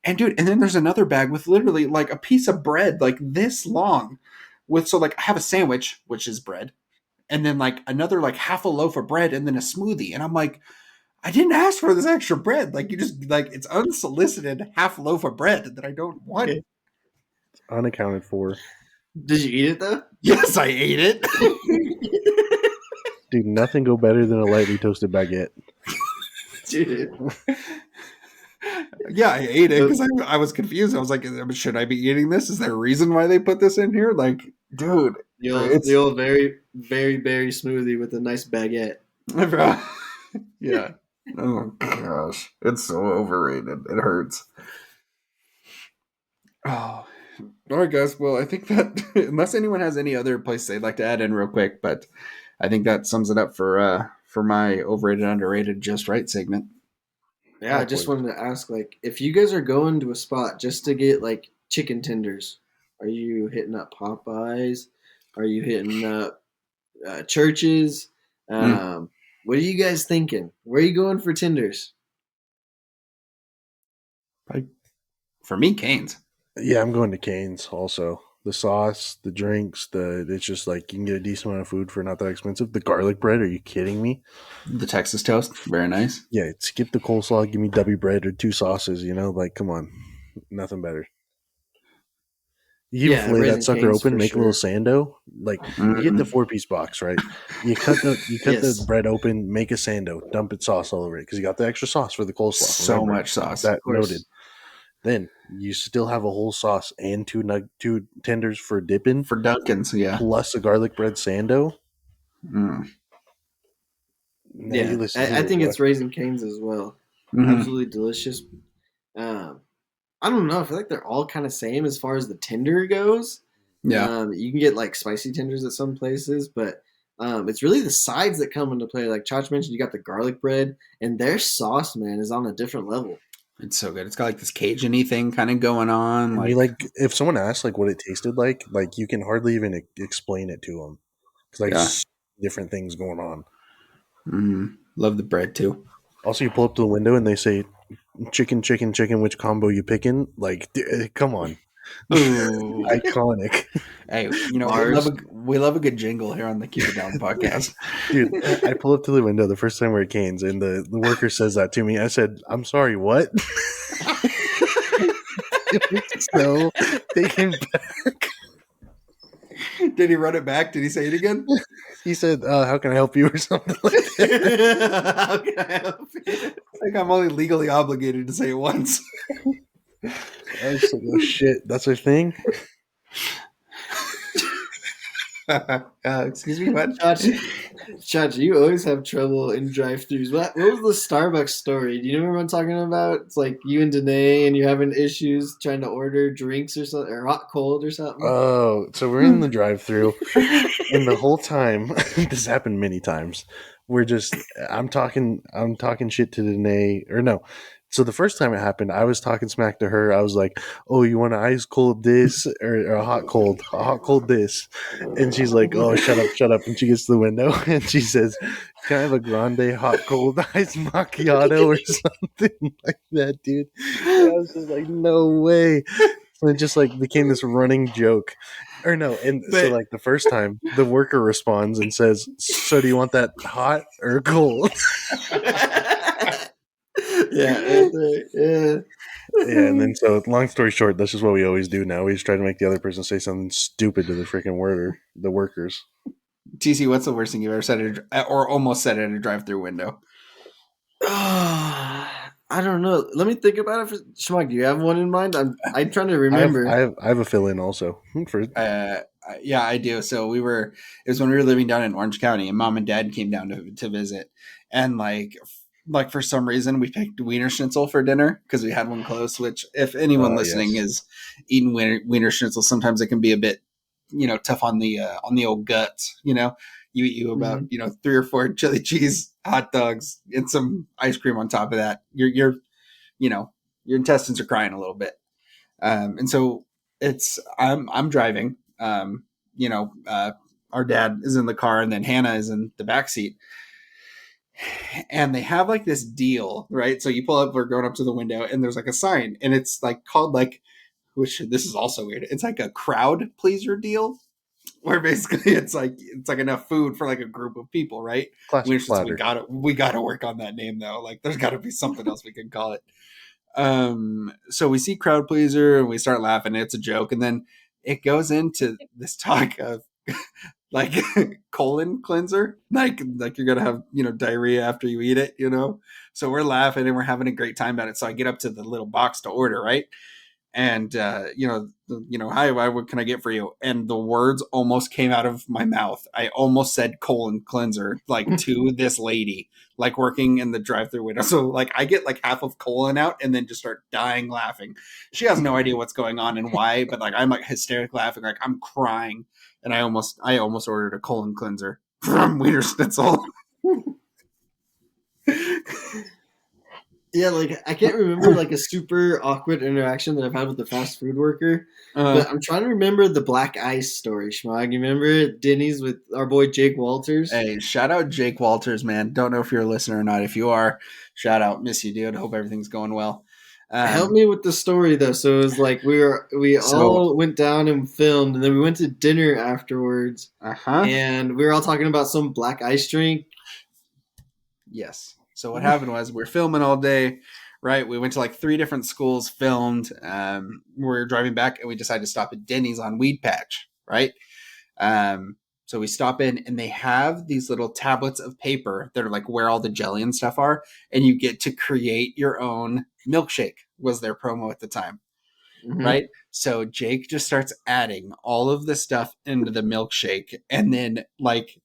Speaker 3: And dude, and then there's another bag with literally like a piece of bread like this long, with so like I have a sandwich, which is bread, and then like another like half a loaf of bread, and then a smoothie, and I'm like, I didn't ask for this extra bread. Like you just like it's unsolicited half loaf of bread that I don't want.
Speaker 2: Okay.
Speaker 1: It's unaccounted for.
Speaker 2: Did you eat it though?
Speaker 3: Yes, I ate it.
Speaker 1: Dude, nothing go better than a lightly toasted baguette.
Speaker 2: Dude.
Speaker 3: Yeah, I ate it because I was confused. I was like, should I be eating this? Is there a reason why they put this in here? Like, dude,
Speaker 2: The old very, very berry smoothie with a nice baguette.
Speaker 3: bro. Yeah. Oh gosh, it's so overrated. It hurts. Oh, all right, guys. Well, I think that unless anyone has any other place they'd like to add in real quick, but I think that sums it up for my overrated, underrated, just right segment.
Speaker 2: Yeah, I just wanted to ask, like, if you guys are going to a spot just to get like chicken tenders, are you hitting up Popeyes? Are you hitting up Churches? What are you guys thinking? Where are you going for tenders?
Speaker 3: For me, Cane's.
Speaker 1: Yeah, I'm going to Cane's also. The sauce, the drinks, it's just like you can get a decent amount of food for not that expensive. The garlic bread, are you kidding me?
Speaker 3: The Texas toast, very nice.
Speaker 1: Yeah, skip the coleslaw, give me W bread or 2 sauces, like come on. Nothing better. You fillet that sucker open, make a little sando. Like you get the 4-piece box, right? You cut the bread open, make a sando, dump it sauce all over it because you got the extra sauce for the coleslaw.
Speaker 3: So much sauce.
Speaker 1: That noted. Then you still have a whole sauce and two tenders for dipping
Speaker 3: for Dunkin's, yeah,
Speaker 1: plus a garlic bread sando.
Speaker 2: Yeah, I think it's Raising Cane's as well. Absolutely delicious. I don't know. I feel like they're all kind of same as far as the tender goes.
Speaker 3: Yeah,
Speaker 2: you can get like spicy tenders at some places, but it's really the sides that come into play. Like Chach mentioned, you got the garlic bread, and their sauce, man, is on a different level.
Speaker 3: It's so good. It's got like this Cajun-y thing kind of going on.
Speaker 1: Like if someone asks like what it tasted like you can hardly even explain it to them. It's different things going on.
Speaker 3: Love the bread too.
Speaker 1: Also, you pull up to the window and they say, chicken, which combo you picking? Like, come on.
Speaker 3: Ooh.
Speaker 1: Iconic.
Speaker 3: Hey, we love a good jingle here on the Keep It Down podcast.
Speaker 1: Dude, I pull up to the window the first time we're at Cane's and the worker says that to me. I said, I'm sorry, what? So taken back.
Speaker 3: Did he run it back? Did he say it again?
Speaker 1: He said, how can I help you or something like that?
Speaker 2: How can I help you?
Speaker 3: Like I'm only legally obligated to say it once.
Speaker 1: I was like, oh shit, that's our thing?
Speaker 3: Excuse me, what?
Speaker 2: Chach, you always have trouble in drive-thrus. What was the Starbucks story? Do you remember what I'm talking about? It's like you and Danae and you're having issues trying to order drinks or something, or hot cold or something.
Speaker 1: Oh, so we're in the drive-thru, and the whole time, this happened many times. I'm talking shit to Danae, or no. So the first time it happened, I was talking smack to her. I was like, "Oh, you want an ice cold this or a hot cold this?" And she's like, "Oh, shut up!" And she gets to the window and she says, "Can I have a grande hot cold iced macchiato or something like that, dude?" And I was just like, "No way!" And it just like became this running joke. Or no, so like the first time, the worker responds and says, "So do you want that hot or cold?"
Speaker 2: Yeah.
Speaker 1: And then so long story short, that's just what we always do now. We just try to make the other person say something stupid to the freaking the workers.
Speaker 3: TC, what's the worst thing you've ever said or almost said at a drive-through window?
Speaker 2: I don't know. Let me think about it. Shmug, do you have one in mind? I'm trying to remember.
Speaker 1: I have a fill-in also.
Speaker 3: Yeah, I do. So it was when we were living down in Orange County, and Mom and Dad came down to visit, and like for some reason we picked Wiener Schnitzel for dinner because we had one close. Which, if anyone listening
Speaker 1: Yes.
Speaker 3: is eating Wiener Schnitzel, sometimes it can be a bit, tough on the old guts. You eat about 3 or 4 chili cheese hot dogs and some ice cream on top of that. Your intestines are crying a little bit. And so I'm driving. Our dad is in the car, and then Hannah is in the back seat. And they have like this deal, right? So you pull up, we're going up to the window, and there's like a sign, and it's like called like, which this is also weird. It's like a crowd pleaser deal, where basically it's like enough food for like a group of people, right?
Speaker 1: Classic platter.
Speaker 3: We gotta work on that name though. Like, there's got to be something else we can call it. So we see crowd pleaser and we start laughing. It's a joke, and then it goes into this talk of like colon cleanser, like you're gonna have diarrhea after you eat it. So we're laughing and we're having a great time about it. So I get up to the little box to order, right? And hi, what can I get for you? And the words almost came out of my mouth. I almost said colon cleanser, like to this lady, like working in the drive-through window. So like I get like half of colon out and then just start dying laughing. She has no idea what's going on and why, but like I'm like hysterically laughing, like I'm crying, and I almost ordered a colon cleanser from Wiener Schnitzel.
Speaker 2: Yeah, like I can't remember like a super awkward interaction that I've had with the fast food worker, but I'm trying to remember the black ice story. Schmog, you remember Denny's with our boy Jake Walters?
Speaker 3: Hey, shout out Jake Walters, man. Don't know if you're a listener or not. If you are, shout out, miss you, dude. Hope everything's going well.
Speaker 2: Help me with the story though. So it was like we all went down and filmed, and then we went to dinner afterwards, and we were all talking about some black ice drink.
Speaker 3: Yes. So what happened was we're filming all day, right? We went to like 3 different schools, filmed. We're driving back, and we decided to stop at Denny's on Weed Patch, right? So we stop in, and they have these little tablets of paper that are like where all the jelly and stuff are, and you get to create your own milkshake, was their promo at the time, right? So Jake just starts adding all of the stuff into the milkshake, and then like...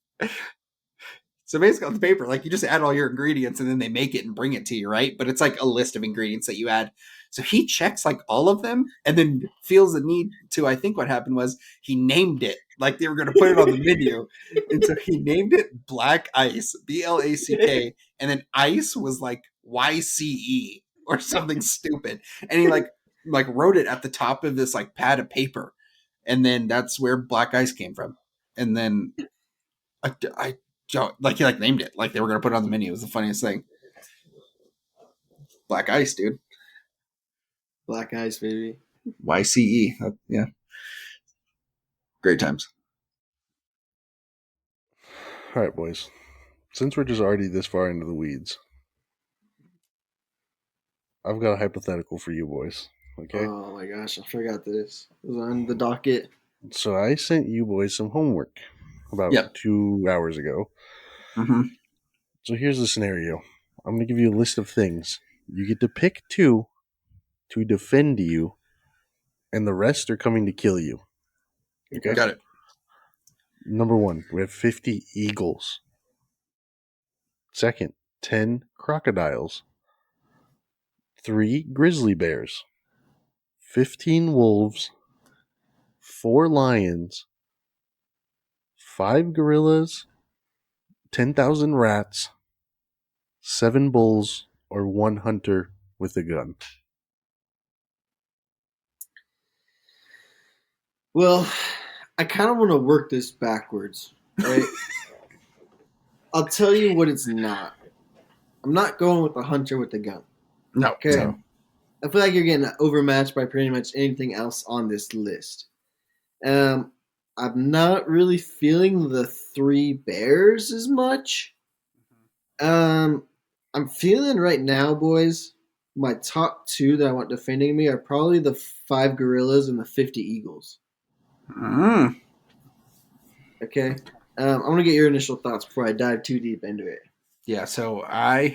Speaker 3: So basically on the paper, like you just add all your ingredients and then they make it and bring it to you, right? But it's like a list of ingredients that you add. So he checks like all of them and then feels the need to, I think what happened was he named it like they were going to put it on the menu. And so he named it Black Ice, BLACK. And then ice was like YCE or something stupid. And he like wrote it at the top of this like pad of paper. And then that's where Black Ice came from. And then I like he like named it like they were gonna put it on the menu. It was the funniest thing. Black Ice, dude.
Speaker 2: Black Ice, baby.
Speaker 3: YCE. Yeah. Great times.
Speaker 1: All right, boys. Since we're just already this far into the weeds, I've got a hypothetical for you boys. Okay.
Speaker 2: Oh my gosh, I forgot this. It was on the docket.
Speaker 1: So I sent you boys some homework about 2 hours ago. So here's the scenario. I'm going to give you a list of things. You get to pick 2 to defend you, and the rest are coming to kill you.
Speaker 3: Okay? Got it.
Speaker 1: Number 1, we have 50 eagles. Second, 10 crocodiles. 3 grizzly bears. 15 wolves. 4 lions. 5 gorillas. 10,000 rats. 7 bulls, or 1 hunter with a gun.
Speaker 2: Well, I kind of want to work this backwards, right? I'll tell you what it's not. I'm not going with the hunter with the gun.
Speaker 3: No.
Speaker 2: Okay. No. I feel like you're getting overmatched by pretty much anything else on this list. I'm not really feeling the 3 bears as much. I'm feeling right now, boys, my top 2 that I want defending me are probably the 5 gorillas and the 50 eagles. Okay. I'm going to get your initial thoughts before I dive too deep into it.
Speaker 3: Yeah, so I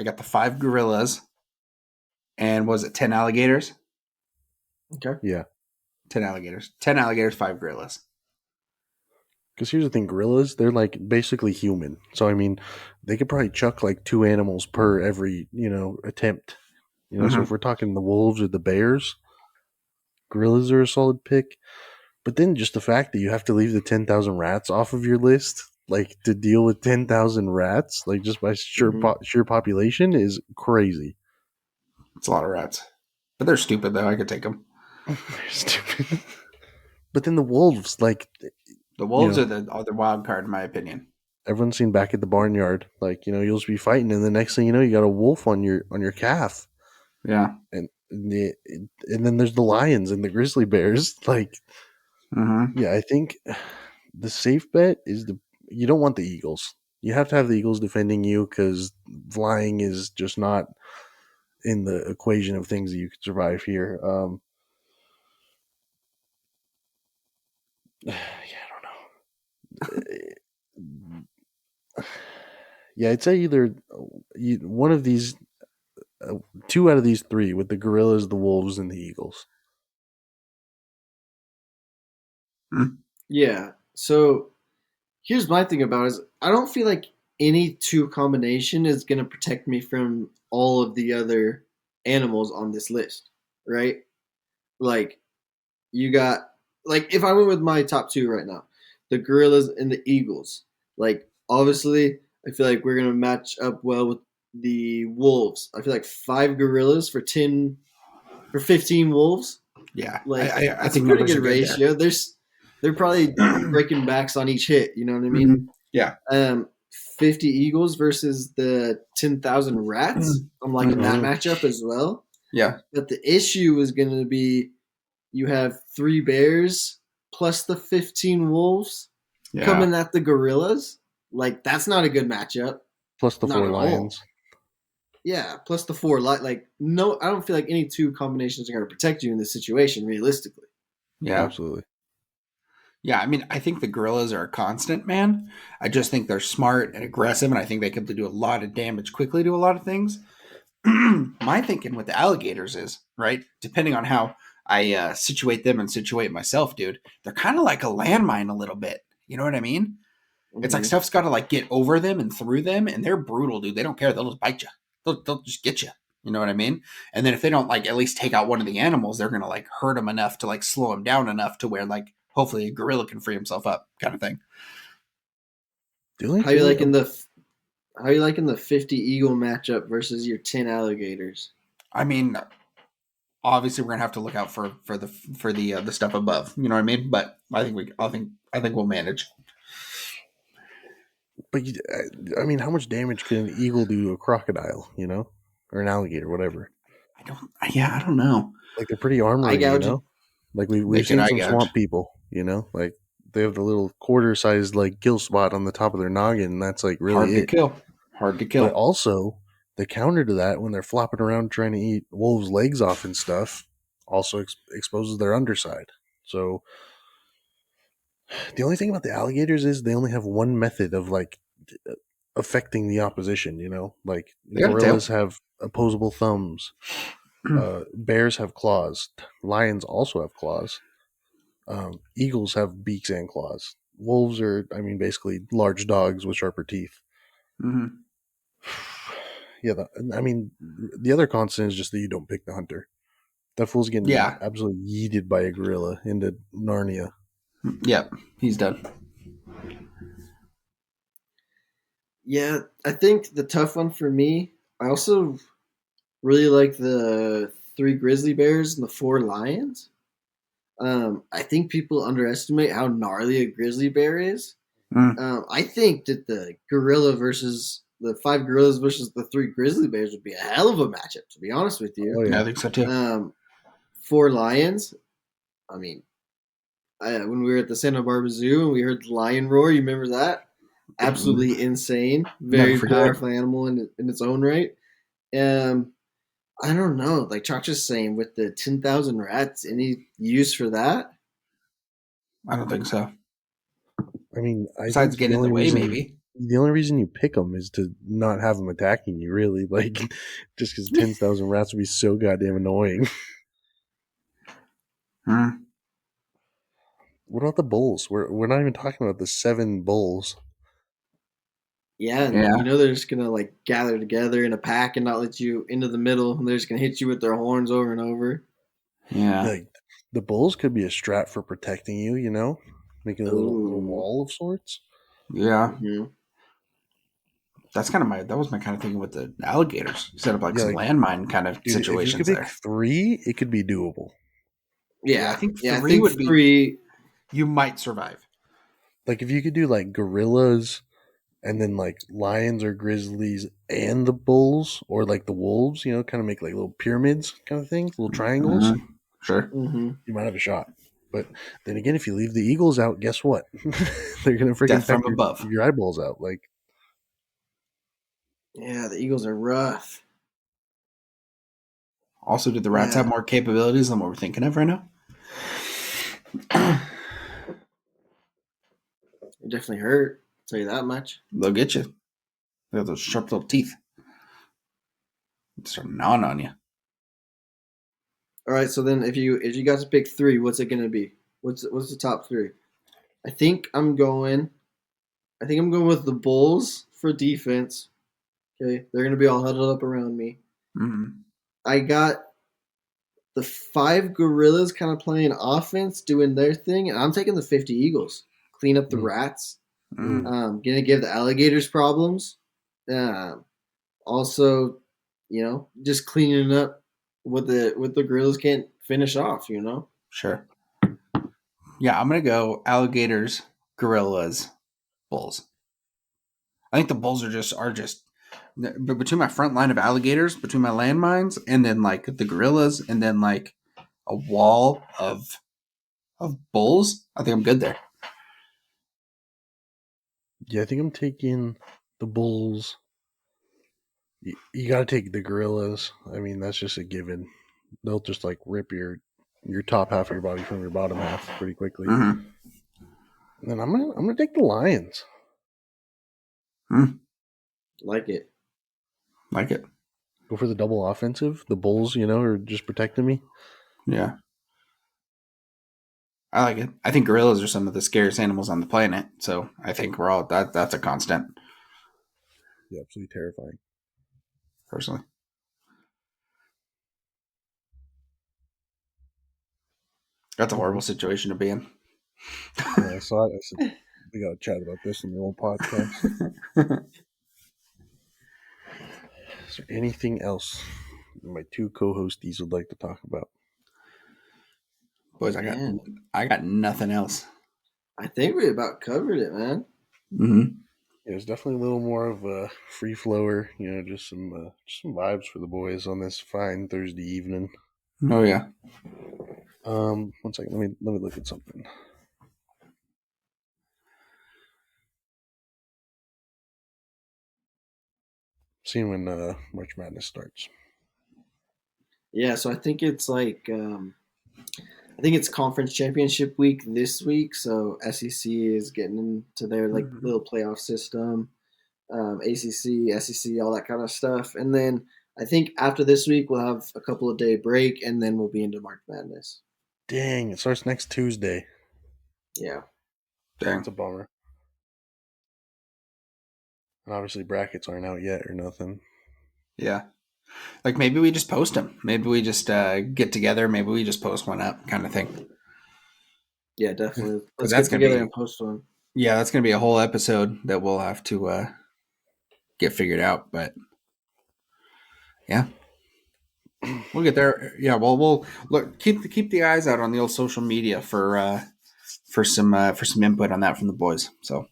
Speaker 3: got the 5 gorillas, and was it 10 alligators?
Speaker 2: Okay.
Speaker 1: Yeah.
Speaker 3: 10 alligators. 10 alligators, 5 gorillas.
Speaker 1: Because here's the thing, gorillas, they're like basically human. So I mean, they could probably chuck like 2 animals per every, attempt. So if we're talking the wolves or the bears, gorillas are a solid pick. But then just the fact that you have to leave the 10,000 rats off of your list, like to deal with 10,000 rats, like just by sheer population, is crazy.
Speaker 3: It's a lot of rats. But they're stupid, though. I could take them.
Speaker 1: They're stupid. But then the wolves, like...
Speaker 3: The wolves are the wild card, in my opinion.
Speaker 1: Everyone's seen Back at the Barnyard. Like, you'll just be fighting, and the next thing you know, you got a wolf on your calf.
Speaker 3: Yeah.
Speaker 1: And then there's the lions and the grizzly bears. Like, yeah, I think the safe bet is you don't want the eagles. You have to have the eagles defending you because flying is just not in the equation of things that you could survive here. Yeah, I don't know. Yeah, I'd say either one of these, 2 out of these 3, with the gorillas, the wolves, and the eagles.
Speaker 2: Yeah. So here's my thing about it is I don't feel like any 2 combination is going to protect me from all of the other animals on this list, right? Like, you got, like, if I went with my top 2 right now, the gorillas and the eagles, like, obviously, I feel like we're going to match up well with the wolves. I feel like 5 gorillas for 15 wolves.
Speaker 3: Yeah,
Speaker 2: like
Speaker 3: I
Speaker 2: that's
Speaker 3: think
Speaker 2: a pretty good ratio. They're probably breaking backs on each hit. You know what I mean?
Speaker 3: Yeah.
Speaker 2: 50 eagles versus the 10,000 rats. I'm liking that matchup as well.
Speaker 3: Yeah.
Speaker 2: But the issue is going to be you have 3 bears plus the 15 wolves coming at the gorillas. Like, that's not a good matchup.
Speaker 1: Plus the 4 lions.
Speaker 2: Yeah, plus the 4 no, I don't feel like any 2 combinations are going to protect you in this situation realistically.
Speaker 3: Yeah,
Speaker 1: absolutely.
Speaker 3: Yeah, I mean, I think the gorillas are a constant, man. I just think they're smart and aggressive, and I think they can do a lot of damage quickly to a lot of things. My thinking with the alligators is, right, depending on how I situate them and situate myself, dude, they're kind of like a landmine a little bit. You know what I mean? It's like stuff's got to like get over them and through them, and they're brutal, dude. They don't care. They'll just bite you. They'll just get you. You know what I mean? And then if they don't like at least take out one of the animals, they're gonna like hurt them enough to like slow them down enough to where like hopefully a gorilla can free himself up, kind of thing.
Speaker 2: How you liking the 50 eagle matchup versus your 10 alligators?
Speaker 3: I mean, obviously we're gonna have to look out for the stuff above. You know what I mean? But I think we'll manage.
Speaker 1: But I mean, how much damage can an eagle do to a crocodile? Or an alligator, whatever.
Speaker 3: I don't know.
Speaker 1: Like, they're pretty armored, Like we've seen some swamp people, like they have the little quarter-sized like gill spot on the top of their noggin. And that's like really
Speaker 3: Hard to kill.
Speaker 1: But also, the counter to that, when they're flopping around trying to eat wolves' legs off and stuff, also exposes their underside. So the only thing about the alligators is they only have one method of like affecting the opposition. Like gorillas have opposable thumbs. Bears have claws. Lions also have claws. Eagles have beaks and claws. Wolves are, basically large dogs with sharper teeth.
Speaker 3: Mm-hmm.
Speaker 1: Yeah, the other constant is just that you don't pick the hunter. That fool's getting absolutely yeeted by a gorilla into Narnia.
Speaker 3: Yep, he's done.
Speaker 2: Yeah, I think the tough one for me, I also really like the 3 grizzly bears and the 4 lions. I think people underestimate how gnarly a grizzly bear is. I think that the 5 gorillas versus the 3 grizzly bears would be a hell of a matchup, to be honest with you.
Speaker 3: Oh, yeah, I think so too.
Speaker 2: 4 lions. I mean, when we were at the Santa Barbara Zoo and we heard the lion roar, you remember that? Absolutely insane. Very powerful animal in its own right. I don't know. Like Chalk was saying, with the 10,000 rats, any use for that?
Speaker 3: I don't think so.
Speaker 1: Besides
Speaker 3: getting in the way, maybe.
Speaker 1: The only reason you pick them is to not have them attacking you, really. Like, just because 10,000 rats would be so goddamn annoying. What about the bulls? We're not even talking about the 7 bulls.
Speaker 2: Yeah, and
Speaker 3: Yeah.
Speaker 2: they're just gonna like gather together in a pack and not let you into the middle, and they're just gonna hit you with their horns over and over.
Speaker 3: Yeah.
Speaker 1: Like the bulls could be a strat for protecting you, making a little
Speaker 2: Ooh.
Speaker 1: wall of sorts.
Speaker 3: Yeah.
Speaker 2: Hmm.
Speaker 3: That was my kind of thinking with the alligators. Set up like
Speaker 1: Yeah,
Speaker 3: some
Speaker 1: like,
Speaker 3: landmine kind of
Speaker 1: dude, if you could
Speaker 3: situations
Speaker 1: pick
Speaker 3: there.
Speaker 1: 3, it could be doable.
Speaker 3: Yeah, I
Speaker 2: Yeah,
Speaker 3: think
Speaker 2: yeah. I
Speaker 3: 3
Speaker 2: think
Speaker 3: would be,
Speaker 2: 3.
Speaker 3: you might survive.
Speaker 1: Like if you could do like gorillas and then like lions or grizzlies and the bulls or like the wolves, kind of make like little pyramids kind of things, little triangles,
Speaker 3: Sure.
Speaker 2: Hmm.
Speaker 1: you might have a shot. But then again, if you leave the eagles out, guess what? They're gonna freaking
Speaker 3: Death
Speaker 1: peck
Speaker 3: from above.
Speaker 1: your eyeballs out. Like,
Speaker 2: Yeah, the Eagles are rough.
Speaker 3: Also, do the rats have
Speaker 2: Yeah,
Speaker 3: more capabilities than what we're thinking of right now?
Speaker 2: it definitely hurt. I'll tell you that much.
Speaker 3: They'll get you. They have those sharp little teeth. Start gnawing on you.
Speaker 2: All right, so then if you guys pick 3, what's it gonna be? What's the top 3? I think I'm going. I think I'm going with the Bulls for defense. Okay, they're gonna be all huddled up around me.
Speaker 3: Mm-hmm.
Speaker 2: I got the 5 Gorillas kind of playing offense, doing their thing, and I'm taking the 50 Eagles. Clean up the
Speaker 1: mm,
Speaker 2: rats.
Speaker 1: mm.
Speaker 2: Gonna give the alligators problems. Um, Also, just cleaning up what the Gorillas can't finish off.
Speaker 3: Sure. Yeah, I'm gonna go alligators, gorillas, bulls. I think the bulls are just but between my front line of alligators, between my landmines, and then like the gorillas, and then like a wall of bulls. I think I'm good there.
Speaker 1: Yeah, I think I'm taking the bulls. You got to take the gorillas. I mean, that's just a given. They'll just like rip your top half of your body from your bottom half pretty quickly.
Speaker 3: Mm-hmm.
Speaker 1: And then I'm gonna take the lions.
Speaker 2: Like it.
Speaker 3: Like it.
Speaker 1: Go for the double offensive. The bulls, are just protecting me.
Speaker 3: Yeah. I like it. I think gorillas are some of the scariest animals on the planet. So I think we're all that's a constant,
Speaker 1: Yeah, absolutely terrifying.
Speaker 3: personally. That's a horrible situation to be in.
Speaker 1: Yeah, I saw it. I said we got to chat about this in the old podcast. Is there anything else my 2 co-hosties would like to talk about?
Speaker 3: Boys,
Speaker 2: Man,
Speaker 3: I got nothing else.
Speaker 2: I think we about covered it, man.
Speaker 3: Mm-hmm.
Speaker 1: Yeah, it's definitely a little more of a free flower. Just some vibes for the boys on this fine Thursday evening.
Speaker 3: Oh yeah.
Speaker 1: 1 second. Let me look at something. Seeing when March Madness starts.
Speaker 2: Yeah, so I think it's like I think it's conference championship week this week. So SEC is getting into their like
Speaker 3: Mm-hmm.
Speaker 2: little playoff system. ACC, SEC, all that kind of stuff, and then I think after this week we'll have a couple of day break, and then we'll be into March Madness.
Speaker 1: Dang, it starts next Tuesday.
Speaker 2: Yeah.
Speaker 1: That's a
Speaker 3: Dang.
Speaker 1: bummer. And obviously brackets aren't out yet or nothing.
Speaker 3: Yeah. Like maybe we just post them. Maybe we just get together. Maybe we just post one up, kind of thing.
Speaker 2: Yeah, definitely. Let's
Speaker 3: that's
Speaker 2: get
Speaker 3: gonna
Speaker 2: together
Speaker 3: be
Speaker 2: and post one.
Speaker 3: Yeah, that's gonna be a whole episode that we'll have to get figured out. But yeah, we'll get there. Yeah, well, we'll look keep the eyes out on the old social media for some input on that from the boys. So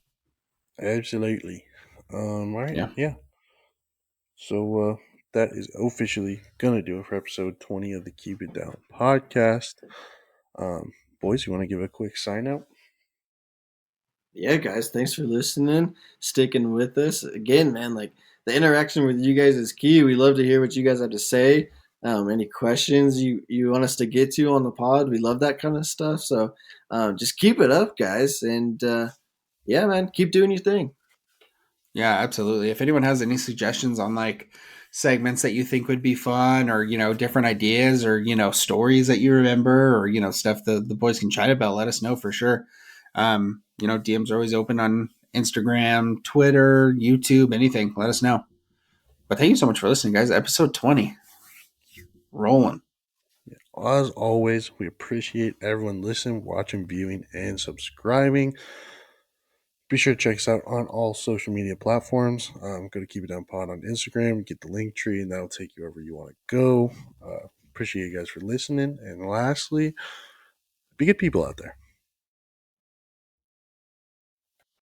Speaker 1: Absolutely. All right.
Speaker 3: yeah,
Speaker 1: Yeah. So that is officially gonna do it for episode 20 of the Keep It Down podcast. Boys, you want to give a quick sign out?
Speaker 2: Yeah, guys, thanks for listening, sticking with us. Again, man, like the interaction with you guys is key. We love to hear what you guys have to say. Any questions you want us to get to on the pod, we love that kind of stuff. So just keep it up, guys. And yeah, man, keep doing your thing.
Speaker 3: Yeah, absolutely. If anyone has any suggestions on like segments that you think would be fun, or different ideas, or stories that you remember, or stuff the boys can chat about, let us know for sure. DMs are always open on Instagram, Twitter, YouTube, anything. Let us know. But thank you so much for listening, guys. Episode 20. Rolling.
Speaker 1: As always, we appreciate everyone listening, watching, viewing, and subscribing. Be sure to check us out on all social media platforms. Go to Keep It Down Pod on Instagram, get the link tree, and that'll take you wherever you want to go. Appreciate you guys for listening. And lastly, be good people out there.